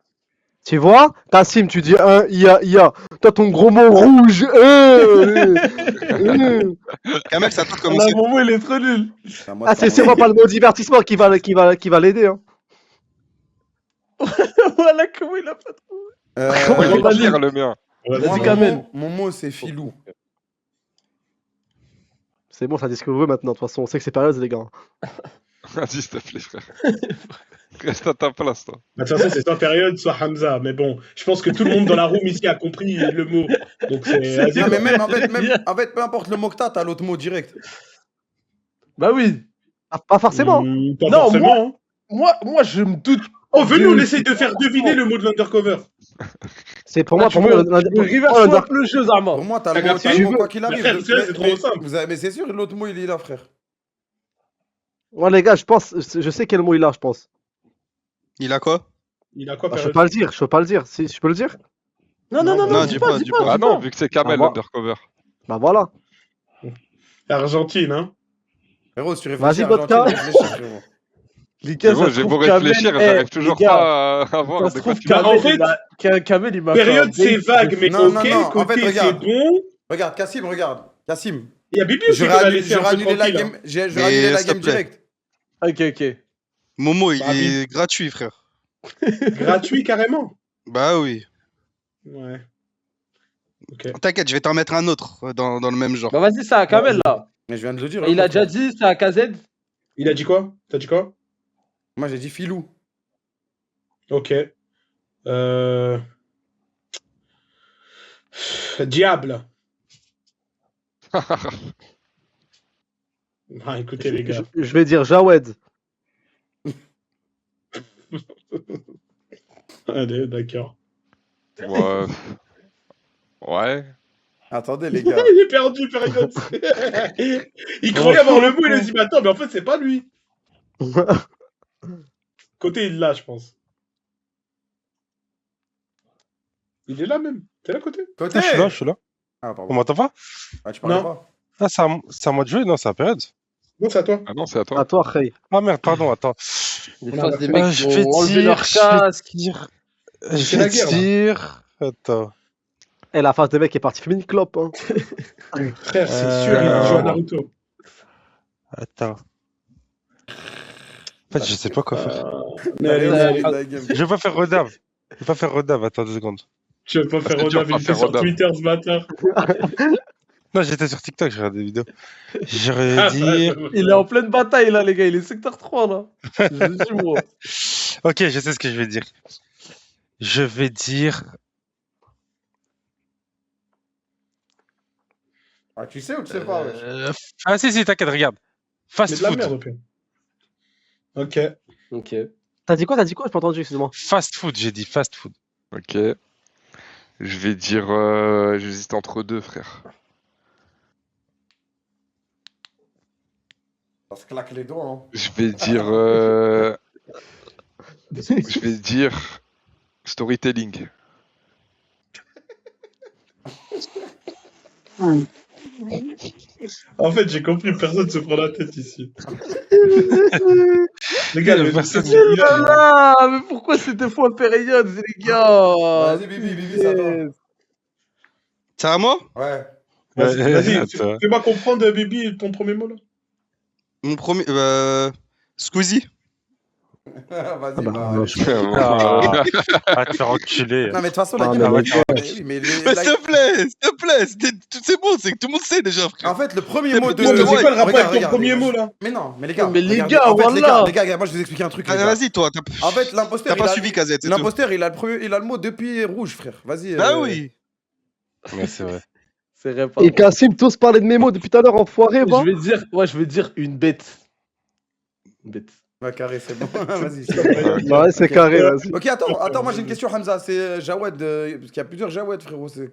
Tu vois, Kassim, tu dis un IA. Toi, ton gros mot rouge. Kamel, c'est à toi de Là, commencer. mon mot, il est trop nul. C'est à moi Ah, de c'est moi pas le mot divertissement qui va l'aider. Hein. Voilà comment il a pas trouvé. Ouais, il va lire le mien. Vas-y, Kamel. Mon mot, c'est filou. C'est bon, ça dit ce que vous voulez maintenant. De toute façon, on sait que c'est période, les gars. Vas-y, s'il te plaît, frère. Reste à ta place, toi. Bah, de toute façon, c'est soit période, soit Hamza. Mais bon, je pense que tout le monde dans la room ici a compris le mot. Donc c'est. Vas-y, Non, mais quoi. en fait, peu importe le mot que t'as l'autre mot direct. Bah oui. Ah, pas forcément. Pas Non, forcément. hein. Moi, je me doute. Oh, venez, on essaye de faire deviner le mot de l'undercover. C'est pour moi, Tu pour veux moi, reverse oh, swap le jeu, Zarma. Pour moi, t'as T'as le mot, capté? t'as le mot Tu quoi qu'il veux- arrive. Mais frère, c'est trop simple. Mais c'est sûr, l'autre mot, il est là, frère. Ouais, les gars, je sais quel mot il a, je pense. Il a quoi? Il a quoi, Bah, je peux période? pas le dire, je peux pas le dire. Si, je peux le dire? Non, dis pas, dis pas. Ah non, vu que c'est Kamel, Ah, moi- l'undercover. Bah voilà. Argentine, hein. Frérot, si tu réfléchis Vas-y, à vodka. Argentine, réfléchis, frérot. Les gars, C'est bon, ça se j'ai trouve beau réfléchir, Kamel- j'arrive Eh, toujours les gars, pas à voir Ça se de quoi trouve, tu parles. en Kamel, Kamel, il m'a Période, fait un c'est bait. vague, mais Non, ok. non, non, en Côté, fait, c'est regarde. bon. Regarde, Kassim, regarde. Kassim. Il y a Bibi aussi Je qui va réannule laisser un peu annulé la tranquille. game. Je Mais réannulé la s'il te game plaît. direct. Ok. Momo, il Bah, est gratuit, frère. Gratuit, carrément. Bah oui. Ouais. Ok. T'inquiète, je vais t'en mettre un autre dans le même genre. Bah vas-y, c'est à Kamel, là. Mais je viens de le dire. Il hein, a déjà dit, c'est à KZ. Il a dit quoi? T'as dit quoi? Moi, j'ai dit filou. Ok. Diable. Ah, écoutez, les gars. Je vais dire Jawed. Allez, d'accord. Ouais. Ouais. Attendez, les gars. Il est perdu, période. Il croyait avoir le mot, il a dit, mais attends, mais en fait, c'est pas lui. Côté, il l'a, je pense. Il est là même. T'es là, côté? Côté. Ah, je suis là. Ah, On pardon. m'entend pas? Ah, tu parlais Non. pas. Ah, c'est à moi de jouer? Non, c'est à période. Non, c'est à toi. Ah non, c'est à toi. À toi, Khay. Ah merde, pardon, attends. Des On a fois, la des fin. mecs je qui vais vont enlever dire, leur casque. Je C'est la vais guerre, là. dire... Attends. Eh, la phase de mec est partie fumer une clope. Hein. Frère, c'est sûr, il joue à Naruto. Attends. En fait, je sais pas quoi faire. Mais allez, Allez, allez. la game. Je vais pas faire Redave. Je vais pas faire Redave, attends 2 secondes. Je vais pas faire c'est dur, Rodave, il pas était faire sur Rodave. Twitter ce matin. Non, j'étais sur TikTok, j'ai regardé des vidéos. J'aurais Ah, dire... Il est en pleine bataille, là, les gars. Il est secteur 3, là. Je vous dis, moi. Ok, je sais ce que je vais dire. Je vais dire... Ah, tu sais ou tu sais pas, wesh? Ah si, t'inquiète, regarde. Mais Fast de la food. merde, au pire. Ok. Ok. T'as dit quoi? J'ai pas entendu, excuse-moi. Fast food, j'ai dit fast food. Ok. Je vais dire. J'hésite entre deux, frère. Ça se claque les doigts. Hein. Je vais dire storytelling. En fait, j'ai compris, personne se prend la tête ici. Les gars, Mais pourquoi c'était fois période, les gars? Vas-y, Bibi, ça va. C'est à moi? Ouais. Vas-y, fais-moi comprendre, Bibi, ton premier mot là. Mon premier. Squeezie. Vas-y, Ah, te faire enculer. Non, mais de toute façon, la game, Mais s'il te plaît, c'est bon, c'est que tout le monde sait déjà, frère. En fait, le premier mot de. C'est quoi le rapport avec ton Regarde, premier mot là? Mais non, mais les gars. Mais les regardez, gars, en fait, voilà. les gars, moi je vais vous expliquer un truc. les gars. Vas-y, toi. En fait, l'imposteur. T'as pas suivi Kazette, c'est tout. L'imposteur, il a le mot depuis rouge, frère. Vas-y. Bah oui. Mais c'est vrai. C'est vrai, Et Kassim, tous parlaient de mes mots depuis tout à l'heure, enfoiré, va. Je vais dire une bête. Une bête. Ouais, carré, c'est bon. Vas-y. Ouais, c'est carré, vas-y. Ok, attends, moi j'ai une question, Hamza. C'est Jawed, parce qu'il y a plusieurs Jawed, frérot. Tu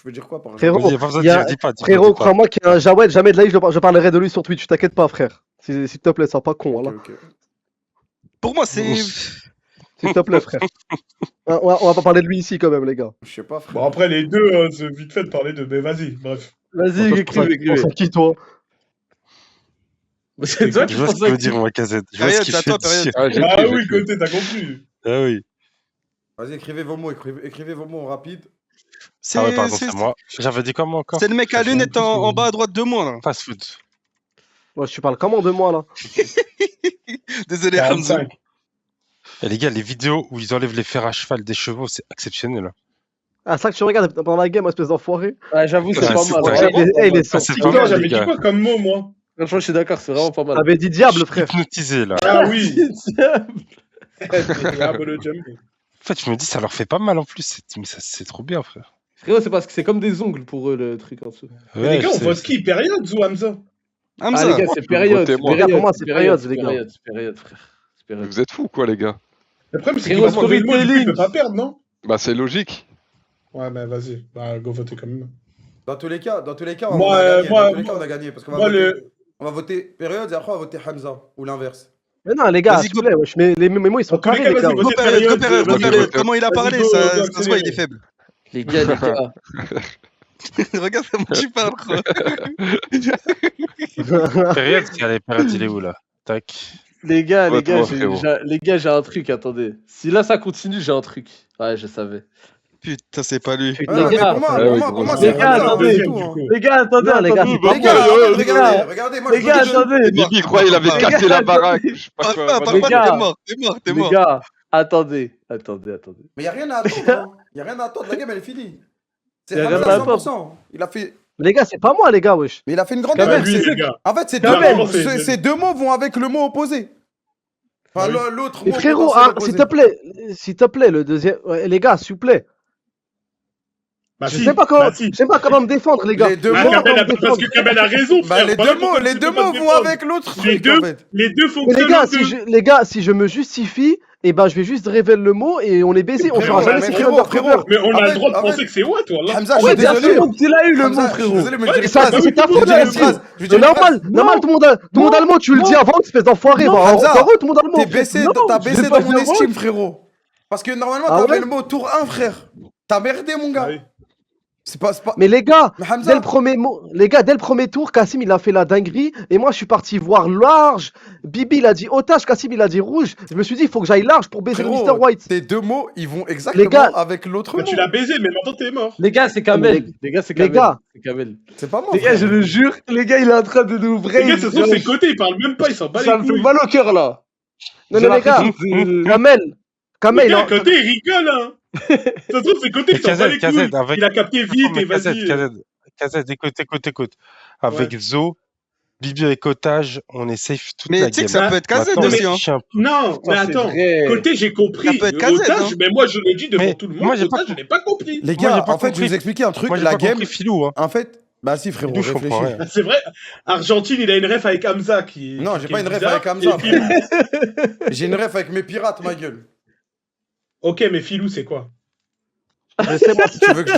veux dire quoi par Frérot, Vas-y, pas besoin de dire, dis pas. frérot, crois-moi qu'il y a un Jawed, jamais de la vie, je parlerai de lui sur Twitch, t'inquiète pas, frère. S'il te plaît, sois pas con, voilà. Pour moi, c'est. S'il te plaît, frère. On va pas parler de lui ici, quand même, les gars. Je sais pas, frère. Bon, après, les deux, c'est vite fait de parler de. Mais vas-y, bref. Vas-y, écrivez. C'est qui, toi? C'est toi qui Je vois ce que tu veux dire, moi, Kazette. Je vois ce qu'il fait dire. Ah oui, côté, t'as compris. Ah oui. Vas-y, écrivez vos mots, écrivez vos mots rapide. Ah ouais, pardon, c'est moi. J'avais dit comment encore? C'est le mec à lunettes en bas à droite de moi, là. Fast food. Ouais, tu parles comment de moi, là? Désolé, Hamza. Et les gars, les vidéos où ils enlèvent les fers à cheval des chevaux, c'est exceptionnel. Ah, ça que tu regardes pendant la game, espèce d'enfoiré. Ouais, j'avoue, c'est pas mal. Il est sorti. Putain, j'avais dit quoi comme mot, moi? Franchement, je suis d'accord, c'est vraiment pas mal. T'avais dit diable, frère. Hypnotisé, là. Ah oui. En fait, je me dis, ça leur fait pas mal en plus. Mais ça, c'est trop bien, frère. Frérot, c'est parce que c'est comme des ongles pour eux, le truc en dessous. Mais les gars, on vote qui? Période ou Hamza? Ah, les gars, c'est période. Pour moi, c'est période, les gars. C'est période, frère. Vous êtes fous, quoi, les gars? Le problème, c'est qu'il va manger le mot, du coup, il peut pas perdre, non? Bah, c'est logique. Ouais, mais vas-y, bah, go voter quand même. Dans tous les cas, on a gagné. Parce qu'on va voter période et après on va voter Hamza ou l'inverse. Mais non, les gars, s'il vous plaît, mes mots ils sont carrés, les gars. Période, comment il a parlé, ça se voit, il est faible. Les gars. Regarde comment tu parles, quoi. Période, il est où, là? Tac. Les gars, j'ai un truc, attendez. Si là ça continue, j'ai un truc. Ouais, je savais. Putain, c'est pas lui. Pour moi, c'est attendez. Les gars, attendez. Regardez, moi, les gars, attendez. Bibi croit il avait cassé la baraque. Je sais pas quoi. T'es mort. Les gars, attendez. Mais y'a rien à attendre. Y'a rien à attendre. La game, elle est finie. C'est rien Hamza à à 100%. Il a fait. Les gars, c'est pas moi, les gars, wesh. Mais il a fait une grande même, erreur. En fait, ces deux mots vont avec le mot opposé. Enfin, l'autre mot. Frérot, s'il te plaît, le deuxième. Les gars, s'il vous plaît. Je sais pas comment me défendre, les gars. Les deux mots, parce que Kamel a raison. Bah, les deux mots vont avec l'autre. Les deux fonctionnent. Les gars, si je me justifie, et ben je vais juste révéler le mot et on est baisé. On saura jamais si frérot. Mais on a le droit de penser que c'est ouais, toi. Hamza, je suis désolé. Il a eu le mot, frérot. Désolé, mais c'est ta faute, normal, tout le monde a le mot. Tu le dis avant, espèce d'enfoiré. Hamza, tout le monde a le mot. T'as baissé dans mon estime, frérot. Parce que normalement, t'avais le mot tour 1, frère. T'as merdé, mon gars. C'est pas... Mais les gars, dès le premier tour, Kassim il a fait la dinguerie et moi je suis parti voir large. Bibi il a dit otage, Kassim il a dit rouge. Je me suis dit il faut que j'aille large pour baiser Mr. White. Ces deux mots ils vont exactement avec l'autre mot. Tu l'as baisé mais maintenant t'es mort. Les gars c'est Kamel. C'est pas moi. Les gars je le jure, les gars il est en train de nous vrayer. Les gars ce sont ses côtés, il parle même pas, il s'en bat les couilles. Ça me fait mal au cœur là. Non les gars, Kamel. Le gars à côté il rigole hein. Ça se trouve, c'est côté, il s'en bat les couilles. Il a capté vite et vas-y. Kazed, écoute. Avec Zo, Bibi avec Otage, on est safe toute la game. Mais tu sais que ça peut être Kazed aussi, hein. Non, mais attends. Côté, j'ai compris. Ça peut être Kazed, Otage, mais moi, je le dis devant tout le monde. Otage, je n'ai pas compris. Les gars, en fait, je vais vous expliquer un truc. La game. En fait, bah si, frérot, réfléchis. C'est vrai, Argentine, il a une ref avec Hamza qui. Non, j'ai pas une ref avec Hamza. J'ai une ref avec mes pirates, ma gueule. Ok, mais Filou, c'est quoi? Je sais pas si tu veux que je...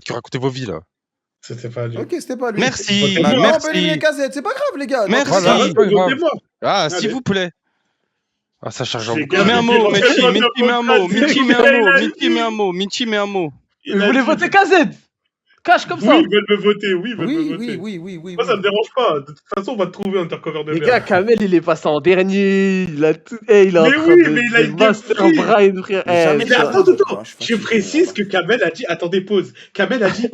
faites que raconter vos vies là. C'était pas lui. Ok, c'était pas lui. Merci, Bah, non, on peut éliminer merci. Casette, c'est pas grave, les gars. Merci. Voilà. Voilà, c'est pas grave. Votez-moi. Ah, Allez. s'il vous plaît. Ah, ça charge en Les beaucoup. gars, Mets un mot, mais Mitchi, votre Mitchi, mets un mot, démocratie, Mitchi, mets un il mot, a Mitchi, dit. mets un mot, Mitchi, mets un mot. Il Vous a voulez dit. voter KZ? Cache comme ça. Oui, ils veulent me voter. Oui, ils veulent me Oui, voter. oui. Moi, ça me dérange pas. De toute façon, on va te trouver un undercover de Les merde. gars, Kamel, il est passé en dernier. Il a tout. Eh, il est en Mais train oui, de mais il a une Master game free. Brian, frère. Jamais Mais ça. attends. Ah, je suis Je fatigué. précise que Kamel a dit. Attendez, pause. Kamel a dit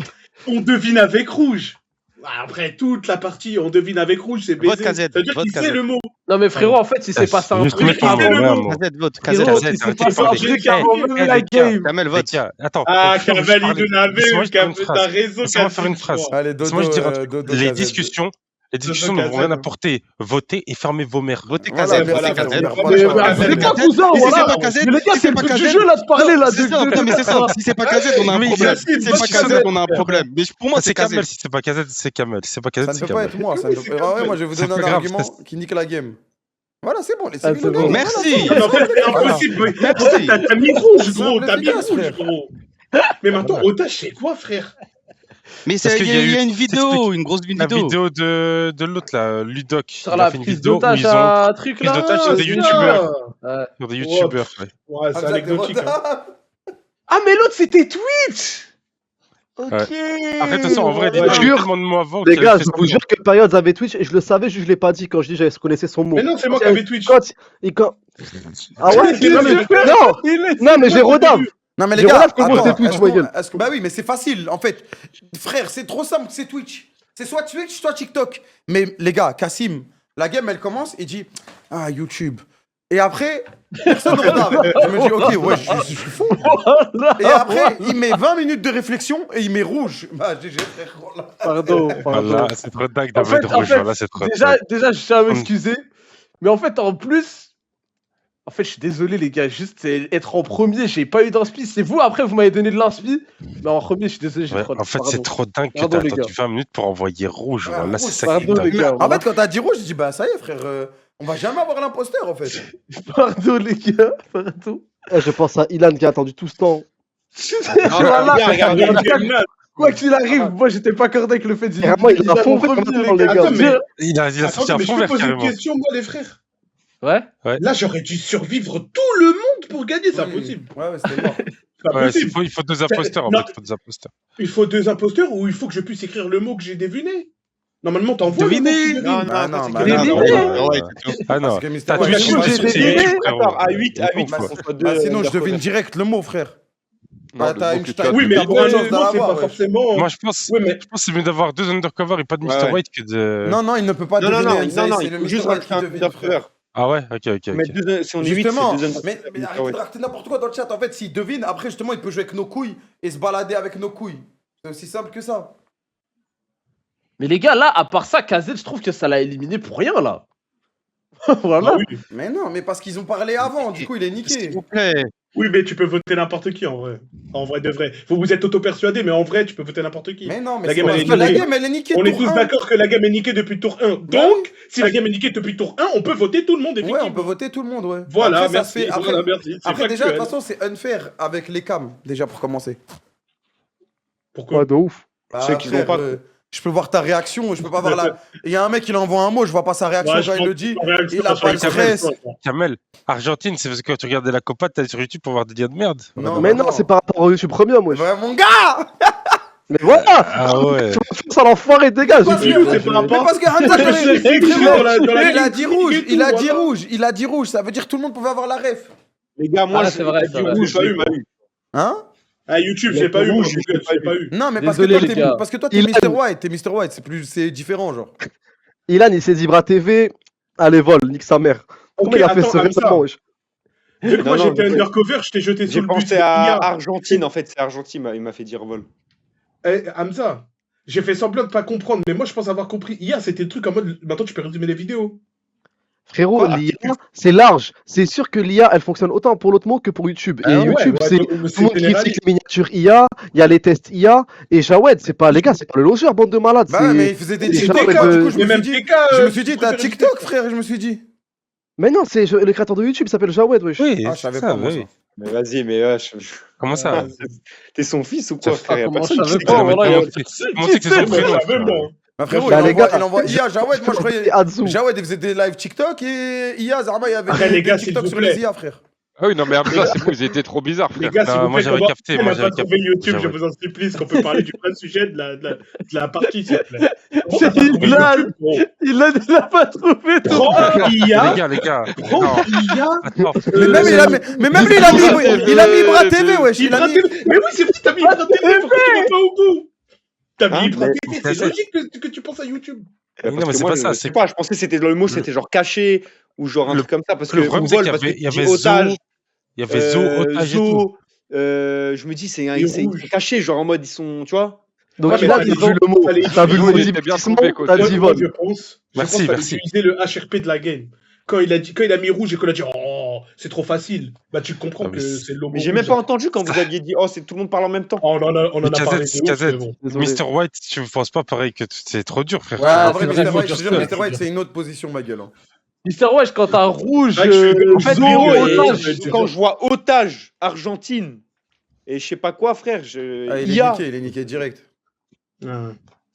on devine avec rouge. Après toute la partie, on devine avec rouge, c'est Vote baisé. KZ, Ça veut dire vote qu'il KZ. sait le mot. Non, mais frérot, en fait, il s'est passé un juste truc mettre un avant. mot, ouais, un mot. KZ, vote. Frérot, KZ, il s'est arrêtez de passé un parler. truc avant même la game. Kamel, Les vote. gars, attends. Ah, faut que je Kamel, il parle. donne un Laisse-moi V, juste faire une t'as phrase. raison. Laisse-moi faire une phrase. Allez, Dodo, Laisse-moi juste dire un truc. Dodo, Les KZ. discussions Dodo n'ont rien KZ. apporté. Votez et fermez vos mères. Votez Voilà, KZ, mais votez voilà, KZ. on perd pas Mais le choix. KZ, Les gars, cousin, Et si voilà. c'est pas KZ, Mais les gars, si c'est c'est pas le but du KZ, jeu là de parler là. C'est ça, non, mais c'est ça. Si c'est pas KZ, on a un Mais problème. Yacine, Si c'est vote pas KZ. KZ, on a un problème. Mais pour moi, C'est c'est KZ. Kamel. Si c'est pas KZ, c'est Kamel. Si c'est pas KZ, Ça ne c'est peut pas Kamel. être moi. Ça ne peut... Ah ouais, moi, je vais vous C'est donner pas un grave, argument qui nique la game. Voilà, c'est bon. Ah, Laissez-le c'est bon. gagner. Merci. Voilà, En fait, c'est impossible. Merci. T'as mis rouge, gros. Simple, T'as mis efficace, rouge, frère. gros. Mais maintenant, Otage, c'est quoi, frère? Mais Parce qu'il y a il y a eu- une vidéo, t'expliques. une grosse La vidéo. vidéo de l'autre, là, Ludoc. Sur Il a la fait une prise vidéo où d'otage ils ont à truc prise là. d'otage sur des c'est youtubeurs. ça. Sur des youtubeurs. Ouais. Ouais, c'est Ah, anecdotique. hein. Ah, mais l'autre c'était Twitch. Ok. Après, de toute façon, en vrai, Ouais, il y a je jure. tellement de mots avant Les qu'il gars, avait fait je ça. vous jure que Periods avait Twitch et je le savais, je l'ai pas dit quand je dis je connaissais son mot. Mais non, c'est moi qui avais Twitch. Quand... Ah ouais Il Non, est- mais, non, mais j'ai Rodam. Non, mais les J'ai gars, relâché comment attends, c'est Twitch, est-ce ma qu'on- gueule. est-ce que- bah oui, mais c'est facile, en fait. Frère, c'est trop simple, c'est Twitch. C'est soit Twitch, soit TikTok. Mais les gars, Cassim, la game, elle commence et dit « Ah, YouTube ». Et après, personne ne regarde. Je me dis « Ok, ouais, je suis fou ». Et après, il met 20 minutes de réflexion et il met rouge. Bah, GG, frère. Voilà. Pardon. Voilà, c'est trop dingue En d'avoir fait, de rouge. Voilà, c'est trop déjà, je tiens à m'excuser. Mais en fait, en plus, en fait, je suis désolé, les gars. Juste être en premier, j'ai pas eu d'inspi. C'est vous, après, vous m'avez donné de l'inspi. Mais en premier, je suis désolé, j'ai Ouais, trop. en fait, c'est trop dingue que Pardon, t'as les attendu gars. 20 minutes pour envoyer rouge. Ouais, Voilà, c'est rouge, ça qui est pardon, les dingue. gars. En fait, quand t'as dit rouge, je dis « Bah, ça y est, frère, on va jamais avoir l'imposteur, en fait. Pardon, les gars. Pardon. Je pense à Ilan qui a attendu tout ce temps. Voilà. Regarde, Quoi qu'il arrive, moi, j'étais pas accordé avec le fait de Vraiment, il a mon fond premier, maintenant, les les gars. gars. mais- Il a sorti Attends, un mais je fond peux vert poser une carrément. question, moi, les frères. Ouais. Là, j'aurais dû survivre tout le monde pour gagner, c'est Oui. impossible. Ouais, c'était mort. C'est pas Ouais, possible. il faut deux imposteurs en Non. fait. Il faut deux imposteurs. Il faut deux imposteurs ou il faut que je puisse écrire le mot que j'ai deviné. Normalement, t'envoies le mot que tu devines. Non, Ah, non, non, c'est bah, que non, les non, dés. non. Ah non. Parce que Mr. T'as White, Twitch, moi, j'ai j'ai des deviné. dés. Attends, à 8, Bah, contre deux. Bah, sinon, je devine Undercover. direct le mot, frère. Bah, le t'as mot une que t'as- t'as Oui, mais t'as le beaucoup de chance mot, d'en c'est avoir, pas ouais. forcément. Moi, je pense que c'est mieux d'avoir deux undercover et pas de Mr. Ouais. White que de. Non, non, il ne peut pas Non, non, deviner. non, Enza, non, c'est il le faut Mr. juste White qui un devine, frère. undercover. Ah ouais, ok. Mais si on est 8, Justement, c'est deux mais arrêtez de raconter n'importe quoi dans le chat. En fait, s'il devine, après, justement, il peut jouer avec nos couilles et se balader avec nos couilles. C'est aussi simple que ça. Mais les gars, là, à part ça, KZ, je trouve que ça l'a éliminé pour rien, là. Voilà. Ah oui. Mais non, mais parce qu'ils ont parlé avant, du coup, il est niqué. S'il vous plaît. Oui, mais tu peux voter n'importe qui en vrai. En vrai de vrai. Vous êtes auto-persuadé, mais en vrai, tu peux voter n'importe qui. Mais non, mais La c'est game, parce elle est que la niquée. game, elle est niquée. On est tour tous 1. d'accord que la game est niquée depuis tour 1. Donc, si la game est niquée depuis tour 1, on peut voter tout le monde, Ouais, effectivement. on peut voter tout le monde, ouais. Voilà, Après, ça merci. se fait- après, Voilà, merci. C'est après, déjà, de toute factuel. façon, c'est unfair avec les cams, déjà, pour commencer. Pourquoi Ouais, de ouf. Bah, Ceux qui frère, ont pas- je peux voir ta réaction, je peux pas voir la. Il y a un mec, il envoie un mot, je vois pas sa réaction Ouais, je quand il pense le dit. que la réaction, Il a ça pas le serait stress. Kamel, quoi. Kamel, Argentine, c'est parce que quand tu regardais la Copa, t'allais sur YouTube pour voir des liens de merde. Non, Mais bah non, c'est par rapport au YouTube Premium, wesh. Ouais, mon gars. Mais voilà. Ah ouais. Ça l'enfoiré, dégage. Parce Mais que- nous, c'est par Mais rapport. parce que Hamza, quand C'est même, écrit frérot, dans la il a game, dit c'est rouge, écrit il a tout, dit voilà. rouge, il a dit rouge, ça veut dire que tout le monde pouvait avoir la ref. Les gars, moi, Ah, j'ai c'est vrai, dit c'est vrai. rouge, J'ai j'ai pas pas eu. eu. Hein? Ah, YouTube, Il y a j'ai pas que eu. rouge, Google, j'ai pas eu. Non, mais parce que Désolé, toi, les t'es gars. parce que toi, t'es Il Mr. a- White, c'est différent, genre. Ilan, il s'est dit Bra TV. Allez, vol, nique sa mère. Comment Ok, il a fait attends, ce Hamza. récemment, wesh? Vu que moi Non, j'étais non, undercover, je t'ai jeté sur J'ai le but. pensé à Argentine, en fait, c'est Argentine, il m'a fait dire vol. Hamza, j'ai fait semblant de pas comprendre, mais moi je pense avoir compris. Hier, c'était le truc en mode maintenant tu peux résumer les vidéos. Frérot, Quoi l'IA, c'est large. C'est sûr que l'IA, elle fonctionne autant pour l'autre mot que pour YouTube. Et Ah ouais, YouTube, ouais, c'est donc, tout le c'est monde qui généraliste. critique les miniatures IA, il y a les tests IA, et Jawed, c'est pas, les gars, c'est pas le logeur, bande de malades. Bah, c'est- mais il faisait des c'est TikTok, Jawed, du coup, je Mais me même suis dit. TK, Je me suis dit, tu t'as préfères TikTok, TikTok. frère, je me suis dit. Mais non, c'est le créateur de YouTube, il s'appelle Jawed, wesh. Oui, Ah, je savais ça, pas, moi, oui. ça. Mais vas-y, mais Comment ça t'es son fils ou quoi, frère? Y a comment personne je qui savais sait pas, que voilà, c'est il y a- Jawed. Comment c'est que c'est son Mais prénom j'avais, frère moi. Bah, frérot, Bah, il les envoie, gars, il envoie IA, Jawed, moi je croyais. C'est Adzu. Jawed, il faisait des live TikTok et IA, Zarma, il y avait Après, des les gars, des s'il TikTok vous sur plaît. les IA, frère. Ah oui, non, mais Hamza, c'est bon, ils étaient trop bizarres, Les frère. gars, s'il Non, vous moi, plaît, j'avais comment- capté, on moi, n'a j'avais pas trouvé YouTube, je J'avais- vous en supplie, est-ce qu'on peut parler du vrai sujet de la partie, s'il vous plaît? On C'est n'a pas trouvé Ilan. YouTube, gros. Il a pas trouvé tout. Prends IA, Les gars. prends Non, IA. attends. Mais même, mais même lui, il a mis Bra TV, wesh. Il a mis. Mais oui, c'est vrai, t'as mis la télé, pourquoi tu vas pas au bout? T'as mis Hein c'est logique que tu penses à YouTube. Non, mais Parce que c'est moi, pas ça. je sais pas, je pensais que c'était le mot, c'était genre caché ou genre un Le- truc comme ça. Parce que Le problème, ou c'est vol, qu'il y parce que avait, il y tu dis avait otage, Zo, il y avait Zo, otage et tout. Zo, je me dis, c'est rouge. caché, genre en mode ils sont, tu vois. Donc Ouais, mais là, t'as t'as dit vu le mot, fallait t'as vu le utiliser- mot il était bien divertissement, trompé, coach. t'as Moi, dit moi, vol. je pense Merci, qu'il fallait merci. utiliser le HRP de la game. Quand il a mis rouge et qu'on a dit oh c'est trop facile, bah tu comprends Ah, mais que c'est- c'est le logo. Mais j'ai rouge. même pas entendu quand vous aviez dit, oh, c'est tout le monde parle en même temps. Oh, on en Mais a parlé KZ, de ouf, mais KZ, bon. Désolé. Mr. White, tu ne penses pas pareil que c'est trop dur, frère. Ouais, en vrai, c'est vrai, Mr. faut White, je dire te jure, ça. Mr. White, c'est une autre position, ma gueule. Hein. Mister Wesh, quand t'as rouge, Ouais, je suis- En fait, Zo, frérot, otage, quand je vois otage, Argentine, et je sais pas quoi, frère, Ah, il est niqué direct. Ouais.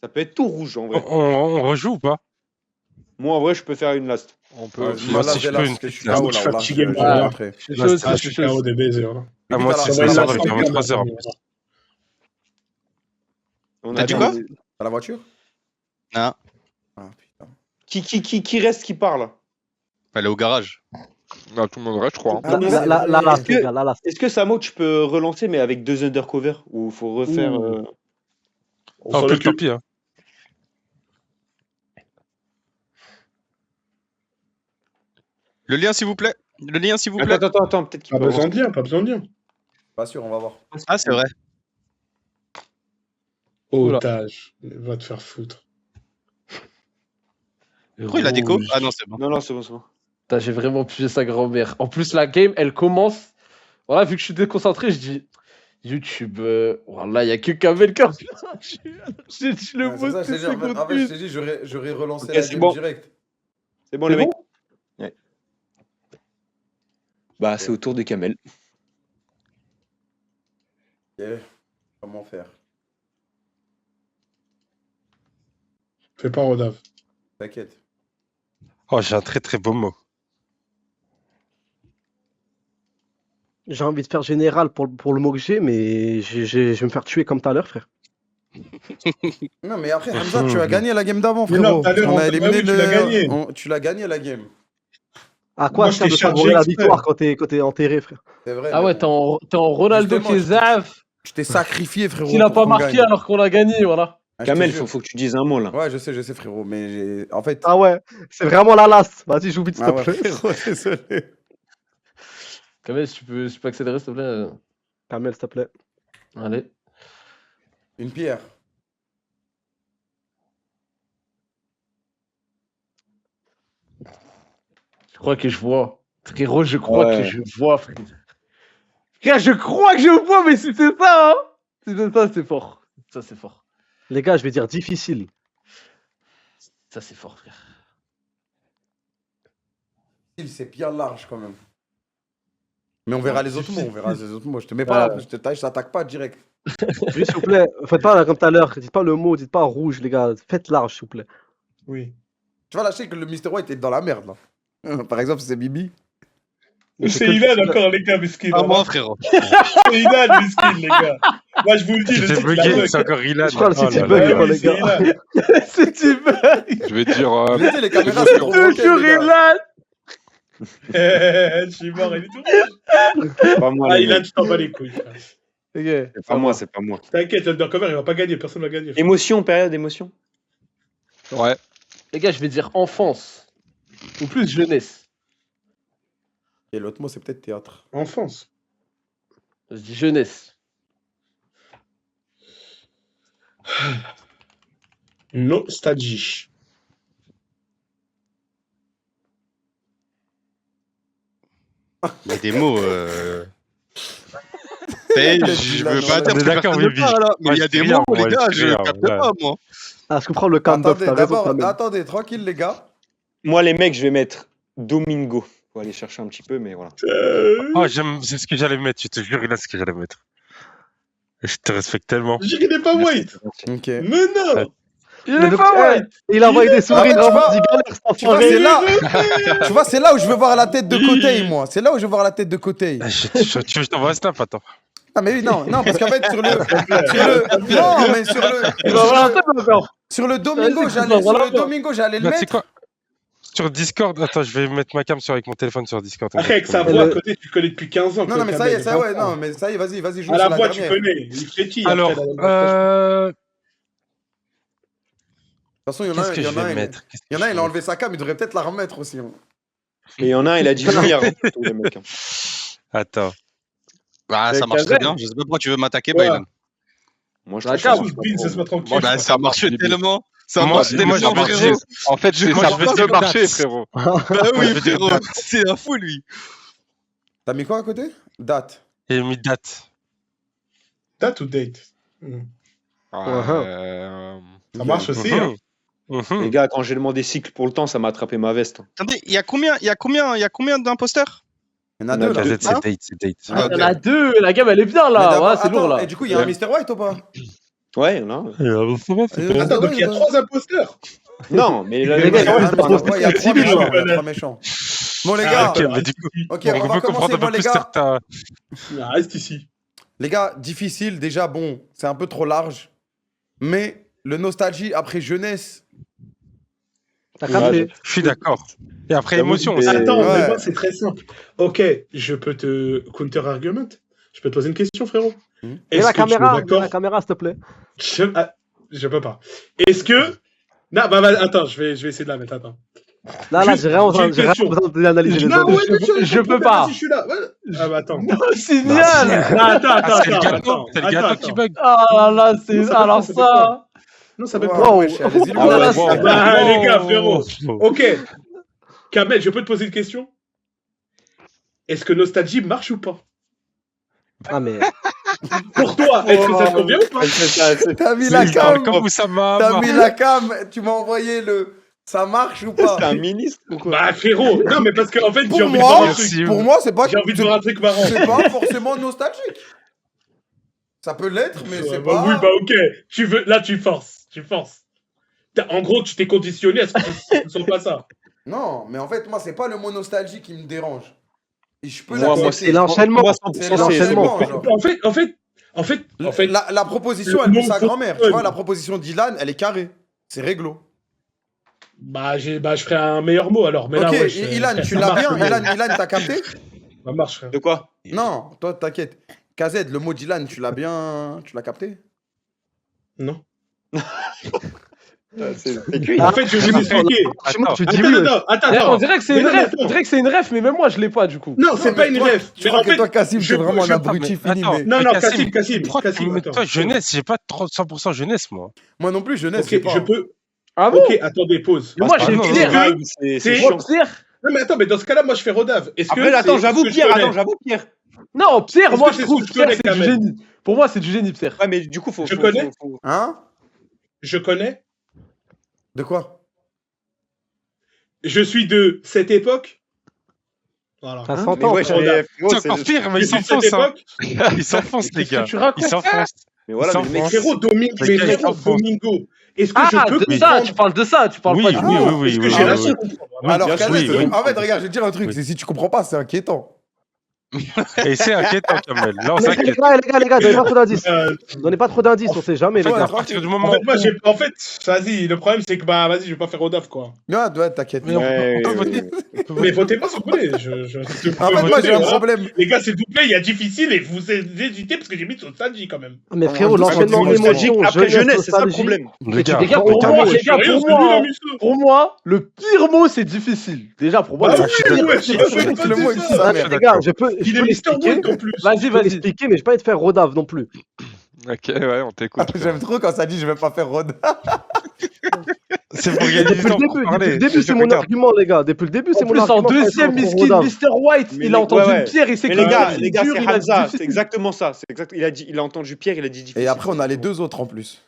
ça peut être tout rouge en vrai. On rejoue ou pas? Moi, en vrai, je peux faire une last. On peut. Ouais, moi, là, si je j'ai peux, là, une parce que je suis petite KO, last. là, là, Fatigué, je moi. vais Ah. rentrer. je suis chaud aussi, Ah, je je suis suis chaud. KO des baisers. Là. Ah, moi, Limite, c'est à ça, la- ça, à la- il fait 23h. On T'as a dit quoi? T'as la voiture? Non, Ah, putain. Qui reste qui parle? fallait au garage. Non, tout le monde reste, je crois. hein. Ah, Là, là, là, là, les gars, là, là. Est-ce que Samo, tu peux relancer, mais avec 2 undercover? Ou faut refaire. On Ah, s'en tant occupe. pis, hein. Le lien, s'il vous plaît. Le lien, s'il vous plaît. Attends, peut-être qu'il Pas peut besoin avancer. de lien, pas besoin de lien. Pas sûr, on va voir. Ah, c'est vrai. Oula. Otage, va te faire foutre. Pourquoi il a déco? Rouge. Ah non, c'est bon. Non, c'est bon. Putain, j'ai vraiment pigé sa grand-mère. En plus, la game, elle commence. Voilà, vu que je suis déconcentré, je dis YouTube. Voilà, il n'y a que Kamel qui a- Je le Ouais, c'est pose ça, je t'ai dit, en fait, 50 je minutes. t'ai dit, j'aurais relancé Ok, la c'est game bon. direct. C'est bon, C'est les mecs. bon Ouais. Bah, c'est au tour de Kamel. Ok, comment faire? Fais pas Rodave. T'inquiète. Oh, j'ai un très très beau mot. J'ai envie de faire général pour le mot que j'ai, mais je vais me faire tuer comme tout à l'heure, frère. Non, mais après, Hamza, tu as gagné la game d'avant, Mais non, frérot. tout à l'heure, On on a t'a éliminé pas vu, tu l'as gagné. Tu l'as gagné la game. À quoi Moi, ça sert je de t'ai chargé savourer la exprès. victoire quand t'es enterré, frère? C'est vrai. Ah mais ouais, bon. t'es en Ronaldo Justement, Kézaf. Je t'ai sacrifié, frérot. S'il n'a pour pas qu'on marqué gagne. alors qu'on a gagné, voilà. Ah, je te Kamel, jure. faut que tu dises un mot là. Ouais, je sais, frérot. Mais en fait. Ah ouais, c'est vraiment la lasse. Vas-y, joue vite, s'il Ah te ouais, plaît. frérot, désolé. Kamel, si tu peux accélérer, s'il te plaît. Kamel, s'il te plaît. Allez. Une pierre. Je crois que je vois. Frérot, je crois Ouais. que je vois, frère. Frère, je crois que je vois, mais si c'est ça, hein. Si c'est ça, c'est fort. Ça, c'est fort. Les gars, je vais dire difficile. Ça, c'est fort, frère. C'est bien large quand même. Mais on verra les autres mots. On verra les autres mots. Je te mets pas là, je t'attaque pas direct. Juste, s'il vous plaît, faites pas comme tout à l'heure. Dites pas le mot, dites pas rouge, les gars. Faites large, s'il vous plaît. Oui. Tu vas lâcher que le Mr. White est dans la merde là. Par exemple, c'est Bibi. C'est Ilan encore, les gars, miskin. Ah, moi, frérot. C'est Ilan, miskin, les gars. Moi, je vous le dis, le J'ai titre, bugué, la c'est encore Ilan. Je crois le Oh City là bug, là. quoi, les gars. C'est du bug. Je vais dire. Je l'ai dit, les caméras c'est trop bloqué, Toujours les gars. Ilan. Je suis mort, il est tout rouge. C'est pas moi, Ah, les Ilan, mecs. tu t'en bats les couilles. frère. Ok. C'est pas moi, c'est pas moi. T'inquiète, l'undercover, il va pas gagner, personne va gagner. Émotion, période d'émotion. Ouais. Les gars, je vais dire enfance. Ou plus jeunesse. Et l'autre mot, c'est peut-être théâtre. Enfance. Je dis jeunesse. Nostalgie. Il y a des mots. Je veux pas dire On est que d'accord, personne ne Bibi. parle, là, mais Moi, il y a je des dis rien, mots, les moi, gars, je dis je rien, capte ouais. pas, moi. Ah, je comprends le count-up, Attendez, t'as raison, d'abord, Kamel. attendez, tranquille les gars. Moi, les mecs, je vais mettre Domingo. Faut aller chercher un petit peu, mais voilà. Oh, c'est ce que j'allais mettre, je te jure, Ilan, c'est ce que j'allais mettre. Je te respecte tellement. Je dirais pas White. Ok. Mais non. Il est pas ouais. Il a envoyé des sourires, tu il a vois- dit galère, cet Tu vois, enfoiré. c'est là. Tu vois, c'est là où je veux voir la tête de Côté, moi. C'est là où je veux voir la tête de Côté. Ah, tu veux que je t'envoie un snap, attends. Ah mais oui, non, parce qu'en fait sur le non, mais Il va avoir un tab encore. sur le Domingo, Vas-y, j'allais voilà, sur le Domingo, j'allais le Bah, tu sais mettre. quoi? Sur Discord, attends, je vais mettre ma cam avec mon téléphone sur Discord. Après, avec sa voix à côté, tu connais depuis 15 ans. Non, mais ça y est, ça ouais, non, mais ça y est, vas-y, joue À sur la voix, tu dernière. connais. Il frétille. Alors, après, façon, il y en a un, il a enlevé sa cam, il devrait peut-être la remettre aussi. Hein. Et il y en a un, il a dit milliards. Tous les mecs, hein. Attends. Bah, ça marche très bien. Je sais pas pourquoi tu veux m'attaquer, Baylan. Moi, je La trouve cam, Bin, ça se met tranquille. Bah, ça marche tellement. Ça Moi, marche moi, tellement, je- frérot. En fait, c'est Moi, ça je veux peut dire marcher, date. frérot. Bah oui, je veux dire frérot. date. C'est un fou, lui. T'as mis quoi à côté? Date. J'ai mis date. Date ou date? Ça marche aussi, hein. Les gars, quand j'ai demandé cycle pour le temps, ça m'a attrapé ma veste. Attendez, il y a combien d'imposteurs? Il y en a deux là. KZ, c'est date, c'est date. Il y en a deux, la gamme elle est bien Mais là, d'abord, ouais, c'est lourd attends, là. et du coup, il y a un Mr. White ou pas? Ouais, il y en a un. Attends, donc il y a 3 imposteurs. Non, mais là, Les gars, Il y a ouais, il y a trois civil, méchants, là. il y a trois méchants. Bon les gars, Ok, mais du coup, ok, on on va veut comprendre commencer. un Bon peu les plus gars, certains. Reste ici. les gars, difficile déjà. Bon, c'est un peu trop large, mais le nostalgie après jeunesse. T'as capté. Je suis d'accord. Et après, J'avoue émotion que aussi. c'est- Attends, Ouais. mais moi c'est très simple. Ok, je peux te counter-argument. Je peux te poser une question, frérot. Hmm. Et Est-ce la que tu es caméra, mets d'accord la caméra, s'il te plaît. Je peux pas. Est-ce que. Non, bah, attends, je vais essayer de la mettre. Attends. Là, Juste, j'ai rien j'ai une question. besoin d'analyser les Non, autres. ouais, bien sûr, je peux problème, pas. vas-y, je suis là. Ouais. Ah, bah attends. Signal. Non, attends, Ah, c'est le attends. gâteau, c'est le gâteau qui bug. Ah là là, Non, c'est. ça Alors bug pas, ça. Non, ça bug Wow, pas. wesh, il y a les Ah ouais, Illuminati. wow. Bah, les gars, frérot. Oh. Ok. Kamel, je peux te poser une question? Est-ce que Nostalgie marche ou pas? Ah, mais. Pour toi, est-ce que ça te convient ou pas? T'as mis la Il parle cam, comme Oussama t'as Hamar. mis la cam, tu m'as envoyé le. Ça marche ou pas? C'est un ministre ou quoi? Bah, frérot. Non, mais parce qu'en fait, j'ai Pour envie de voir moi, un truc. Merci. pour moi, c'est pas. J'ai envie de voir un truc marrant. C'est pas forcément nostalgique. Ça peut l'être, mais c'est Bah pas. oui, bah ok. Tu veux... Là, tu forces. Tu forces. En gros, tu t'es conditionné à ce que ce ne soit pas ça. Non, mais en fait, moi, c'est pas le mot nostalgie qui me dérange. Et je peux Moi, l'accepter. C'est l'enchaînement. Moi, C'est 100%, c'est l'enchaînement, c'est- genre. En fait, La proposition, le elle mot pue sa faut- grand-mère. Tu vois, la proposition d'Ilan, elle est carrée. C'est réglo. bah, je ferai un meilleur mot alors. Mais Ok, là, ouais, Ilan, tu l'as bien? Ilan, t'as capté? Ça marche, frère. De quoi? Non, toi, t'inquiète. KZ, le mot d'Ilan, tu l'as bien. Tu l'as capté? Non. C'est cuit. En fait, je vais vous expliquer. Franchement, tu dis Attends, oui. attends. On dirait que c'est Mais une non, mais ref. attends. On dirait que c'est une ref, mais même moi je l'ai pas du coup. Non, c'est Non, pas mais une toi, ref. Tu Mais crois en que fait, toi, Cassim, je- t'es vraiment je- un abruti fini, Attends, mais. Non, mais non, Cassim, Cassim, pourquoi tu me mets attends. toi jeunesse? J'ai pas 100% jeunesse, moi. Moi non plus, jeunesse, Ok, c'est pas. je peux. Ah bon? Ok, attendez, pause. Mais moi Ah, j'ai non, Pierre. non, C'est C'est- chiant. Pierre. Non, mais attends, mais dans ce cas-là, moi, je fais Rodave. Est-ce que Après, attends, c'est j'avoue ce que je Pierre, connais j'avoue Pierre. Non, Pierre, Est-ce moi que je c'est trouve ce que je connais, Pierre c'est du Kamel génie. Pour moi c'est du génie Pierre. Ouais, mais du coup, faut. Je faut- connais. faut- Hein? Je connais. De quoi? Je suis de cette époque. Voilà. Ça Hein? s'entend. Mais ouais, frère. mais, frérot, C'est encore pire, mais Je ils suis de cette s'enfoncent, hein. époque. Ils s'enfoncent, les Qu'est-ce que gars. tu racontes? Ils s'enfoncent. Mais voilà, Ils mais mec, s'enfoncent. Frérot, Domingo, Les mais gars, ils frérot, s'enfoncent. Domingo. Est-ce que Ah, je peux de ça, comprendre? tu parles de ça, tu parles Oui, pas oui, du oui, tout. oui, Est-ce que oui, j'ai la oui, seule oui. comprendre? Alors, bien Khaled, sûr, oui, en fait, regarde, je vais te dire un truc. C'est si tu comprends pas, c'est inquiétant. Et c'est inquiétant, Kamel. Là, on Les s'inquiète. gars, donnez pas trop d'indices. Euh, Donnez pas trop d'indices, on sait jamais, les Ouais, gars. À partir du moment En fait, moi, en fait, vas-y, le problème, c'est que, bah, vas-y, je vais pas faire Rodave, quoi. Ouais, t'inquiète. Mais on Ouais, peut ouais, voter. Mais votez pas, s'il vous plaît. En fait, moi, j'ai un problème. Les gars, s'il vous plaît, il y a difficile et vous hésitez parce que j'ai mis nostalgie quand même. Mais frérot, Ah, l'enchaînement nostalgique émotion, après jeunesse, c'est ça le nostalgie. problème. Les gars, Les gars, pour Kamel, moi, je les gars, Sérieux, pour c'est nul, moi, hein, Musso. pour moi, le pire mot c'est difficile. Déjà pour moi. Ah le- oui, ouais, Le mot, il dit ça, merde. Les gars, je peux Il est Mr. l'expliquer. White en plus. Vas-y, Je peux vas-y. l'expliquer, mais je vais pas être faire Rodave non plus. Ok, ouais, on t'écoute. J'aime trop quand ça dit je vais pas faire Rod. c'est pour gagner du Depuis le temps pour début, parler. depuis le début, c'est mon Regarde. argument, les gars. Depuis le début, c'est En mon plus, en argument. deuxième miskin, Mr. White, Mais il a les- entendu ouais, ouais. Pierre, il sait Mais que les gars, c'est les gars, dur, c'est il a dit Hamza, difficile. c'est exactement ça. C'est exact. Il a entendu Pierre, il a dit difficile. Et après, on a les deux autres en plus.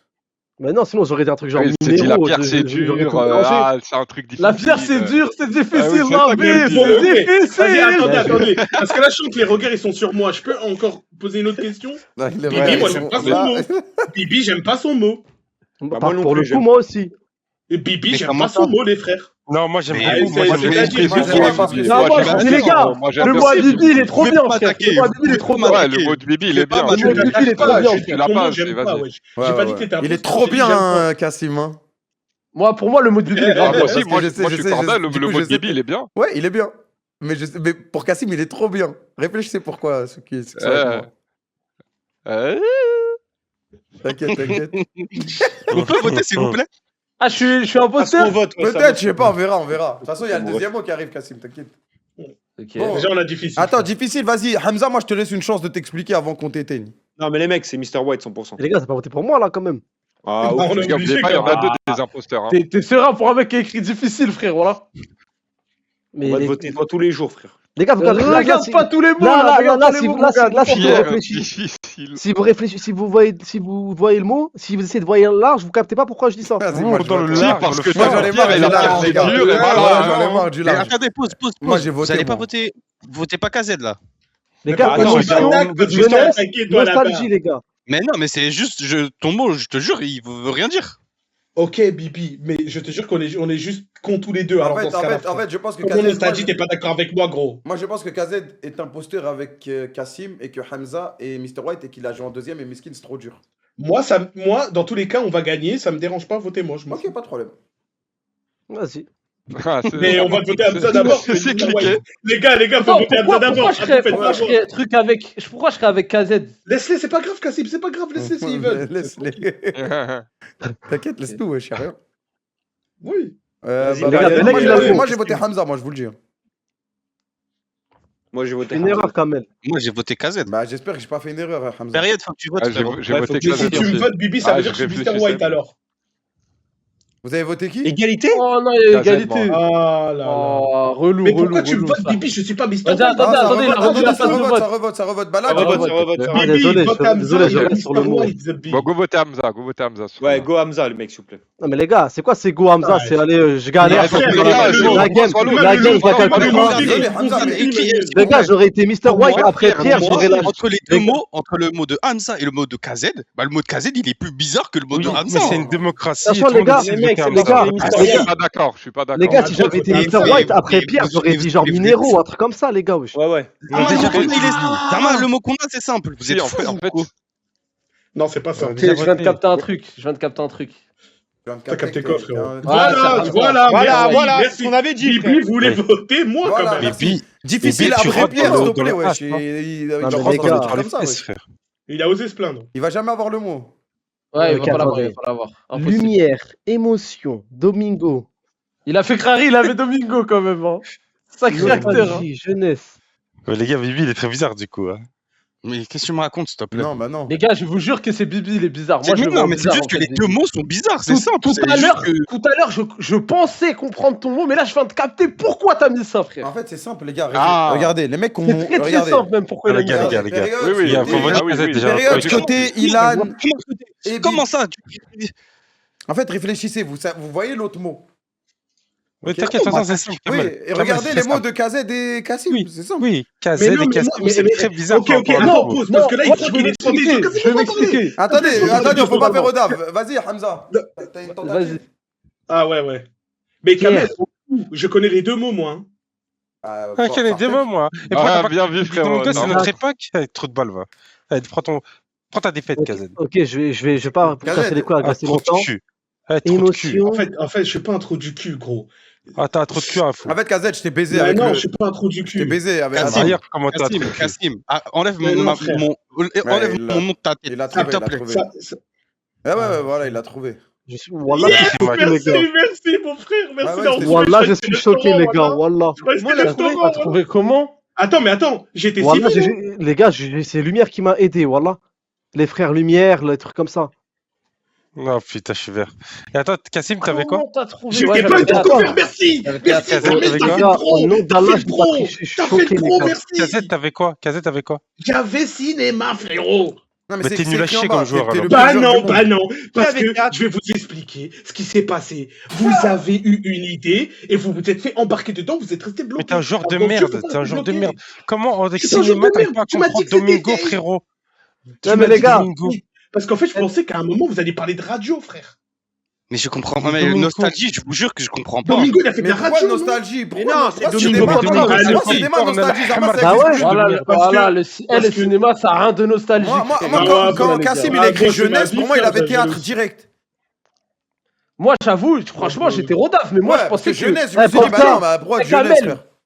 Mais non, sinon j'aurais dit un truc genre Oui, c'est dit la numéro. pierre, c'est dur. C'est un truc difficile. La pierre c'est dur, c'est difficile, Ah oui, c'est la ça vie, que je dis. Bon, ok. c'est Vas-y, difficile. attendez. Parce que là, je sens que les regards, ils sont sur moi. Je peux encore poser une autre question? Non, il est Bibi, vrai, moi, ils j'aime sont pas son là. mot. Bibi, j'aime pas son mot. moi non Pour le plus, coup, j'aime. moi aussi. Et Bibi, Mais j'aime comment pas son mot, les frères. Non, moi j'aime Mais beaucoup. c'est- Moi, c'est- j'aime c'est- beaucoup. c'est- Moi, j'aime pas. Non, moi, je dis les gars, le mot à Bibi il est trop bien, pas frère. attaquer, Le mot à vous Bibi il est trop pouvez bien. pas Ouais, le mot de Bibi, il est bien. pas Je Bibi, il est t'attaque trop pas, bien, je dis tu ton la mot, passes, j'aime vas-y. pas, wesh. Ouais, J'ai pas ouais, dit que t'étais un Il est peu trop stylé, j'aime pas. bien, Cassim. Hein. Moi, pour moi, le mot de Bibi il est Ah, grave. moi bien. aussi, Parce que moi je sais, je je suis sais, Corda, du le coup, mot je de sais. Bibi, il est bien. Ouais, il est bien. Mais pour Cassim, il est trop bien. Réfléchissez pourquoi, ceux qui sont avec moi. Euh, T'inquiète, t'inquiète. On peut voter, s'il vous plaît? Ah, je suis imposteur. Peut-être, je sais pas, on verra. De toute façon, il y a le deuxième mot qui arrive, Kassim, t'inquiète. Ok. Bon. Déjà, on a difficile. Attends, difficile, vas-y. Hamza, moi, je te laisse une chance de t'expliquer avant qu'on t'éteigne. Non, mais les mecs, c'est Mr. White 100%. Les gars, c'est pas voté pour moi là quand même. Ah, On ok. est obligé, Il y en a quand deux même. des imposteurs. Hein. T'es serein pour un mec qui a écrit difficile, frère, voilà. Mais On va te les... voter toi tous les jours, frère. les gars, vous regardez Regarde pas tous les mots, là, regarde là, pas les si mots, vous là, regarde. si vous Pierre, réfléchissez, difficile. si vous réfléchissez, si vous voyez le mot, si vous essayez de voir large, vous captez pas pourquoi je dis ça. Vas-y, moi, je dans le vote. large, parce que Moi, j'en ai marre Pierre, du il a large, perdu les gars. dur, et Voilà, voilà. j'en ai marre du Mais large. attendez, pause. Moi, j'ai voté, Vous allez pas moi. voter. Votez pas KZ là. Les gars, attends, émotion, parce que je t'ai jeunesse, attaqué, toi, là-bas. nostalgie, les gars. Mais non, mais c'est juste ton mot, je te jure, il veut rien dire. Ok, Bibi, mais je te jure qu'on est juste cons tous les deux. En Alors, fait, dans ce cas-là, en fait, je pense que Comment KZ. nostalgie, t'es pas d'accord avec moi, gros. Moi, je pense que KZ est imposteur avec Kassim et que Hamza et Mr. White et qu'il a joué en deuxième et Miskin, c'est trop dur. Moi, dans tous les cas, on va gagner. Ça me dérange pas, votez moi. Je m'en fous. Ok, pas de problème. Vas-y. Ah, c'est- Mais on va voter Hamza d'abord. C'est cliqué. Les gars, faut Non, voter Hamza d'abord. pourquoi je serais truc avec. Pourquoi je serais avec KZ? Laisse-les, c'est pas grave, Kassim, c'est pas grave, laisse-les s'ils veulent. Laisse-les. T'inquiète, laisse tout, wesh, y'a rien. Oui. Vas-y, les gars, moi, il a le moi, mot. j'ai voté Hamza, moi, je vous le dis. Moi, j'ai voté Une Hamza. erreur, Kamel. Moi, j'ai voté KZ. Bah, j'espère que j'ai pas fait une erreur, Hamza. Période, faut que tu votes. Ah, frérot. j'ai Ouais, voté faut que Mais si KZ tu me aussi. votes Bibi, ça Ah, veut dire que je je suis Mr. réfléchissais. White alors. Vous avez voté qui? Égalité? Oh non, il y a KZ, égalité. bon. Ah là là. Oh, relou, Mais relou. pourquoi tu me relou, votes ça. Bibi? Je suis pas Mr. Vas-y, White. attendez, ça attendez, il a revote, rendu la place de vote. ça revote. Ça revote. Bibi, Désolé, vote Hamza, désolé, je il y a reste sur le Mr. mot. White, the big. Bon, go voter Hamza, go voter Hamza. Ouais, go Hamza, le mec, s'il vous plaît. Non mais les gars, c'est quoi ces go Hamza? Ouais. C'est aller, je galère. Mais frère, la les gars, le- la game, soit la game, je la calcule pas. Désolé, Hamza, mais Les gars, j'aurais été Mr. White après Pierre, j'aurais la. Entre les deux mots, entre le mot de Hamza et le mot de KZ, bah le mot de KZ il est plus bizarre que le mot de Mais Hamza. c'est une démocratie. Sachant, tout le les gars, monde décide de voter les Hamza. gars, Je suis pas d'accord, je suis pas d'accord. Les gars, si j'avais été mais- Mr. mais- White après mais- Pierre, j'aurais mais- dit genre mais- minéraux, un truc comme ça, les gars. Wesh. Ouais, ouais. Zama, déjà le mot qu'on a, fait- il est- Zama, le mot qu'on a, c'est simple. Vous Si, êtes en fous, fait, ou quoi Non, c'est pas ça. Ouais. Ok, je viens de capter un truc. T'as capté quoi, frérot? Voilà, Voilà, Voilà, merci. ce qu'on avait dit. Bibi voulait Ouais. voter moi quand Voilà, même. merci. Mais Difficile Mais tu après rentres Pierre, dans s'il le- te plaît, dans le wesh. H, hein. Il mais rentre les dans gars, le truc comme ça, Laisse, wesh. frère. Il a osé se plaindre. Il va jamais avoir le mot. Ouais, il Ok, va pas l'avoir, attendez. il va pas l'avoir. Impossible. Lumière, émotion, Domingo, Il a fait Crary, il avait Domingo quand même. Hein. Sacré acteur. Hein. nostalgie, jeunesse. Ouais, les gars, Bibi, il est très bizarre du coup. Hein. Mais qu'est-ce que tu me racontes, s'il te plaît? Non, bah non. Les gars, je vous jure que c'est Bibi, il est bizarre. Moi, je le Non, vois mais c'est bizarre, juste en que fait, les Bibi. deux mots sont bizarres, c'est simple. Tout c'est à juste l'heure, que- je pensais comprendre ton mot, mais là, je viens de capter pourquoi t'as mis ça, frère. En fait, c'est simple, les gars. Ah. Regardez, les mecs ont. C'est très très Regardez. simple, même pourquoi il a Les mis gars, ça. les gars, les gars. Période, Oui, oui, Il y a un côté- vote ah oui, KZ oui. déjà. Période, Ouais, côté Ilan. et Comment Bibi. ça? En fait, réfléchissez, vous voyez l'autre mot. Ouais, Ok. t'inquiète, de toute façon, c'est simple. Oui, Kamel. et Kamel, regardez c'est les très mots simple. de KZ et Kassim, Oui. c'est simple. Oui, KZ Mais non, et mais Kassim, non, mais- c'est très bizarre. Ok, par ok, rapport à non, l'autre mot. pause, parce que là, il moi, faut je qu'il vais explique. m'expliquer. Je vais m'expliquer. Attendez, Attendez, faut pas faire au dave. Vas-y, Hamza. T'as une Vas-y. tentative. Ah ouais. Mais quand Pierre. même, je connais les deux mots, moi. Hein. Ah, quel est des mots, moi. Et pourquoi Ah, t'as pas bien vu, frérot. Domingo, c'est Non. notre époque. Allez, trop de balles, va. Allez, prends ta défaite, Ok, KZ. ok, je vais pas KZ. casser les couilles à Ah, gasser trop longtemps. de cul. Ah, trop de cul. Émotion. En fait, je suis pas un trou du cul, gros. Ah, t'as trop de cul, info. En fait, KZ, je t'ai baisé Mais avec non, le. je suis pas un trou du Je t'ai cul. baisé avec. Kassim. Attends, Regarde comment t'as trop de cul. Enlève Mais non, frère. enlève il l'a- mon nom de ta tête. Il a s'il trouvé, te il a plaît. trouvé. Ça- Ouais, voilà, il a trouvé. Je suis Wallah, je suis choqué, les Merci, gars. merci, mon frère. Merci ouais, d'avoir c'était- trouvé. Wallah, je croyais que suis c'était choqué, les restaurant, gars. voilà. Wallah. Je croyais que Moi, c'était t'as restaurant, trouvé comment? Attends, mais attends, j'étais si Wallah, bon. les gars, c'est Lumière qui m'a aidé, Wallah. Les frères Lumière, les trucs comme ça. Non, putain, je suis vert. Et attends, Kassim, t'avais quoi? Comment t'as trouvé? J'ai Ouais, pas j'avais eu de quatre. tout faire, merci. J'avais Merci, quatre. Samuel, Les t'as gars, fait le au pro. nom T'as d'Allah, fait je le suis pas pro. pris, je suis T'as fait choqué, le les pro, gars. merci. KZ, t'avais quoi? KZ, t'avais quoi? J'avais cinéma, frérot. Non, Mais c'est- t'es c'est nul à écrit en chier bas, comme joueur, t'es le alors. pire Bah joueur non, du monde. bah non, parce J'avais que quatre. je vais vous expliquer ce qui s'est passé. Vous avez eu une idée et vous vous êtes fait embarquer dedans, vous êtes resté bloqué. Mais t'es un joueur de Alors, donc, merde, je peux t'es pas un joueur de bloquer. merde. Comment avec Je suis un joueur cinéma de t'arrives merde. pas à Tu m'as dit comprendre que c'était Domingo, gay. frérot? Tu Ouais, m'as mais les dit gars, Domingo. Parce qu'en fait, je pensais qu'à un moment, vous alliez parler de radio, frère. Mais je comprends pas. Mais Domingo. nostalgie, je vous jure que je comprends pas. Domingo, il a fait de Mais la pourquoi radio. non nostalgie? Pourquoi non, pourquoi c'est c'est Domingo, des mains? Domingo, Pourquoi Domingo, c'est des mains nostalgie? Zama, ça Bah existe ouais. plus, Voilà, Domingo. parce voilà, que- le parce que- cinéma, ça a rien de nostalgique. Moi, frère. quand les Kassim gars. il a écrit Ah, moi, c'est ma jeunesse, vie, pour moi il frère, avait théâtre jeunesse. direct. Moi, j'avoue, franchement, j'étais rodaf, mais moi, je Ouais, parce pensais que que. jeunesse, je me suis dit, pour bah ça, non, bah pourquoi Eh, jeunesse, Kamel, frère?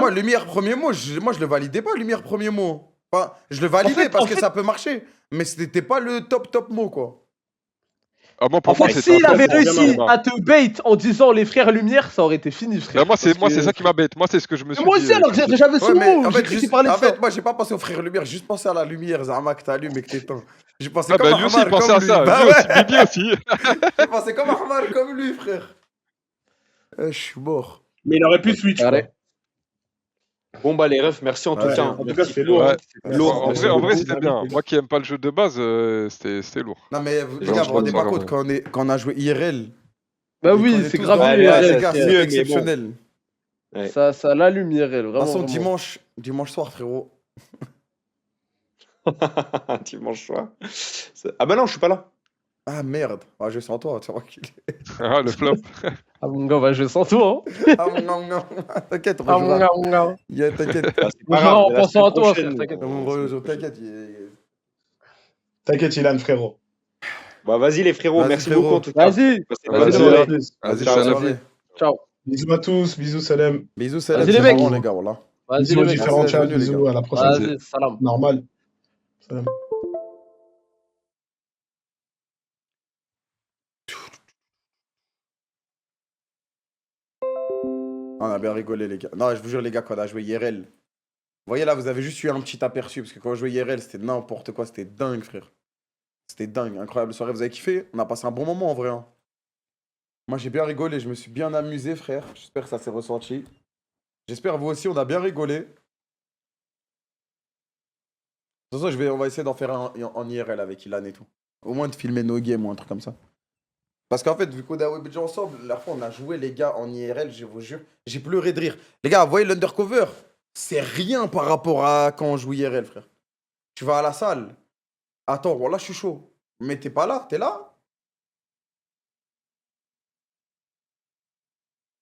moi, lumière premier mot, moi je le validais pas, lumière premier mot. Enfin, je le validais parce que ça peut marcher, mais c'était pas le top mot quoi. Ah, moi, En pour moi, fait, c'était s'il un avait fait pour réussi Benzema. à te bait en disant les frères Lumière, ça aurait été fini, frère. Bah, moi, c'est Parce que- ça qui m'a bête. Moi, c'est ce que je me suis Moi dit. aussi, alors que Kamzo. j'avais son Ouais, mais mot, en j'ai fait, cru qu'il juste, parlait de en ça. fait, moi, j'ai pas pensé aux frères lumière, j'ai juste pensé à la lumière, Zama, que t'allumes et que t'éteins. J'ai pensé Ah, comme bah, lui aussi, il Ahmar, pensait comme à lui. ça. Bah Lui ouais, aussi, Bibi aussi. j'ai pensé comme Ahmar, comme lui, frère. Je suis mort. Mais il aurait pu switch, quoi. Carré. Bon, bah, les refs, merci en tout Ouais, cas. En tout cas, Merci c'était pour- lourd. Ouais. hein. Merci. Lourd, En merci vrai, beaucoup. c'était bien. Moi qui aime pas le jeu de base, c'était lourd. Non, mais les gens gars, qui vous vous rendez pensent pas à compte quand on a joué IRL. Bah et qu'on oui, est c'est tous grave dans- Ouais, mieux, ouais, les ça, gars, c'est c'est mieux, mais exceptionnel. Ouais. Ça l'allume IRL, De toute vraiment. façon, vraiment. dimanche soir, frérot. Dimanche soir. Ah bah non, je suis pas là. Ah merde, je vais sans toi, tu reculé. Ah, le flop. Ah mon gars, on va jouer sans toi. Hein. Ah non, non, t'inquiète, on Ah mon rejouera. gars, mon gars. Yeah, t'inquiète, Bah, c'est On pas jouera grave, en mais la pensant semaine à toi, prochaine, frère, t'inquiète. on rejoue, t'inquiète. T'inquiète, Ilan, frérot. Bah vas-y les frérots, Vas-y, merci frérot. beaucoup en tout cas. Vas-y. Passez une Vas-y, bonne Vas-y, soirée. à plus. Vas-y, Ciao, salam. ciao. Soirée. Ciao. Bisous à tous, bisous, salam. Bisous, salam, Vas-y, c'est les mecs. marrant, les gars, voilà. Vas-y, Bisous les aux mecs. différents Merci chats, d'être venus, les bisous, gars. à la prochaine. Vas-y, salam. Normal. Salam. On a bien rigolé, les gars. Non, je vous jure, les gars, quand on a joué IRL. Vous voyez là, vous avez juste eu un petit aperçu, parce que quand on jouait IRL, c'était n'importe quoi, c'était dingue, frère. C'était dingue, incroyable soirée, vous avez kiffé? On a passé un bon moment en vrai. Hein. Moi, j'ai bien rigolé, je me suis bien amusé, frère. J'espère que ça s'est ressenti. J'espère vous aussi, on a bien rigolé. De toute façon, on va essayer d'en faire un en IRL avec Ilan et tout. Au moins de filmer nos games ou un truc comme ça. Parce qu'en fait, vu qu'on a déjà ensemble, la fois on a joué les gars en IRL, je vous jure, j'ai pleuré de rire. Les gars, vous voyez l'undercover? C'est rien par rapport à quand on joue IRL, frère. Tu vas à la salle. Attends, voilà, je suis chaud. Mais t'es pas là, t'es là?